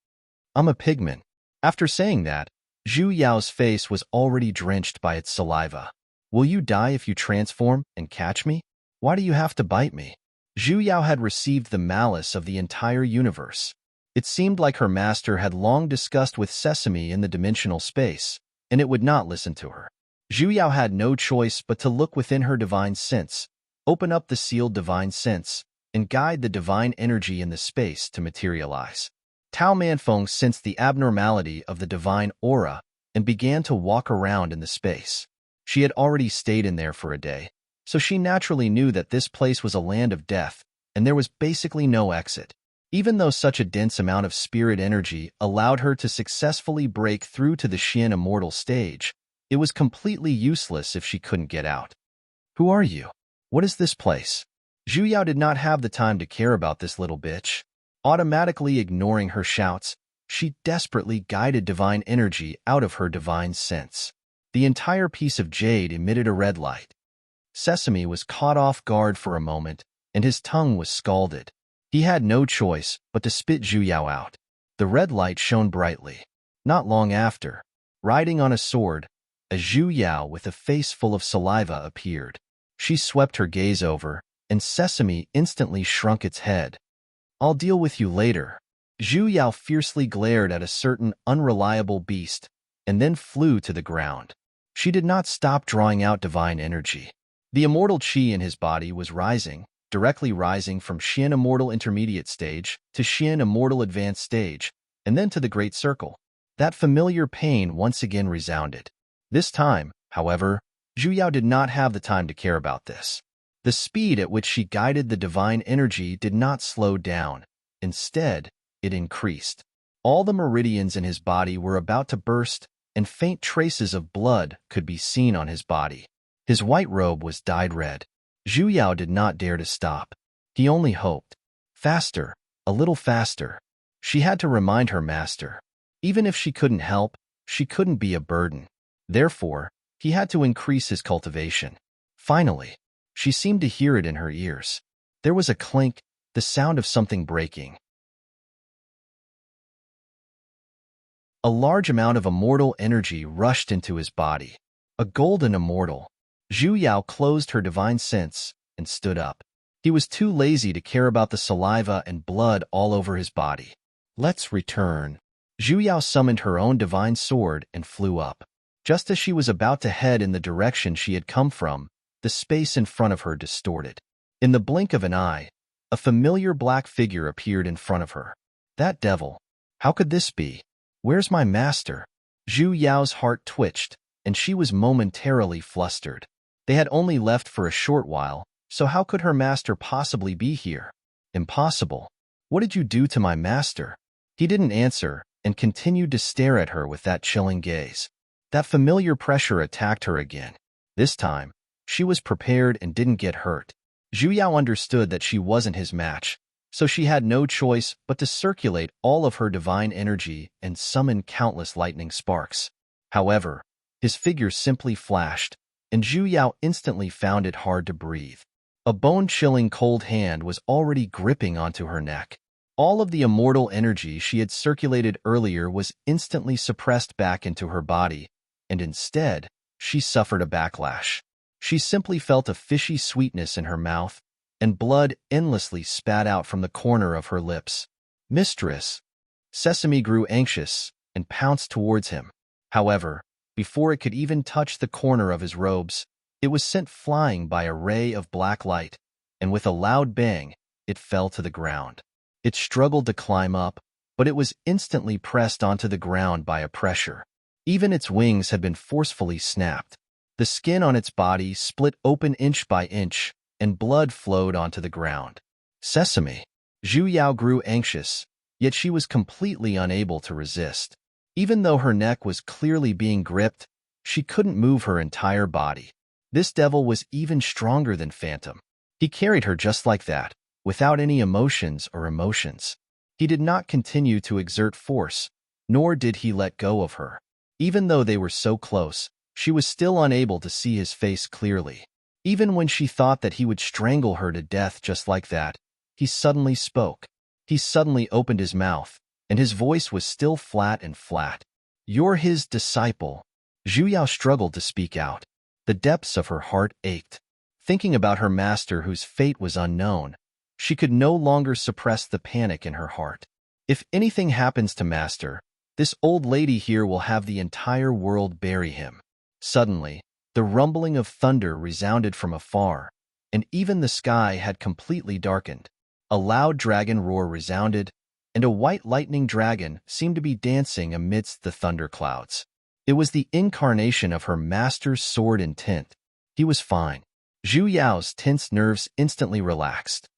"I'm a pigman." After saying that, Zhu Yao's face was already drenched by its saliva. "Will you die if you transform and catch me? Why do you have to bite me?" Zhu Yao had received the malice of the entire universe. It seemed like her master had long discussed with Sesame in the dimensional space, and it would not listen to her. Zhu Yao had no choice but to look within her divine sense, open up the sealed divine sense, and guide the divine energy in the space to materialize. Tao Manfeng sensed the abnormality of the divine aura and began to walk around in the space. She had already stayed in there for a day, so she naturally knew that this place was a land of death, and there was basically no exit. Even though such a dense amount of spirit energy allowed her to successfully break through to the Xian immortal stage, it was completely useless if she couldn't get out. "Who are you? What is this place?" Zhu Yao did not have the time to care about this little bitch. Automatically ignoring her shouts, she desperately guided divine energy out of her divine sense. The entire piece of jade emitted a red light. Sesame was caught off guard for a moment, and his tongue was scalded. He had no choice but to spit Zhu Yao out. The red light shone brightly. Not long after, riding on a sword, a Zhu Yao with a face full of saliva appeared. She swept her gaze over, and Sesame instantly shrunk its head. "I'll deal with you later." Zhu Yao fiercely glared at a certain unreliable beast, and then flew to the ground. She did not stop drawing out divine energy. The immortal qi in his body was rising, directly rising from Xian Immortal Intermediate Stage to Xian Immortal Advanced Stage, and then to the Great Circle. That familiar pain once again resounded. This time, however, Zhu Yao did not have the time to care about this. The speed at which she guided the divine energy did not slow down. Instead, it increased. All the meridians in his body were about to burst, and faint traces of blood could be seen on his body. His white robe was dyed red. Zhu Yao did not dare to stop. He only hoped. Faster, a little faster. She had to remind her master. Even if she couldn't help, she couldn't be a burden. Therefore, he had to increase his cultivation. Finally, she seemed to hear it in her ears. There was a clink, the sound of something breaking. A large amount of immortal energy rushed into his body. A golden immortal. Zhu Yao closed her divine sense and stood up. He was too lazy to care about the saliva and blood all over his body. "Let's return." Zhu Yao summoned her own divine sword and flew up. Just as she was about to head in the direction she had come from, the space in front of her distorted. In the blink of an eye, a familiar black figure appeared in front of her. That devil! How could this be? Where's my master? Zhu Yao's heart twitched, and she was momentarily flustered. They had only left for a short while, so how could her master possibly be here? Impossible. What did you do to my master? He didn't answer, and continued to stare at her with that chilling gaze. That familiar pressure attacked her again. This time, she was prepared and didn't get hurt. Zhu Yao understood that she wasn't his match, so she had no choice but to circulate all of her divine energy and summon countless lightning sparks. However, his figure simply flashed, and Zhu Yao instantly found it hard to breathe. A bone-chilling cold hand was already gripping onto her neck. All of the immortal energy she had circulated earlier was instantly suppressed back into her body, and instead, she suffered a backlash. She simply felt a fishy sweetness in her mouth, and blood endlessly spat out from the corner of her lips. Mistress! Sesame grew anxious and pounced towards him. However, before it could even touch the corner of his robes, it was sent flying by a ray of black light, and with a loud bang, it fell to the ground. It struggled to climb up, but it was instantly pressed onto the ground by a pressure. Even its wings had been forcefully snapped. The skin on its body split open inch by inch, and blood flowed onto the ground. Sesame! Zhu Yao grew anxious, yet she was completely unable to resist. Even though her neck was clearly being gripped, she couldn't move her entire body. This devil was even stronger than Phantom. He carried her just like that, without any emotions or emotions. He did not continue to exert force, nor did he let go of her. Even though they were so close, she was still unable to see his face clearly. Even when she thought that he would strangle her to death just like that, he suddenly spoke. He suddenly opened his mouth, and his voice was still flat and flat. "You're his disciple." Zhu Yao struggled to speak out. The depths of her heart ached. Thinking about her master whose fate was unknown, she could no longer suppress the panic in her heart. If anything happens to master, this old lady here will have the entire world bury him. Suddenly, the rumbling of thunder resounded from afar, and even the sky had completely darkened. A loud dragon roar resounded, and a white lightning dragon seemed to be dancing amidst the thunderclouds. It was the incarnation of her master's sword and tint. He was fine. Zhu Yao's tense nerves instantly relaxed.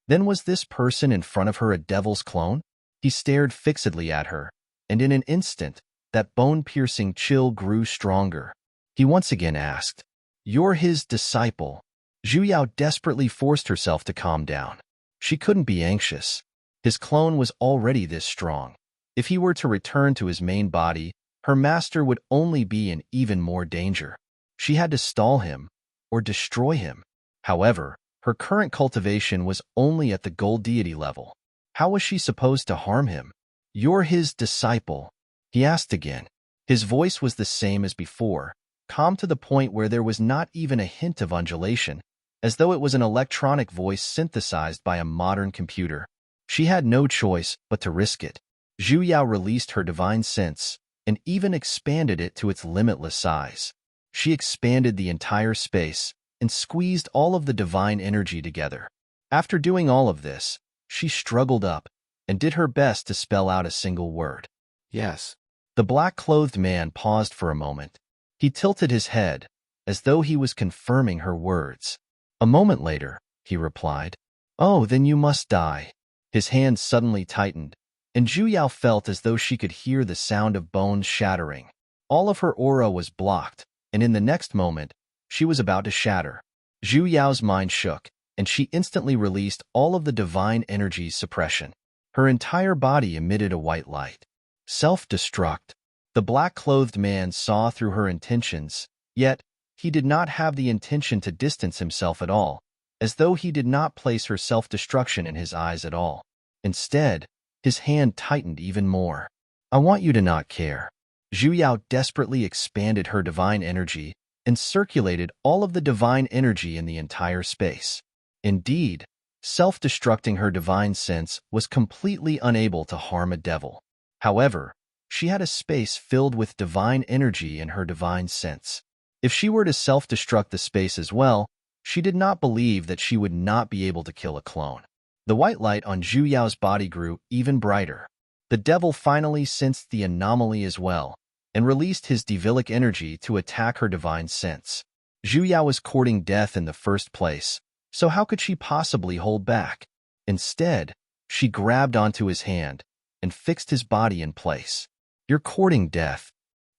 Then was this person in front of her a devil's clone? He stared fixedly at her, and in an instant, that bone-piercing chill grew stronger. He once again asked, "You're his disciple." Zhu Yao desperately forced herself to calm down. She couldn't be anxious. His clone was already this strong. If he were to return to his main body, her master would only be in even more danger. She had to stall him, or destroy him. However, her current cultivation was only at the gold deity level. How was she supposed to harm him? "You're his disciple," he asked again. His voice was the same as before, calm to the point where there was not even a hint of undulation, as though it was an electronic voice synthesized by a modern computer. She had no choice but to risk it. Zhu Yao released her divine sense, and even expanded it to its limitless size. She expanded the entire space, and squeezed all of the divine energy together. After doing all of this, she struggled up, and did her best to spell out a single word. "Yes." The black-clothed man paused for a moment. He tilted his head, as though he was confirming her words. A moment later, he replied, "Oh, then you must die." His hand suddenly tightened, and Zhu Yao felt as though she could hear the sound of bones shattering. All of her aura was blocked, and in the next moment, she was about to shatter. Zhu Yao's mind shook, and she instantly released all of the divine energy's suppression. Her entire body emitted a white light. Self-destruct. The black-clothed man saw through her intentions, yet he did not have the intention to distance himself at all, as though he did not place her self-destruction in his eyes at all. Instead, his hand tightened even more. "I want you to not care." Zhu Yao desperately expanded her divine energy and circulated all of the divine energy in the entire space. Indeed, self-destructing her divine sense, was completely unable to harm a devil. However, she had a space filled with divine energy in her divine sense. If she were to self-destruct the space as well, she did not believe that she would not be able to kill a clone. The white light on Zhu Yao's body grew even brighter. The devil finally sensed the anomaly as well, and released his devilic energy to attack her divine sense. Zhu Yao was courting death in the first place, so how could she possibly hold back? Instead, she grabbed onto his hand and fixed his body in place. "You're courting death."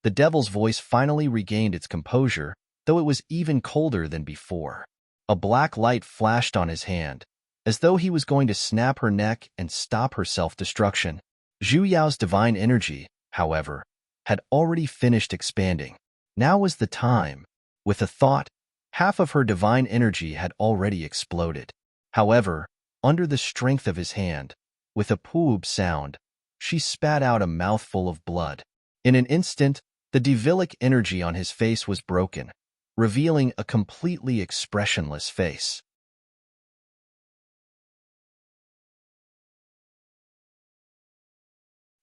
The devil's voice finally regained its composure, though it was even colder than before. A black light flashed on his hand, as though he was going to snap her neck and stop her self-destruction. Zhu Yao's divine energy, however, had already finished expanding. Now was the time. With a thought, half of her divine energy had already exploded. However, under the strength of his hand, with a poob sound, she spat out a mouthful of blood. In an instant, the devilic energy on his face was broken, revealing a completely expressionless face.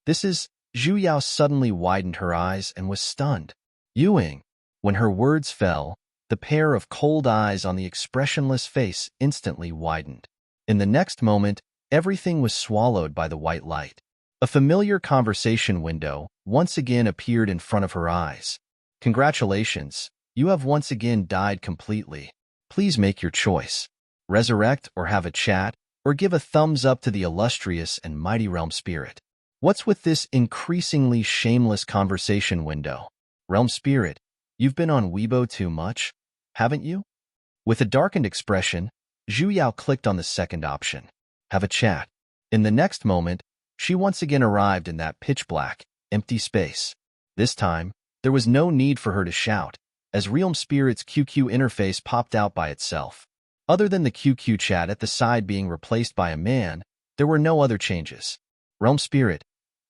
Zhu Yao suddenly widened her eyes and was stunned. Yuing. When her words fell, the pair of cold eyes on the expressionless face instantly widened. In the next moment, everything was swallowed by the white light. A familiar conversation window once again appeared in front of her eyes. "Congratulations, you have once again died completely. Please make your choice. Resurrect or have a chat, or give a thumbs up to the illustrious and mighty realm spirit." What's with this increasingly shameless conversation window? Realm spirit, you've been on Weibo too much, haven't you? With a darkened expression, Zhu Yao clicked on the second option, have a chat. In the next moment, she once again arrived in that pitch-black, empty space. This time, there was no need for her to shout, as Realm Spirit's QQ interface popped out by itself. Other than the QQ chat at the side being replaced by a man, there were no other changes. Realm Spirit,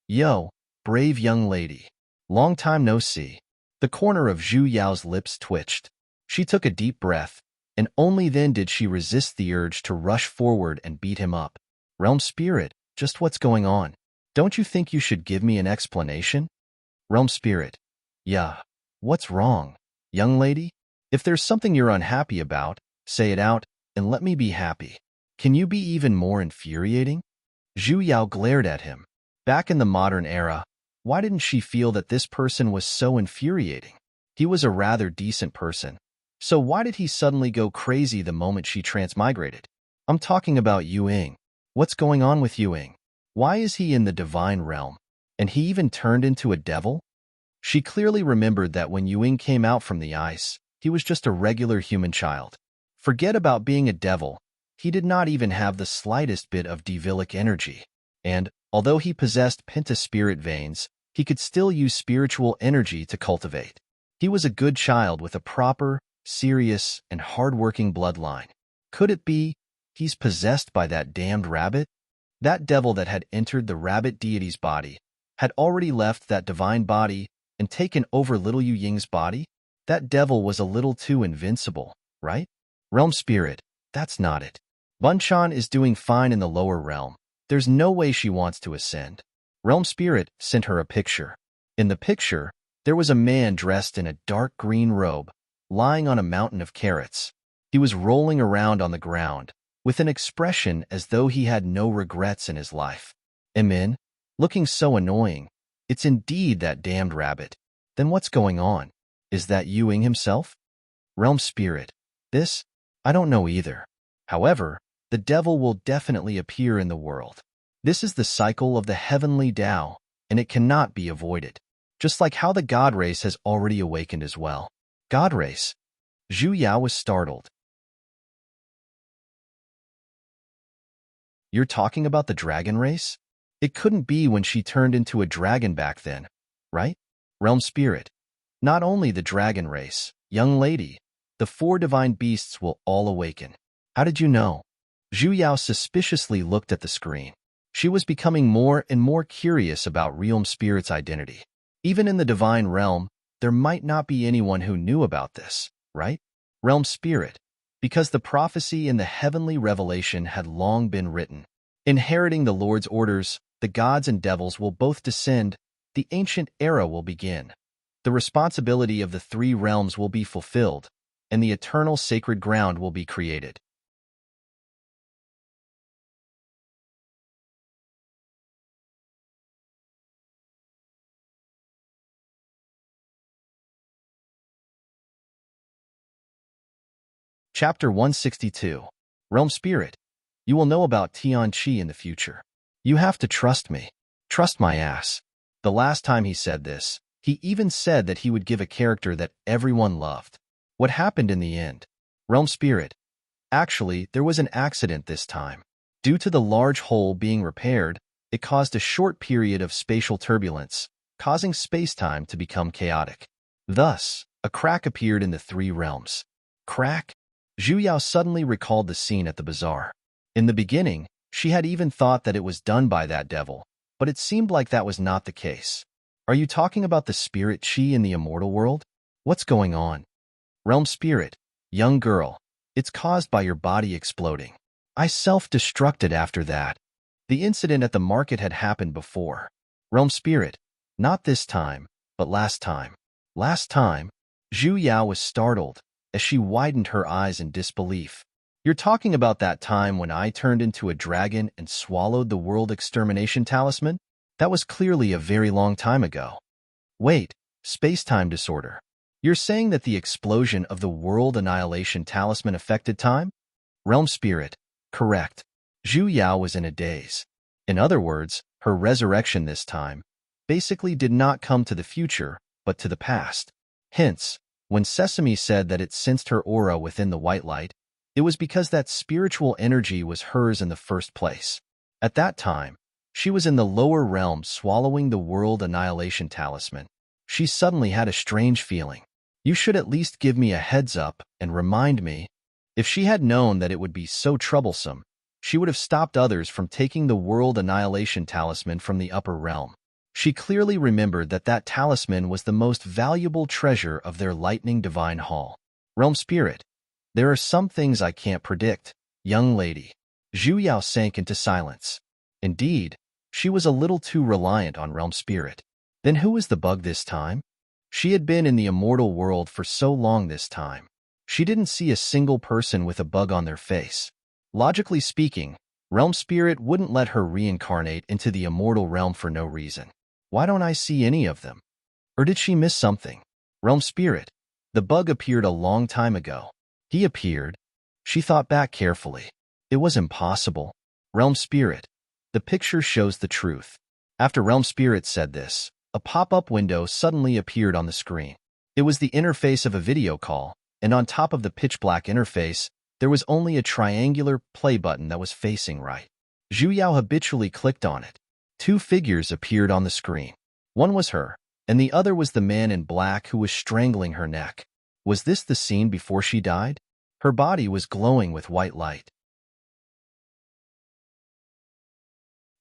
yo, brave young lady. Long time no see. The corner of Zhu Yao's lips twitched. She took a deep breath, and only then did she resist the urge to rush forward and beat him up. Realm Spirit, just what's going on? Don't you think you should give me an explanation? Realm Spirit, yeah, what's wrong, young lady? If there's something you're unhappy about, say it out, and let me be happy. Can you be even more infuriating? Zhu Yao glared at him. Back in the modern era, why didn't she feel that this person was so infuriating? He was a rather decent person, so why did he suddenly go crazy the moment she transmigrated? I'm talking about Yuing. What's going on with Yuing? Why is he in the divine realm? And he even turned into a devil? She clearly remembered that when Yuing came out from the ice, he was just a regular human child. Forget about being a devil. He did not even have the slightest bit of devilic energy. And, although he possessed pentaspirit veins, he could still use spiritual energy to cultivate. He was a good child with a proper, serious, and hard-working bloodline. Could it be he's possessed by that damned rabbit? That devil that had entered the rabbit deity's body had already left that divine body and taken over little Yu Ying's body? That devil was a little too invincible, right? Realm Spirit, that's not it. Bunchan is doing fine in the lower realm. There's no way she wants to ascend. Realm Spirit sent her a picture. In the picture, there was a man dressed in a dark green robe, lying on a mountain of carrots. He was rolling around on the ground, with an expression as though he had no regrets in his life. Emin, looking so annoying. It's indeed that damned rabbit. Then what's going on? Is that Yuing himself? Realm Spirit, this? I don't know either. However, the devil will definitely appear in the world. This is the cycle of the heavenly Tao, and it cannot be avoided. Just like how the God race has already awakened as well. God race? Zhu Yao was startled. You're talking about the dragon race? It couldn't be when she turned into a dragon back then, right? Realm Spirit. Not only the dragon race, young lady, the 4 divine beasts will all awaken. How did you know? Zhu Yao suspiciously looked at the screen. She was becoming more and more curious about Realm Spirit's identity. Even in the divine realm, there might not be anyone who knew about this, right? Realm Spirit, because the prophecy in the heavenly revelation had long been written. Inheriting the Lord's orders, the gods and devils will both descend, the ancient era will begin. The responsibility of the three realms will be fulfilled, and the eternal sacred ground will be created. Chapter 162. Realm Spirit. You will know about Tianqi in the future. You have to trust me. Trust my ass. The last time he said this, he even said that he would give a character that everyone loved. What happened in the end? Realm Spirit. Actually, there was an accident this time. Due to the large hole being repaired, it caused a short period of spatial turbulence, causing space-time to become chaotic. Thus, a crack appeared in the three realms. Crack? Zhu Yao suddenly recalled the scene at the bazaar. In the beginning, she had even thought that it was done by that devil, but it seemed like that was not the case. Are you talking about the spirit chi in the immortal world? What's going on? Realm Spirit, young girl, it's caused by your body exploding. I self-destructed after that. The incident at the market had happened before. Realm Spirit, not this time, but last time. Last time? Zhu Yao was startled, as she widened her eyes in disbelief. You're talking about that time when I turned into a dragon and swallowed the world extermination talisman? That was clearly a very long time ago. Wait, space-time disorder. You're saying that the explosion of the world annihilation talisman affected time? Realm Spirit, correct. Zhu Yao was in a daze. In other words, her resurrection this time basically did not come to the future, but to the past. Hence, when Sesame said that it sensed her aura within the white light, it was because that spiritual energy was hers in the first place. At that time, she was in the lower realm swallowing the world annihilation talisman. She suddenly had a strange feeling. You should at least give me a heads up and remind me. If she had known that it would be so troublesome, she would have stopped others from taking the world annihilation talisman from the upper realm. She clearly remembered that that talisman was the most valuable treasure of their lightning divine hall. Realm Spirit, there are some things I can't predict, young lady. Zhu Yao sank into silence. Indeed, she was a little too reliant on Realm Spirit. Then who was the bug this time? She had been in the immortal world for so long this time. She didn't see a single person with a bug on their face. Logically speaking, Realm Spirit wouldn't let her reincarnate into the immortal realm for no reason. Why don't I see any of them? Or did she miss something? Realm Spirit, the bug appeared a long time ago. He appeared. She thought back carefully. It was impossible. Realm Spirit, the picture shows the truth. After Realm Spirit said this, a pop-up window suddenly appeared on the screen. It was the interface of a video call, and on top of the pitch-black interface, there was only a triangular play button that was facing right. Zhu Yao habitually clicked on it. Two figures appeared on the screen. One was her, and the other was the man in black who was strangling her neck. Was this the scene before she died? Her body was glowing with white light.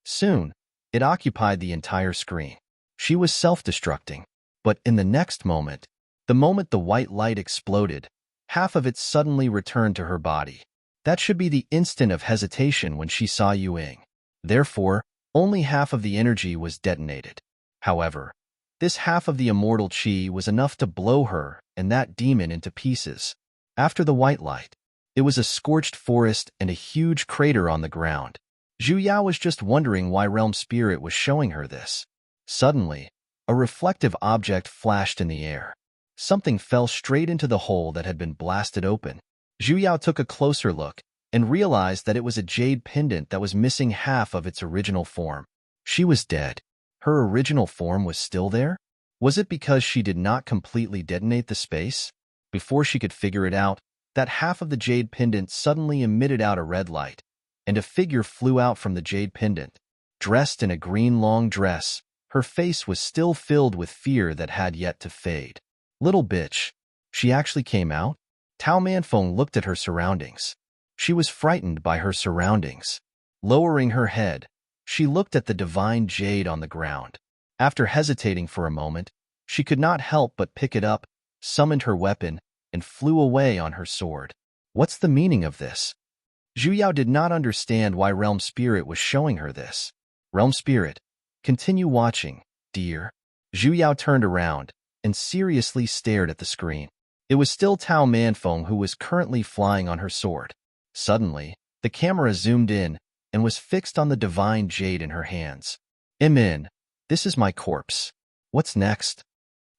Soon, it occupied the entire screen. She was self-destructing. But in the next moment, the moment the white light exploded, half of it suddenly returned to her body. That should be the instant of hesitation when she saw Yu Ying. Therefore, only half of the energy was detonated. However, this half of the immortal chi was enough to blow her and that demon into pieces. After the white light, it was a scorched forest and a huge crater on the ground. Zhu Yao was just wondering why Realm Spirit was showing her this. Suddenly, a reflective object flashed in the air. Something fell straight into the hole that had been blasted open. Zhu Yao took a closer look and realized that it was a jade pendant that was missing half of its original form. She was dead. Her original form was still there? Was it because she did not completely detonate the space? Before she could figure it out, that half of the jade pendant suddenly emitted out a red light, and a figure flew out from the jade pendant. Dressed in a green long dress, her face was still filled with fear that had yet to fade. Little bitch. She actually came out? Tao Manfeng looked at her surroundings. She was frightened by her surroundings. Lowering her head, she looked at the divine jade on the ground. After hesitating for a moment, she could not help but pick it up, summoned her weapon, and flew away on her sword. What's the meaning of this? Zhu Yao did not understand why Realm Spirit was showing her this. Realm Spirit, continue watching, dear. Zhu Yao turned around and seriously stared at the screen. It was still Tao Manfeng who was currently flying on her sword. Suddenly, the camera zoomed in and was fixed on the divine jade in her hands. Imin, this is my corpse. What's next?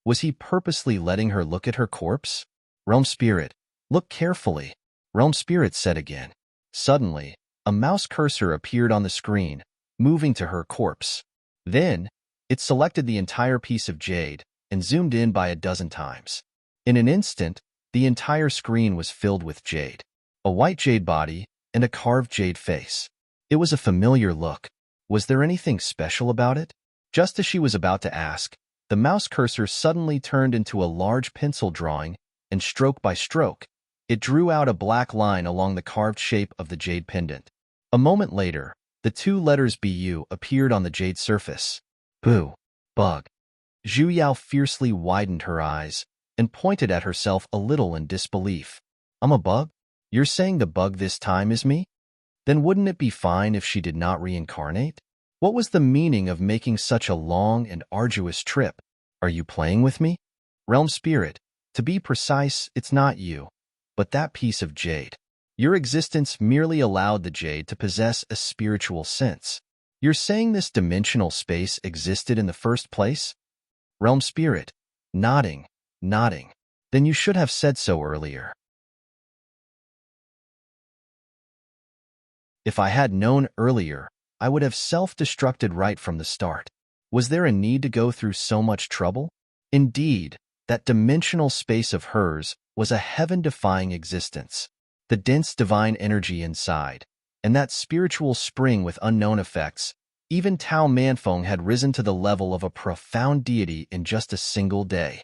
Was he purposely letting her look at her corpse? Realm Spirit, look carefully. Realm Spirit said again. Suddenly, a mouse cursor appeared on the screen, moving to her corpse. Then, it selected the entire piece of jade and zoomed in by a dozen times. In an instant, the entire screen was filled with jade. A white jade body and a carved jade face. It was a familiar look. Was there anything special about it? Just as she was about to ask, the mouse cursor suddenly turned into a large pencil drawing, and stroke by stroke, it drew out a black line along the carved shape of the jade pendant. A moment later, the two letters BU appeared on the jade surface. Boo. Bug. Zhu Yao fiercely widened her eyes and pointed at herself a little in disbelief. I'm a bug? You're saying the bug this time is me? Then wouldn't it be fine if she did not reincarnate? What was the meaning of making such a long and arduous trip? Are you playing with me? Realm Spirit, to be precise, it's not you, but that piece of jade. Your existence merely allowed the jade to possess a spiritual sense. You're saying this dimensional space existed in the first place? Realm Spirit, nodding. Then you should have said so earlier. If I had known earlier, I would have self-destructed right from the start. Was there a need to go through so much trouble? Indeed, that dimensional space of hers was a heaven-defying existence. The dense divine energy inside, and that spiritual spring with unknown effects, even Tao Manfeng had risen to the level of a profound deity in just a single day.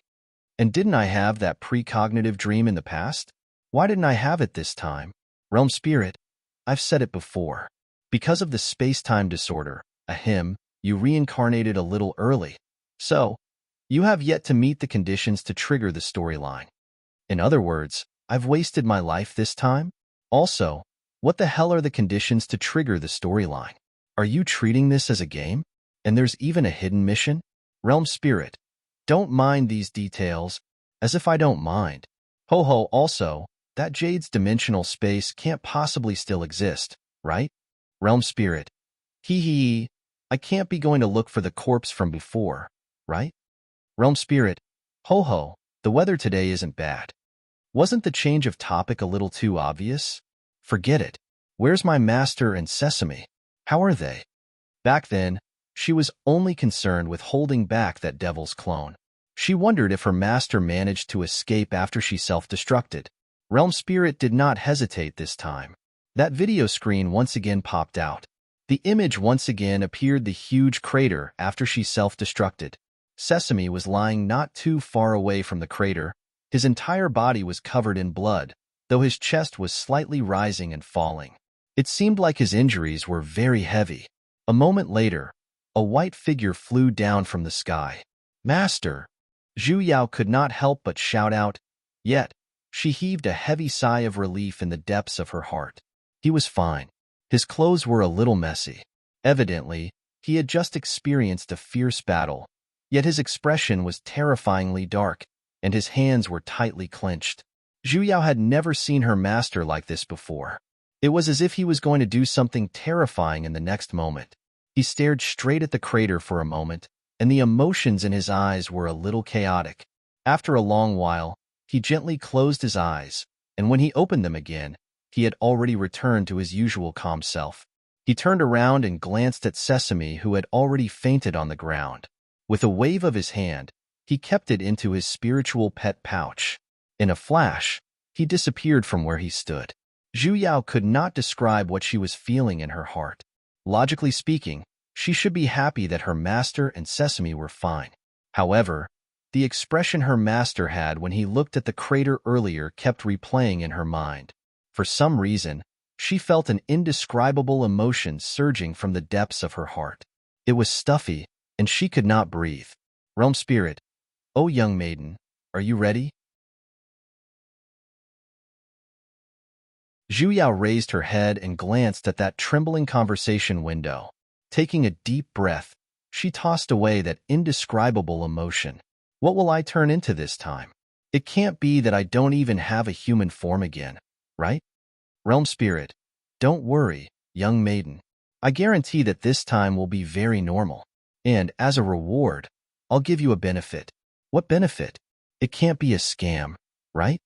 And didn't I have that precognitive dream in the past? Why didn't I have it this time? Realm Spirit, I've said it before. Because of the space-time disorder, you reincarnated a little early. So, you have yet to meet the conditions to trigger the storyline. In other words, I've wasted my life this time? Also, what the hell are the conditions to trigger the storyline? Are you treating this as a game? And there's even a hidden mission? Realm Spirit, don't mind these details, as if I don't mind. Ho ho, also, that jade's dimensional space can't possibly still exist, right? Realm Spirit, hee, I can't be going to look for the corpse from before, right? Realm Spirit, ho ho, the weather today isn't bad. Wasn't the change of topic a little too obvious? Forget it. Where's my master and Sesame? How are they? Back then, she was only concerned with holding back that devil's clone. She wondered if her master managed to escape after she self-destructed. Realm Spirit did not hesitate this time. That video screen once again popped out. The image once again appeared the huge crater after she self-destructed. Sesame was lying not too far away from the crater. His entire body was covered in blood, though his chest was slightly rising and falling. It seemed like his injuries were very heavy. A moment later, a white figure flew down from the sky. Master! Zhu Yao could not help but shout out, yet she heaved a heavy sigh of relief in the depths of her heart. He was fine. His clothes were a little messy. Evidently, he had just experienced a fierce battle, yet his expression was terrifyingly dark, and his hands were tightly clenched. Zhu Yao had never seen her master like this before. It was as if he was going to do something terrifying in the next moment. He stared straight at the crater for a moment, and the emotions in his eyes were a little chaotic. After a long while, he gently closed his eyes, and when he opened them again, he had already returned to his usual calm self. He turned around and glanced at Sesame, who had already fainted on the ground. With a wave of his hand, he kept it into his spiritual pet pouch. In a flash, he disappeared from where he stood. Zhu Yao could not describe what she was feeling in her heart. Logically speaking, she should be happy that her master and Sesame were fine. However, the expression her master had when he looked at the crater earlier kept replaying in her mind. For some reason, she felt an indescribable emotion surging from the depths of her heart. It was stuffy, and she could not breathe. Realm Spirit, oh young maiden, are you ready? Zhu Yao raised her head and glanced at that trembling conversation window. Taking a deep breath, she tossed away that indescribable emotion. What will I turn into this time? It can't be that I don't even have a human form again, right? Realm Spirit, don't worry, young maiden. I guarantee that this time will be very normal. And as a reward, I'll give you a benefit. What benefit? It can't be a scam, right?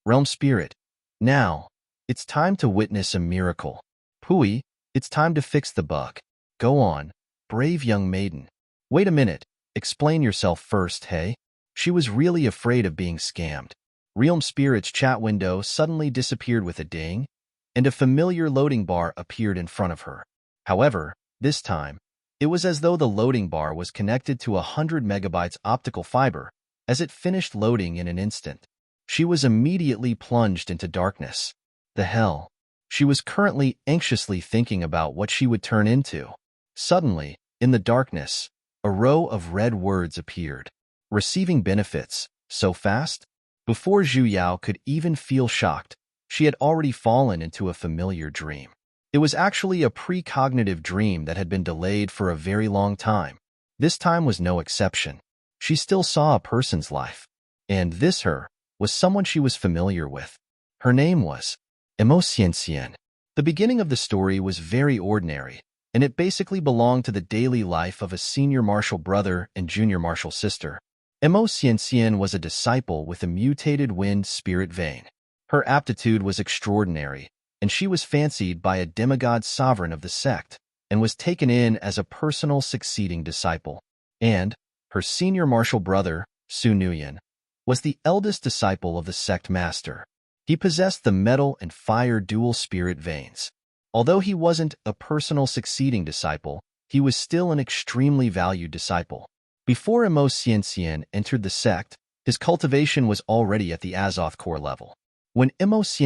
Realm Spirit, now, it's time to witness a miracle. Pui, it's time to fix the bug. Go on, brave young maiden. Wait a minute, explain yourself first, hey? She was really afraid of being scammed. Realm Spirit's chat window suddenly disappeared with a ding, and a familiar loading bar appeared in front of her. However, this time, it was as though the loading bar was connected to 100 megabytes optical fiber as it finished loading in an instant. She was immediately plunged into darkness. The hell? She was currently anxiously thinking about what she would turn into. Suddenly, in the darkness, a row of red words appeared. Receiving benefits, so fast? Before Zhu Yao could even feel shocked, she had already fallen into a familiar dream. It was actually a precognitive dream that had been delayed for a very long time. This time was no exception. She still saw a person's life. And this her was someone she was familiar with. Her name was Immerse. The beginning of the story was very ordinary, and it basically belonged to the daily life of a senior martial brother and junior martial sister. Immerse was a disciple with a mutated wind spirit vein. Her aptitude was extraordinary, and she was fancied by a demigod sovereign of the sect, and was taken in as a personal succeeding disciple. And her senior martial brother, Su Nuyen, was the eldest disciple of the sect master. He possessed the metal and fire dual spirit veins. Although he wasn't a personal succeeding disciple, he was still an extremely valued disciple. Before Immerse entered the sect, his cultivation was already at the Azoth core level. When Immerse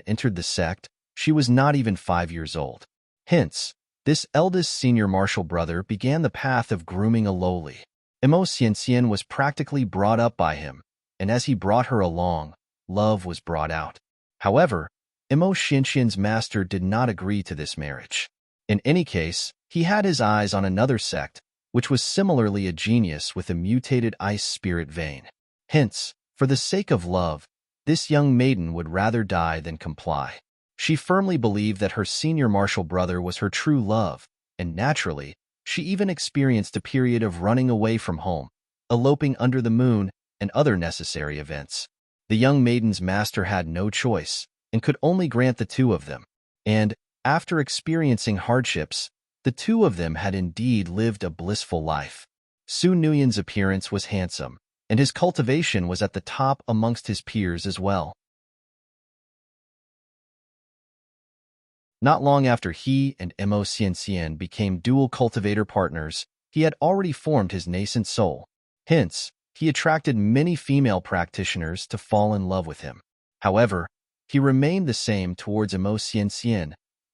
entered the sect, she was not even 5 years old. Hence, this eldest senior martial brother began the path of grooming a lowly. Immerse was practically brought up by him, and as he brought her along, love was brought out. However, Immerse's master did not agree to this marriage. In any case, he had his eyes on another sect, which was similarly a genius with a mutated ice spirit vein. Hence, for the sake of love, this young maiden would rather die than comply. She firmly believed that her senior martial brother was her true love, and naturally, she even experienced a period of running away from home, eloping under the moon, and other necessary events. The young maiden's master had no choice, and could only grant the two of them. And, after experiencing hardships, the two of them had indeed lived a blissful life. Su Nuyen's appearance was handsome, and his cultivation was at the top amongst his peers as well. Not long after he and Immerse became dual cultivator partners, he had already formed his nascent soul. Hence, he attracted many female practitioners to fall in love with him. However, he remained the same towards Immerse,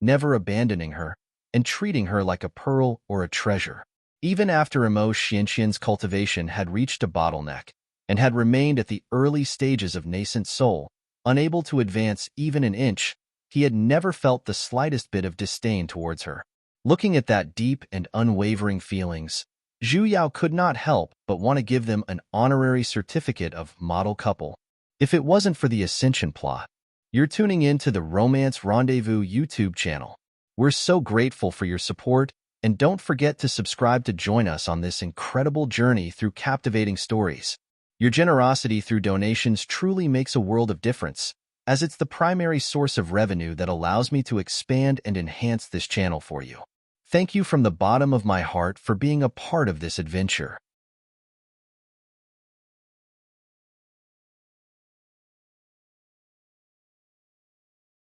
never abandoning her, and treating her like a pearl or a treasure. Even after Immerse's cultivation had reached a bottleneck, and had remained at the early stages of nascent soul, unable to advance even an inch, he had never felt the slightest bit of disdain towards her. Looking at that deep and unwavering feelings, Zhu Yao could not help but want to give them an honorary certificate of model couple. If it wasn't for the Ascension plot. You're tuning in to the Romance Rendezvous YouTube channel. We're so grateful for your support, and don't forget to subscribe to join us on this incredible journey through captivating stories. Your generosity through donations truly makes a world of difference, as it's the primary source of revenue that allows me to expand and enhance this channel for you. Thank you from the bottom of my heart for being a part of this adventure.